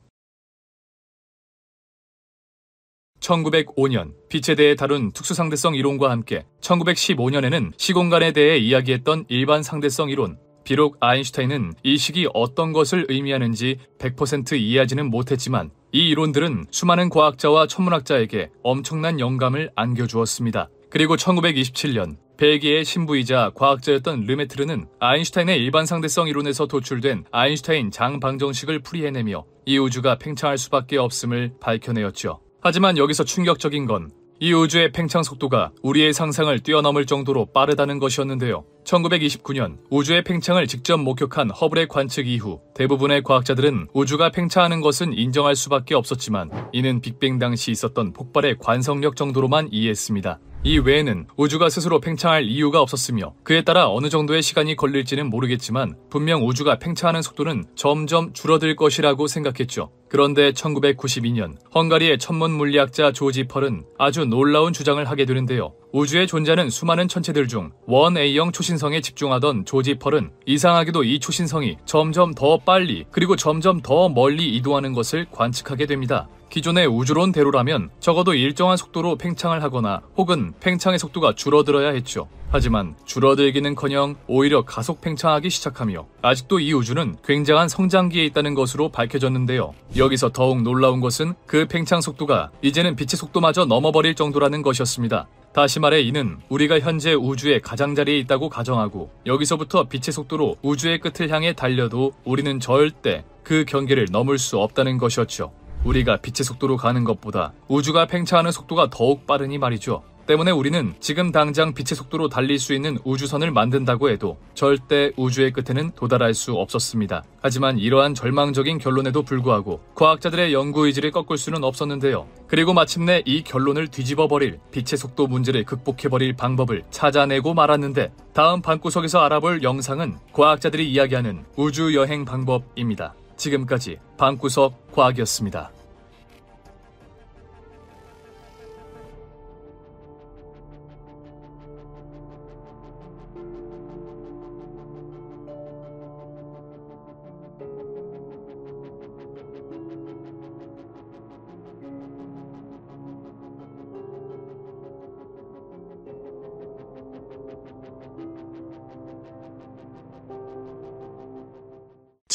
1905년 빛에 대해 다룬 특수상대성 이론과 함께 1915년에는 시공간에 대해 이야기했던 일반 상대성 이론. 비록 아인슈타인은 이 식이 어떤 것을 의미하는지 100% 이해하지는 못했지만 이 이론들은 수많은 과학자와 천문학자에게 엄청난 영감을 안겨주었습니다. 그리고 1927년 벨기에의 신부이자 과학자였던 르메트르는 아인슈타인의 일반 상대성 이론에서 도출된 아인슈타인 장방정식을 풀이해내며 이 우주가 팽창할 수밖에 없음을 밝혀내었죠. 하지만 여기서 충격적인 건 이 우주의 팽창 속도가 우리의 상상을 뛰어넘을 정도로 빠르다는 것이었는데요. 1929년 우주의 팽창을 직접 목격한 허블의 관측 이후 대부분의 과학자들은 우주가 팽창하는 것은 인정할 수밖에 없었지만 이는 빅뱅 당시 있었던 폭발의 관성력 정도로만 이해했습니다. 이 외에는 우주가 스스로 팽창할 이유가 없었으며 그에 따라 어느 정도의 시간이 걸릴지는 모르겠지만 분명 우주가 팽창하는 속도는 점점 줄어들 것이라고 생각했죠. 그런데 1992년 헝가리의 천문 물리학자 조지 펄은 아주 놀라운 주장을 하게 되는데요. 우주에 존재하는 수많은 천체들 중 1A형 초신성에 집중하던 조지 펄은 이상하게도 이 초신성이 점점 더 빨리 그리고 점점 더 멀리 이동하는 것을 관측하게 됩니다. 기존의 우주론대로라면 적어도 일정한 속도로 팽창을 하거나 혹은 팽창의 속도가 줄어들어야 했죠. 하지만 줄어들기는커녕 오히려 가속 팽창하기 시작하며 아직도 이 우주는 굉장한 성장기에 있다는 것으로 밝혀졌는데요. 여기서 더욱 놀라운 것은 그 팽창 속도가 이제는 빛의 속도마저 넘어버릴 정도라는 것이었습니다. 다시 말해 이는 우리가 현재 우주의 가장자리에 있다고 가정하고 여기서부터 빛의 속도로 우주의 끝을 향해 달려도 우리는 절대 그 경계를 넘을 수 없다는 것이었죠. 우리가 빛의 속도로 가는 것보다 우주가 팽창하는 속도가 더욱 빠르니 말이죠. 때문에 우리는 지금 당장 빛의 속도로 달릴 수 있는 우주선을 만든다고 해도 절대 우주의 끝에는 도달할 수 없었습니다. 하지만 이러한 절망적인 결론에도 불구하고 과학자들의 연구 의지를 꺾을 수는 없었는데요. 그리고 마침내 이 결론을 뒤집어버릴 빛의 속도 문제를 극복해버릴 방법을 찾아내고 말았는데 다음 방구석에서 알아볼 영상은 과학자들이 이야기하는 우주 여행 방법입니다. 지금까지 방구석 과학이었습니다.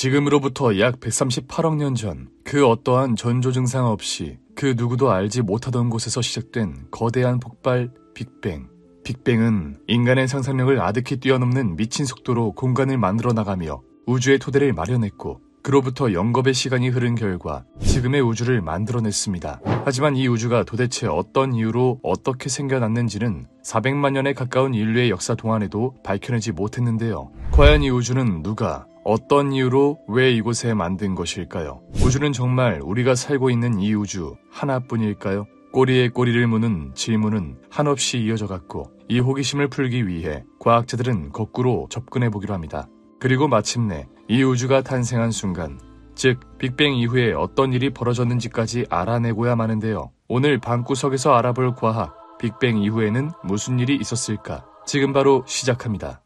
지금으로부터 약 138억 년 전, 그 어떠한 전조 증상 없이 그 누구도 알지 못하던 곳에서 시작된 거대한 폭발 빅뱅. 빅뱅은 인간의 상상력을 아득히 뛰어넘는 미친 속도로 공간을 만들어 나가며 우주의 토대를 마련했고 그로부터 영겁의 시간이 흐른 결과 지금의 우주를 만들어냈습니다. 하지만 이 우주가 도대체 어떤 이유로 어떻게 생겨났는지는 400만 년에 가까운 인류의 역사 동안에도 밝혀내지 못했는데요. 과연 이 우주는 누가 어떤 이유로 왜 이곳에 만든 것일까요? 우주는 정말 우리가 살고 있는 이 우주 하나뿐일까요? 꼬리에 꼬리를 무는 질문은 한없이 이어져 갔고 이 호기심을 풀기 위해 과학자들은 거꾸로 접근해보기로 합니다. 그리고 마침내 이 우주가 탄생한 순간, 즉 빅뱅 이후에 어떤 일이 벌어졌는지까지 알아내고야 마는데요. 오늘 방구석에서 알아볼 과학, 빅뱅 이후에는 무슨 일이 있었을까? 지금 바로 시작합니다.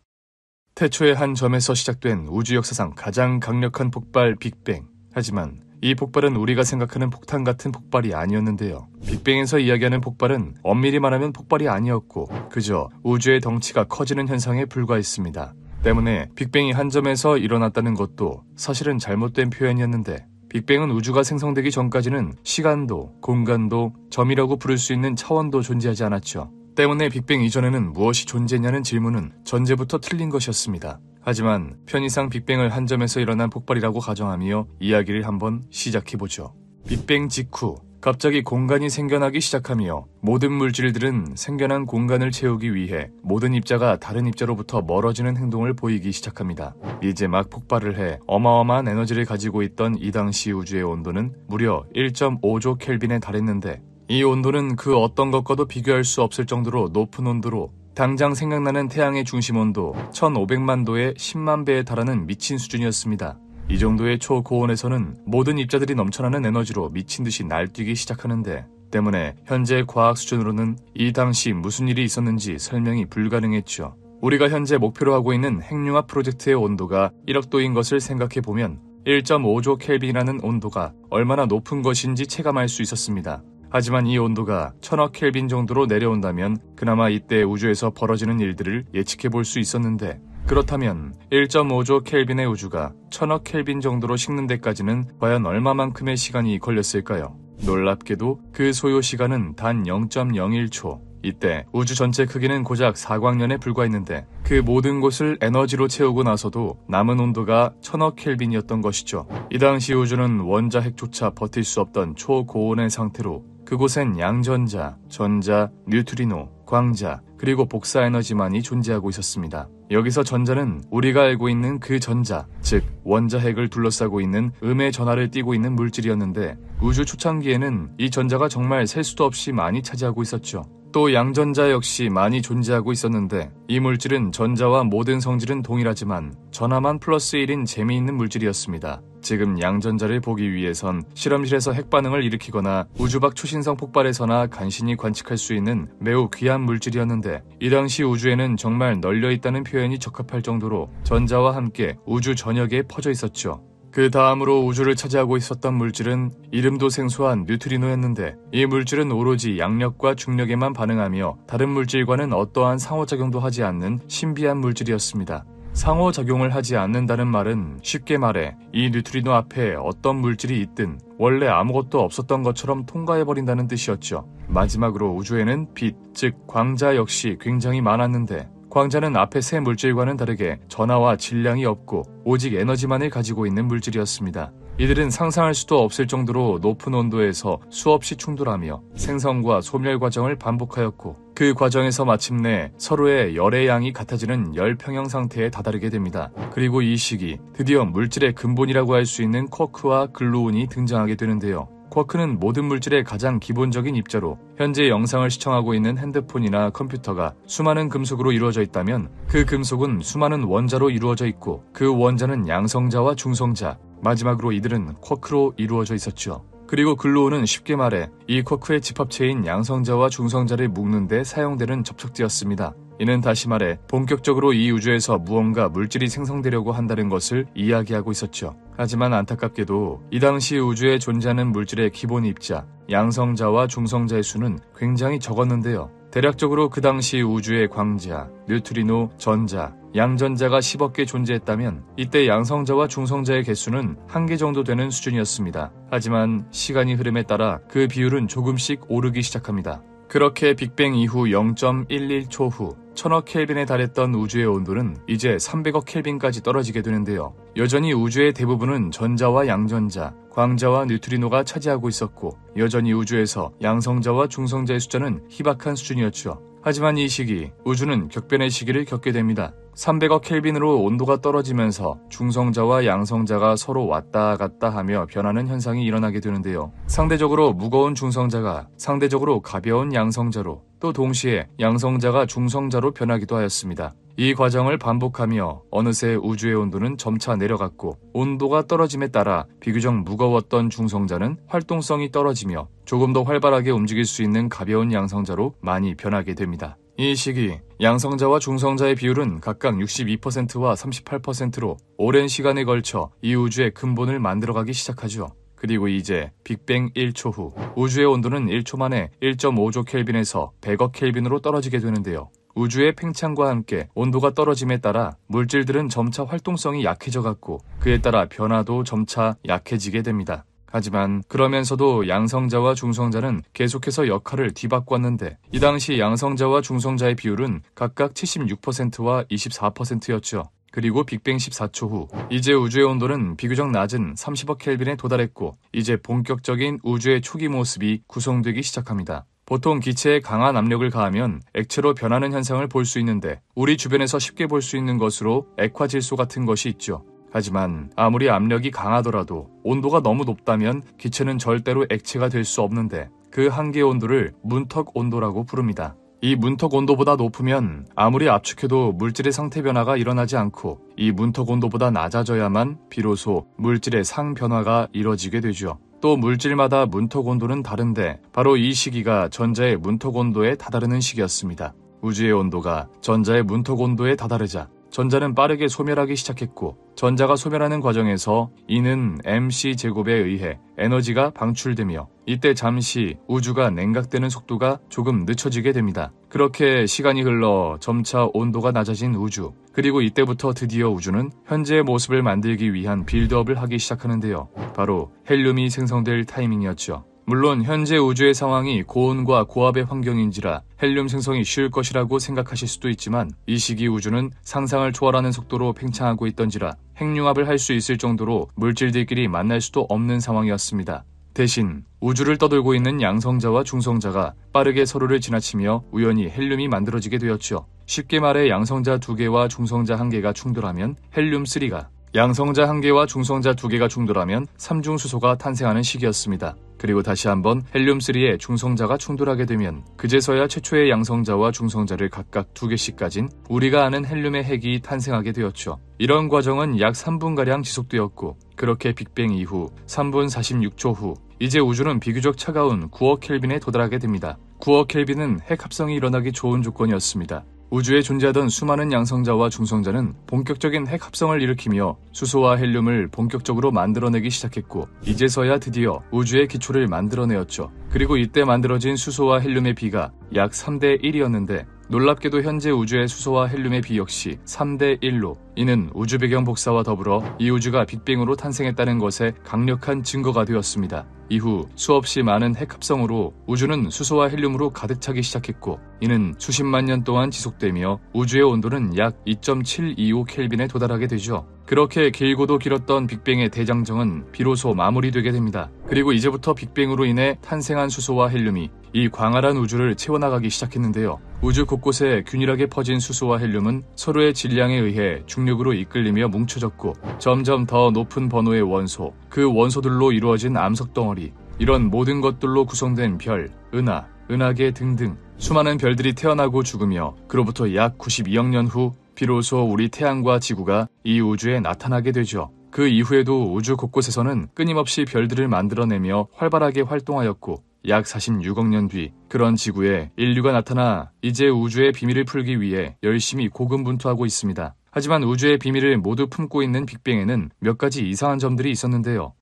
태초의 한 점에서 시작된 우주 역사상 가장 강력한 폭발 빅뱅. 하지만 이 폭발은 우리가 생각하는 폭탄 같은 폭발이 아니었는데요. 빅뱅에서 이야기하는 폭발은 엄밀히 말하면 폭발이 아니었고 그저 우주의 덩치가 커지는 현상에 불과했습니다. 때문에 빅뱅이 한 점에서 일어났다는 것도 사실은 잘못된 표현이었는데 빅뱅은 우주가 생성되기 전까지는 시간도 공간도 점이라고 부를 수 있는 차원도 존재하지 않았죠. 때문에 빅뱅 이전에는 무엇이 존재했냐는 질문은 전제부터 틀린 것이었습니다. 하지만 편의상 빅뱅을 한 점에서 일어난 폭발이라고 가정하며 이야기를 한번 시작해보죠. 빅뱅 직후 갑자기 공간이 생겨나기 시작하며 모든 물질들은 생겨난 공간을 채우기 위해 모든 입자가 다른 입자로부터 멀어지는 행동을 보이기 시작합니다. 이제 막 폭발을 해 어마어마한 에너지를 가지고 있던 이 당시 우주의 온도는 무려 1.5조 켈빈에 달했는데 이 온도는 그 어떤 것과도 비교할 수 없을 정도로 높은 온도로 당장 생각나는 태양의 중심 온도 1500만 도의 10만 배에 달하는 미친 수준이었습니다. 이 정도의 초고온에서는 모든 입자들이 넘쳐나는 에너지로 미친 듯이 날뛰기 시작하는데 때문에 현재 과학 수준으로는 이 당시 무슨 일이 있었는지 설명이 불가능했죠. 우리가 현재 목표로 하고 있는 핵융합 프로젝트의 온도가 1억 도인 것을 생각해보면 1.5조 켈빈이라는 온도가 얼마나 높은 것인지 체감할 수 있었습니다. 하지만 이 온도가 1000억 켈빈 정도로 내려온다면 그나마 이때 우주에서 벌어지는 일들을 예측해 볼 수 있었는데 그렇다면 1.5조 켈빈의 우주가 1000억 켈빈 정도로 식는 데까지는 과연 얼마만큼의 시간이 걸렸을까요? 놀랍게도 그 소요 시간은 단 0.01초. 이때 우주 전체 크기는 고작 4광년에 불과했는데 그 모든 곳을 에너지로 채우고 나서도 남은 온도가 1000억 켈빈이었던 것이죠. 이 당시 우주는 원자핵조차 버틸 수 없던 초고온의 상태로 그곳엔 양전자, 전자, 뉴트리노, 광자, 그리고 복사에너지만이 존재하고 있었습니다. 여기서 전자는 우리가 알고 있는 그 전자, 즉 원자핵을 둘러싸고 있는 음의 전하를 띠고 있는 물질이었는데 우주 초창기에는 이 전자가 정말 셀 수도 없이 많이 차지하고 있었죠. 또 양전자 역시 많이 존재하고 있었는데 이 물질은 전자와 모든 성질은 동일하지만 전하만 플러스 1인 재미있는 물질이었습니다. 지금 양전자를 보기 위해선 실험실에서 핵반응을 일으키거나 우주 밖 초신성 폭발에서나 간신히 관측할 수 있는 매우 귀한 물질이었는데 이 당시 우주에는 정말 널려있다는 표현이 적합할 정도로 전자와 함께 우주 전역에 퍼져 있었죠. 그 다음으로 우주를 차지하고 있었던 물질은 이름도 생소한 뉴트리노였는데 이 물질은 오로지 양력과 중력에만 반응하며 다른 물질과는 어떠한 상호작용도 하지 않는 신비한 물질이었습니다. 상호작용을 하지 않는다는 말은 쉽게 말해 이 뉴트리노 앞에 어떤 물질이 있든 원래 아무것도 없었던 것처럼 통과해버린다는 뜻이었죠. 마지막으로 우주에는 빛, 즉 광자 역시 굉장히 많았는데 광자는 앞의 세 물질과는 다르게 전하와 질량이 없고 오직 에너지만을 가지고 있는 물질이었습니다. 이들은 상상할 수도 없을 정도로 높은 온도에서 수없이 충돌하며 생성과 소멸 과정을 반복하였고 그 과정에서 마침내 서로의 열의 양이 같아지는 열평형 상태에 다다르게 됩니다. 그리고 이 시기 드디어 물질의 근본이라고 할 수 있는 쿼크와 글루온이 등장하게 되는데요. 쿼크는 모든 물질의 가장 기본적인 입자로 현재 영상을 시청하고 있는 핸드폰이나 컴퓨터가 수많은 금속으로 이루어져 있다면 그 금속은 수많은 원자로 이루어져 있고 그 원자는 양성자와 중성자, 마지막으로 이들은 쿼크로 이루어져 있었죠. 그리고 글루온은 쉽게 말해 이 쿼크의 집합체인 양성자와 중성자를 묶는 데 사용되는 접착제였습니다. 이는 다시 말해 본격적으로 이 우주에서 무언가 물질이 생성되려고 한다는 것을 이야기하고 있었죠. 하지만 안타깝게도 이 당시 우주에 존재하는 물질의 기본 입자, 양성자와 중성자의 수는 굉장히 적었는데요. 대략적으로 그 당시 우주의 광자, 뉴트리노, 전자, 양전자가 10억 개 존재했다면 이때 양성자와 중성자의 개수는 1개 정도 되는 수준이었습니다. 하지만 시간이 흐름에 따라 그 비율은 조금씩 오르기 시작합니다. 그렇게 빅뱅 이후 0.11초 후 1000억 켈빈에 달했던 우주의 온도는 이제 300억 켈빈까지 떨어지게 되는데요. 여전히 우주의 대부분은 전자와 양전자, 광자와 뉴트리노가 차지하고 있었고 여전히 우주에서 양성자와 중성자의 숫자는 희박한 수준이었죠. 하지만 이 시기 우주는 격변의 시기를 겪게 됩니다. 300억 켈빈으로 온도가 떨어지면서 중성자와 양성자가 서로 왔다 갔다 하며 변하는 현상이 일어나게 되는데요. 상대적으로 무거운 중성자가 상대적으로 가벼운 양성자로 또 동시에 양성자가 중성자로 변하기도 하였습니다. 이 과정을 반복하며 어느새 우주의 온도는 점차 내려갔고 온도가 떨어짐에 따라 비교적 무거웠던 중성자는 활동성이 떨어지며 조금 더 활발하게 움직일 수 있는 가벼운 양성자로 많이 변하게 됩니다. 이 시기 양성자와 중성자의 비율은 각각 62%와 38%로 오랜 시간에 걸쳐 이 우주의 근본을 만들어가기 시작하죠. 그리고 이제 빅뱅 1초 후 우주의 온도는 1초 만에 1.5조 켈빈에서 100억 켈빈으로 떨어지게 되는데요. 우주의 팽창과 함께 온도가 떨어짐에 따라 물질들은 점차 활동성이 약해져갔고 그에 따라 변화도 점차 약해지게 됩니다. 하지만 그러면서도 양성자와 중성자는 계속해서 역할을 뒤바꿨는데 이 당시 양성자와 중성자의 비율은 각각 76%와 24%였죠. 그리고 빅뱅 14초 후 이제 우주의 온도는 비교적 낮은 30억 켈빈에 도달했고 이제 본격적인 우주의 초기 모습이 구성되기 시작합니다. 보통 기체에 강한 압력을 가하면 액체로 변하는 현상을 볼 수 있는데 우리 주변에서 쉽게 볼 수 있는 것으로 액화질소 같은 것이 있죠. 하지만 아무리 압력이 강하더라도 온도가 너무 높다면 기체는 절대로 액체가 될 수 없는데 그 한계 온도를 문턱 온도라고 부릅니다. 이 문턱 온도보다 높으면 아무리 압축해도 물질의 상태 변화가 일어나지 않고 이 문턱 온도보다 낮아져야만 비로소 물질의 상 변화가 이뤄지게 되죠. 또 물질마다 문턱 온도는 다른데 바로 이 시기가 전자의 문턱 온도에 다다르는 시기였습니다. 우주의 온도가 전자의 문턱 온도에 다다르자 전자는 빠르게 소멸하기 시작했고 전자가 소멸하는 과정에서 E는 mc제곱에 의해 에너지가 방출되며 이때 잠시 우주가 냉각되는 속도가 조금 늦춰지게 됩니다. 그렇게 시간이 흘러 점차 온도가 낮아진 우주, 그리고 이때부터 드디어 우주는 현재의 모습을 만들기 위한 빌드업을 하기 시작하는데요. 바로 헬륨이 생성될 타이밍이었죠. 물론 현재 우주의 상황이 고온과 고압의 환경인지라 헬륨 생성이 쉬울 것이라고 생각하실 수도 있지만 이 시기 우주는 상상을 초월하는 속도로 팽창하고 있던지라 핵융합을 할 수 있을 정도로 물질들끼리 만날 수도 없는 상황이었습니다. 대신 우주를 떠돌고 있는 양성자와 중성자가 빠르게 서로를 지나치며 우연히 헬륨이 만들어지게 되었죠. 쉽게 말해 양성자 2개와 중성자 1개가 충돌하면 헬륨3가, 양성자 1개와 중성자 2개가 충돌하면 삼중수소가 탄생하는 시기였습니다. 그리고 다시 한번 헬륨3에 중성자가 충돌하게 되면 그제서야 최초의 양성자와 중성자를 각각 2개씩 가진 우리가 아는 헬륨의 핵이 탄생하게 되었죠. 이런 과정은 약 3분가량 지속되었고, 그렇게 빅뱅 이후 3분 46초 후 이제 우주는 비교적 차가운 9억 켈빈에 도달하게 됩니다. 9억 켈빈은 핵 합성이 일어나기 좋은 조건이었습니다. 우주에 존재하던 수많은 양성자와 중성자는 본격적인 핵 합성을 일으키며 수소와 헬륨을 본격적으로 만들어내기 시작했고, 이제서야 드디어 우주의 기초를 만들어내었죠. 그리고 이때 만들어진 수소와 헬륨의 비가 약 3대 1이었는데 놀랍게도 현재 우주의 수소와 헬륨의 비 역시 3대 1로, 이는 우주 배경 복사와 더불어 이 우주가 빅뱅으로 탄생했다는 것에 강력한 증거가 되었습니다. 이후 수없이 많은 핵 합성으로 우주는 수소와 헬륨으로 가득 차기 시작했고, 이는 수십만 년 동안 지속되며 우주의 온도는 약 2.725 켈빈에 도달하게 되죠. 그렇게 길고도 길었던 빅뱅의 대장정은 비로소 마무리되게 됩니다. 그리고 이제부터 빅뱅으로 인해 탄생한 수소와 헬륨이 이 광활한 우주를 채워나가기 시작했는데요. 우주 곳곳에 균일하게 퍼진 수소와 헬륨은 서로의 질량에 의해 중력으로 이끌리며 뭉쳐졌고, 점점 더 높은 번호의 원소, 그 원소들로 이루어진 암석 덩어리, 이런 모든 것들로 구성된 별, 은하, 은하계 등등 수많은 별들이 태어나고 죽으며, 그로부터 약 92억 년 후 비로소 우리 태양과 지구가 이 우주에 나타나게 되죠. 그 이후에도 우주 곳곳에서는 끊임없이 별들을 만들어내며 활발하게 활동하였고, 약 46억 년 뒤 그런 지구에 인류가 나타나 이제 우주의 비밀을 풀기 위해 열심히 고군분투하고 있습니다. 하지만 우주의 비밀을 모두 품고 있는 빅뱅에는 몇 가지 이상한 점들이 있었는데요.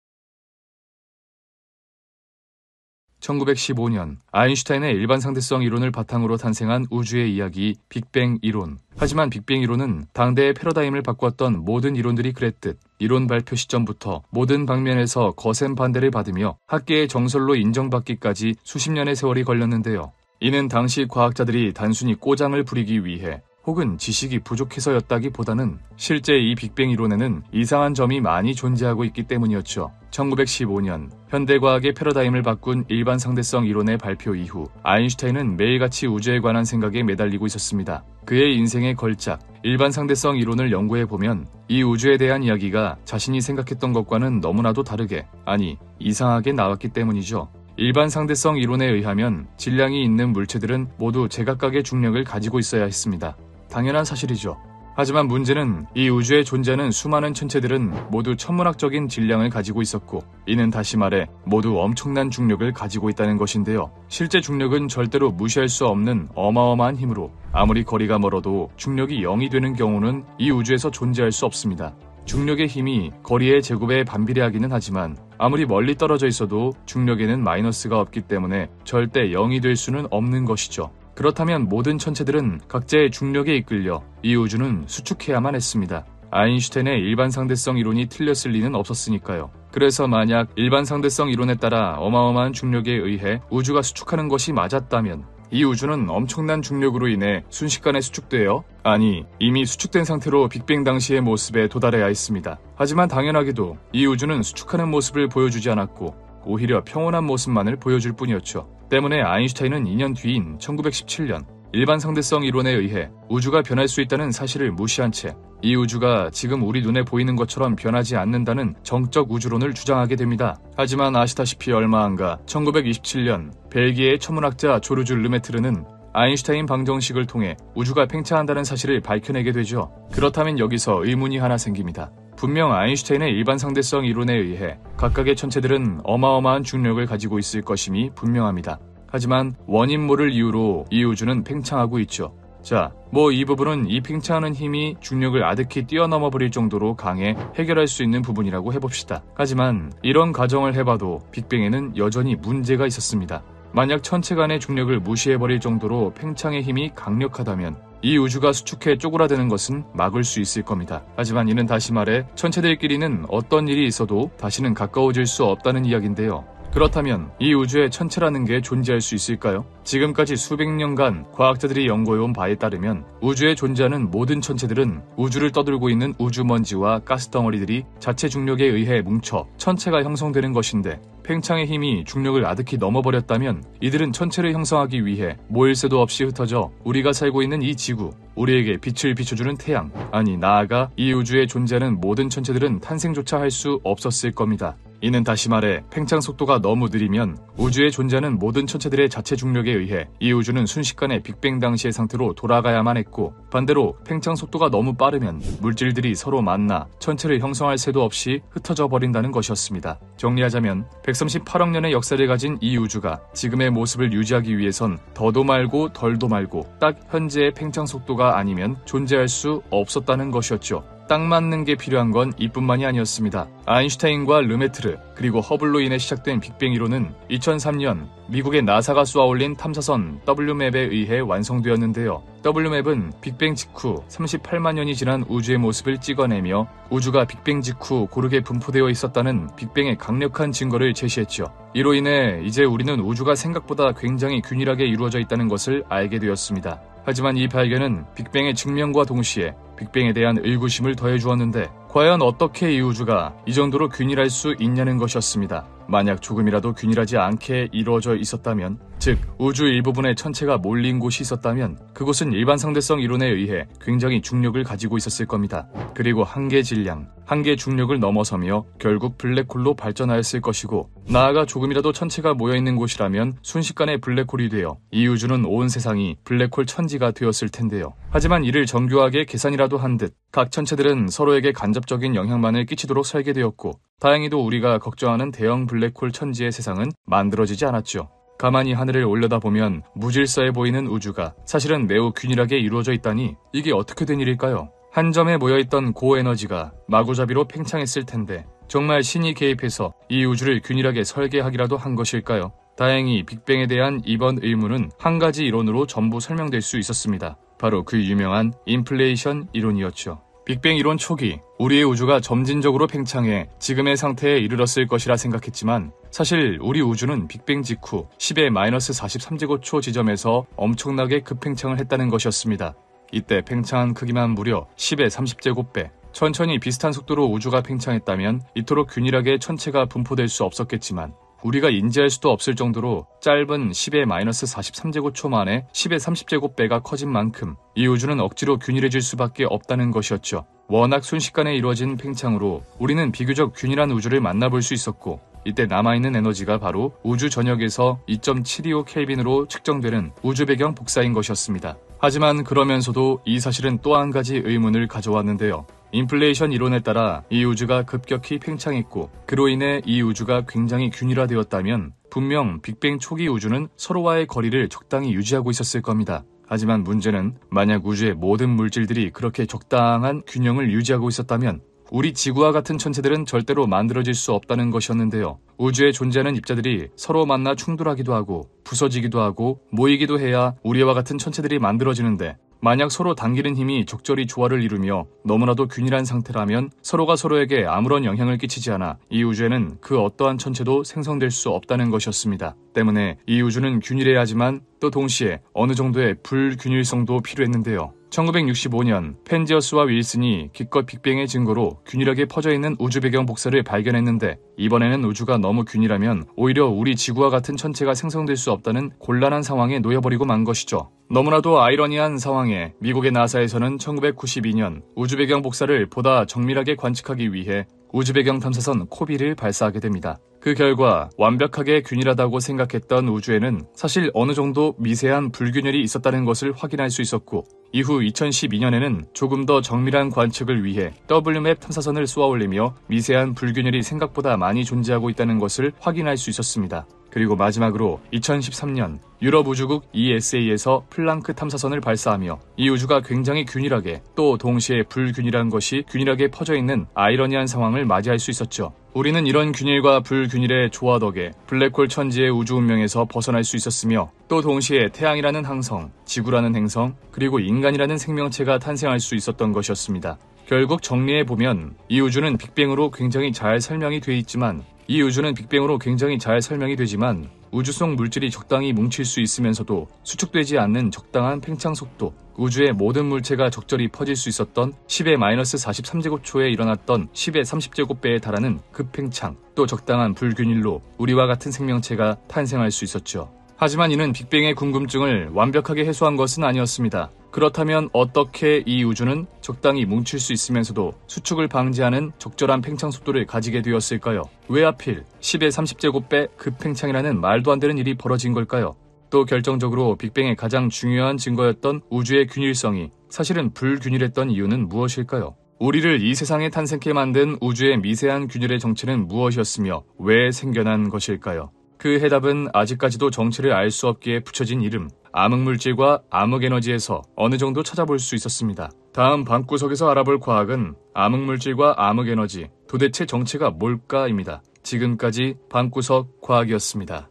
1915년 아인슈타인의 일반상대성 이론을 바탕으로 탄생한 우주의 이야기 빅뱅 이론. 하지만 빅뱅 이론은 당대의 패러다임을 바꿨던 모든 이론들이 그랬듯 이론 발표 시점부터 모든 방면에서 거센 반대를 받으며 학계의 정설로 인정받기까지 수십 년의 세월이 걸렸는데요. 이는 당시 과학자들이 단순히 꼬장을 부리기 위해 혹은 지식이 부족해서였다기보다는 실제 이 빅뱅 이론에는 이상한 점이 많이 존재하고 있기 때문이었죠. 1915년 현대과학의 패러다임을 바꾼 일반상대성 이론의 발표 이후 아인슈타인은 매일같이 우주에 관한 생각에 매달리고 있었습니다. 그의 인생의 걸작, 일반상대성 이론을 연구해보면 이 우주에 대한 이야기가 자신이 생각했던 것과는 너무나도 다르게, 아니 이상하게 나왔기 때문이죠. 일반상대성 이론에 의하면 질량이 있는 물체들은 모두 제각각의 중력을 가지고 있어야 했습니다. 당연한 사실이죠. 하지만 문제는 이 우주에 존재하는 수많은 천체들은 모두 천문학적인 질량을 가지고 있었고, 이는 다시 말해 모두 엄청난 중력을 가지고 있다는 것인데요. 실제 중력은 절대로 무시할 수 없는 어마어마한 힘으로 아무리 거리가 멀어도 중력이 0이 되는 경우는 이 우주에서 존재할 수 없습니다. 중력의 힘이 거리의 제곱에 반비례하기는 하지만 아무리 멀리 떨어져 있어도 중력에는 마이너스가 없기 때문에 절대 0이 될 수는 없는 것이죠. 그렇다면 모든 천체들은 각자의 중력에 이끌려 이 우주는 수축해야만 했습니다. 아인슈타인의 일반상대성 이론이 틀렸을 리는 없었으니까요. 그래서 만약 일반상대성 이론에 따라 어마어마한 중력에 의해 우주가 수축하는 것이 맞았다면 이 우주는 엄청난 중력으로 인해 순식간에 수축되어, 아니 이미 수축된 상태로 빅뱅 당시의 모습에 도달해야 했습니다. 하지만 당연하게도 이 우주는 수축하는 모습을 보여주지 않았고 오히려 평온한 모습만을 보여줄 뿐이었죠. 때문에 아인슈타인은 2년 뒤인 1917년 일반상대성 이론에 의해 우주가 변할 수 있다는 사실을 무시한 채 이 우주가 지금 우리 눈에 보이는 것처럼 변하지 않는다는 정적 우주론을 주장하게 됩니다. 하지만 아시다시피 얼마 안가 1927년 벨기에의 천문학자 조르주 르메트르는 아인슈타인 방정식을 통해 우주가 팽창한다는 사실을 밝혀내게 되죠. 그렇다면 여기서 의문이 하나 생깁니다. 분명 아인슈타인의 일반상대성 이론에 의해 각각의 천체들은 어마어마한 중력을 가지고 있을 것임이 분명합니다. 하지만 원인 모를 이유로 이 우주는 팽창하고 있죠. 자, 이 부분은 이 팽창하는 힘이 중력을 아득히 뛰어넘어 버릴 정도로 강해 해결할 수 있는 부분이라고 해봅시다. 하지만 이런 가정을 해봐도 빅뱅에는 여전히 문제가 있었습니다. 만약 천체 간의 중력을 무시해버릴 정도로 팽창의 힘이 강력하다면 이 우주가 수축해 쪼그라드는 것은 막을 수 있을 겁니다. 하지만 이는 다시 말해 천체들끼리는 어떤 일이 있어도 다시는 가까워질 수 없다는 이야기인데요. 그렇다면 이 우주에 천체라는 게 존재할 수 있을까요? 지금까지 수백 년간 과학자들이 연구해온 바에 따르면 우주에 존재하는 모든 천체들은 우주를 떠돌고 있는 우주먼지와 가스덩어리들이 자체 중력에 의해 뭉쳐 천체가 형성되는 것인데, 팽창의 힘이 중력을 아득히 넘어버렸다면 이들은 천체를 형성하기 위해 모일 새도 없이 흩어져 우리가 살고 있는 이 지구, 우리에게 빛을 비춰주는 태양, 아니 나아가 이 우주에 존재하는 모든 천체들은 탄생조차 할 수 없었을 겁니다. 이는 다시 말해 팽창 속도가 너무 느리면 우주에 존재하는 모든 천체들의 자체 중력에 의해 이 우주는 순식간에 빅뱅 당시의 상태로 돌아가야만 했고, 반대로 팽창 속도가 너무 빠르면 물질들이 서로 만나 천체를 형성할 새도 없이 흩어져 버린다는 것이었습니다. 정리하자면 138억 년의 역사를 가진 이 우주가 지금의 모습을 유지하기 위해선 더도 말고 덜도 말고 딱 현재의 팽창 속도가 아니면 존재할 수 없었다는 것이었죠. 딱 맞는 게 필요한 건 이뿐만이 아니었습니다. 아인슈타인과 르메트르 그리고 허블로 인해 시작된 빅뱅 이론은 2003년 미국의 나사가 쏘아올린 탐사선 WMAP에 의해 완성되었는데요. WMAP은 빅뱅 직후 38만 년이 지난 우주의 모습을 찍어내며 우주가 빅뱅 직후 고르게 분포되어 있었다는 빅뱅의 강력한 증거를 제시했죠. 이로 인해 이제 우리는 우주가 생각보다 굉장히 균일하게 이루어져 있다는 것을 알게 되었습니다. 하지만 이 발견은 빅뱅의 증명과 동시에 빅뱅에 대한 의구심을 더해주었는데, 과연 어떻게 이 우주가 이 정도로 균일할 수 있냐는 것이었습니다. 만약 조금이라도 균일하지 않게 이루어져 있었다면, 즉 우주 일부분의 천체가 몰린 곳이 있었다면 그곳은 일반 상대성 이론에 의해 굉장히 중력을 가지고 있었을 겁니다. 그리고 한계 질량, 한계 중력을 넘어서며 결국 블랙홀로 발전하였을 것이고, 나아가 조금이라도 천체가 모여있는 곳이라면 순식간에 블랙홀이 되어 이 우주는 온 세상이 블랙홀 천지가 되었을 텐데요. 하지만 이를 정교하게 계산이라도 한 듯 각 천체들은 서로에게 간접적인 영향만을 끼치도록 설계되었고, 다행히도 우리가 걱정하는 대형 블랙홀 천지의 세상은 만들어지지 않았죠. 가만히 하늘을 올려다보면 무질서해 보이는 우주가 사실은 매우 균일하게 이루어져 있다니, 이게 어떻게 된 일일까요? 한 점에 모여있던 고에너지가 마구잡이로 팽창했을 텐데 정말 신이 개입해서 이 우주를 균일하게 설계하기라도 한 것일까요? 다행히 빅뱅에 대한 이번 의문은 한 가지 이론으로 전부 설명될 수 있었습니다. 바로 그 유명한 인플레이션 이론이었죠. 빅뱅 이론 초기, 우리의 우주가 점진적으로 팽창해 지금의 상태에 이르렀을 것이라 생각했지만, 사실 우리 우주는 빅뱅 직후 10의 마이너스 43제곱초 지점에서 엄청나게 급팽창을 했다는 것이었습니다. 이때 팽창한 크기만 무려 10의 30제곱배, 천천히 비슷한 속도로 우주가 팽창했다면 이토록 균일하게 천체가 분포될 수 없었겠지만, 우리가 인지할 수도 없을 정도로 짧은 10의 마이너스 43제곱초 만에 10의 30제곱배가 커진 만큼 이 우주는 억지로 균일해질 수밖에 없다는 것이었죠. 워낙 순식간에 이루어진 팽창으로 우리는 비교적 균일한 우주를 만나볼 수 있었고, 이때 남아있는 에너지가 바로 우주 전역에서 2.725켈빈으로 측정되는 우주 배경 복사인 것이었습니다. 하지만 그러면서도 이 사실은 또 한 가지 의문을 가져왔는데요. 인플레이션 이론에 따라 이 우주가 급격히 팽창했고, 그로 인해 이 우주가 굉장히 균일화되었다면 분명 빅뱅 초기 우주는 서로와의 거리를 적당히 유지하고 있었을 겁니다. 하지만 문제는, 만약 우주의 모든 물질들이 그렇게 적당한 균형을 유지하고 있었다면 우리 지구와 같은 천체들은 절대로 만들어질 수 없다는 것이었는데요. 우주에 존재하는 입자들이 서로 만나 충돌하기도 하고 부서지기도 하고 모이기도 해야 우리와 같은 천체들이 만들어지는데, 만약 서로 당기는 힘이 적절히 조화를 이루며 너무나도 균일한 상태라면 서로가 서로에게 아무런 영향을 끼치지 않아 이 우주에는 그 어떠한 천체도 생성될 수 없다는 것이었습니다. 때문에 이 우주는 균일해야 하지만 또 동시에 어느 정도의 불균일성도 필요했는데요. 1965년 펜지어스와 윌슨이 기껏 빅뱅의 증거로 균일하게 퍼져있는 우주 배경 복사를 발견했는데, 이번에는 우주가 너무 균일하면 오히려 우리 지구와 같은 천체가 생성될 수 없다는 곤란한 상황에 놓여버리고 만 것이죠. 너무나도 아이러니한 상황에 미국의 나사에서는 1992년 우주 배경 복사를 보다 정밀하게 관측하기 위해 우주 배경 탐사선 코비를 발사하게 됩니다. 그 결과 완벽하게 균일하다고 생각했던 우주에는 사실 어느 정도 미세한 불균열이 있었다는 것을 확인할 수 있었고, 이후 2012년에는 조금 더 정밀한 관측을 위해 WMAP 탐사선을 쏘아올리며 미세한 불균열이 생각보다 많이 존재하고 있다는 것을 확인할 수 있었습니다. 그리고 마지막으로 2013년 유럽 우주국 ESA에서 플랑크 탐사선을 발사하며 이 우주가 굉장히 균일하게 또 동시에 불균일한 것이 균일하게 퍼져있는 아이러니한 상황을 맞이할 수 있었죠. 우리는 이런 균일과 불균일의 조화 덕에 블랙홀 천지의 우주 운명에서 벗어날 수 있었으며, 또 동시에 태양이라는 항성, 지구라는 행성, 그리고 인간이라는 생명체가 탄생할 수 있었던 것이었습니다. 결국 정리해보면 이 우주는 빅뱅으로 굉장히 잘 설명이 돼 있지만 이 우주는 빅뱅으로 굉장히 잘 설명이 되지만 우주 속 물질이 적당히 뭉칠 수 있으면서도 수축되지 않는 적당한 팽창 속도, 우주의 모든 물체가 적절히 퍼질 수 있었던 10의 마이너스 43제곱초에 일어났던 10의 30제곱배에 달하는 급팽창, 또 적당한 불균일로 우리와 같은 생명체가 탄생할 수 있었죠. 하지만 이는 빅뱅의 궁금증을 완벽하게 해소한 것은 아니었습니다. 그렇다면 어떻게 이 우주는 적당히 뭉칠 수 있으면서도 수축을 방지하는 적절한 팽창 속도를 가지게 되었을까요? 왜 하필 10의 30제곱배 급팽창이라는 말도 안 되는 일이 벌어진 걸까요? 또 결정적으로 빅뱅의 가장 중요한 증거였던 우주의 균일성이 사실은 불균일했던 이유는 무엇일까요? 우리를 이 세상에 탄생케 만든 우주의 미세한 균일의 정체는 무엇이었으며 왜 생겨난 것일까요? 그 해답은 아직까지도 정체를 알 수 없기에 붙여진 이름, 암흑물질과 암흑에너지에서 어느 정도 찾아볼 수 있었습니다. 다음 방구석에서 알아볼 과학은 암흑물질과 암흑에너지, 도대체 정체가 뭘까입니다. 지금까지 방구석 과학이었습니다.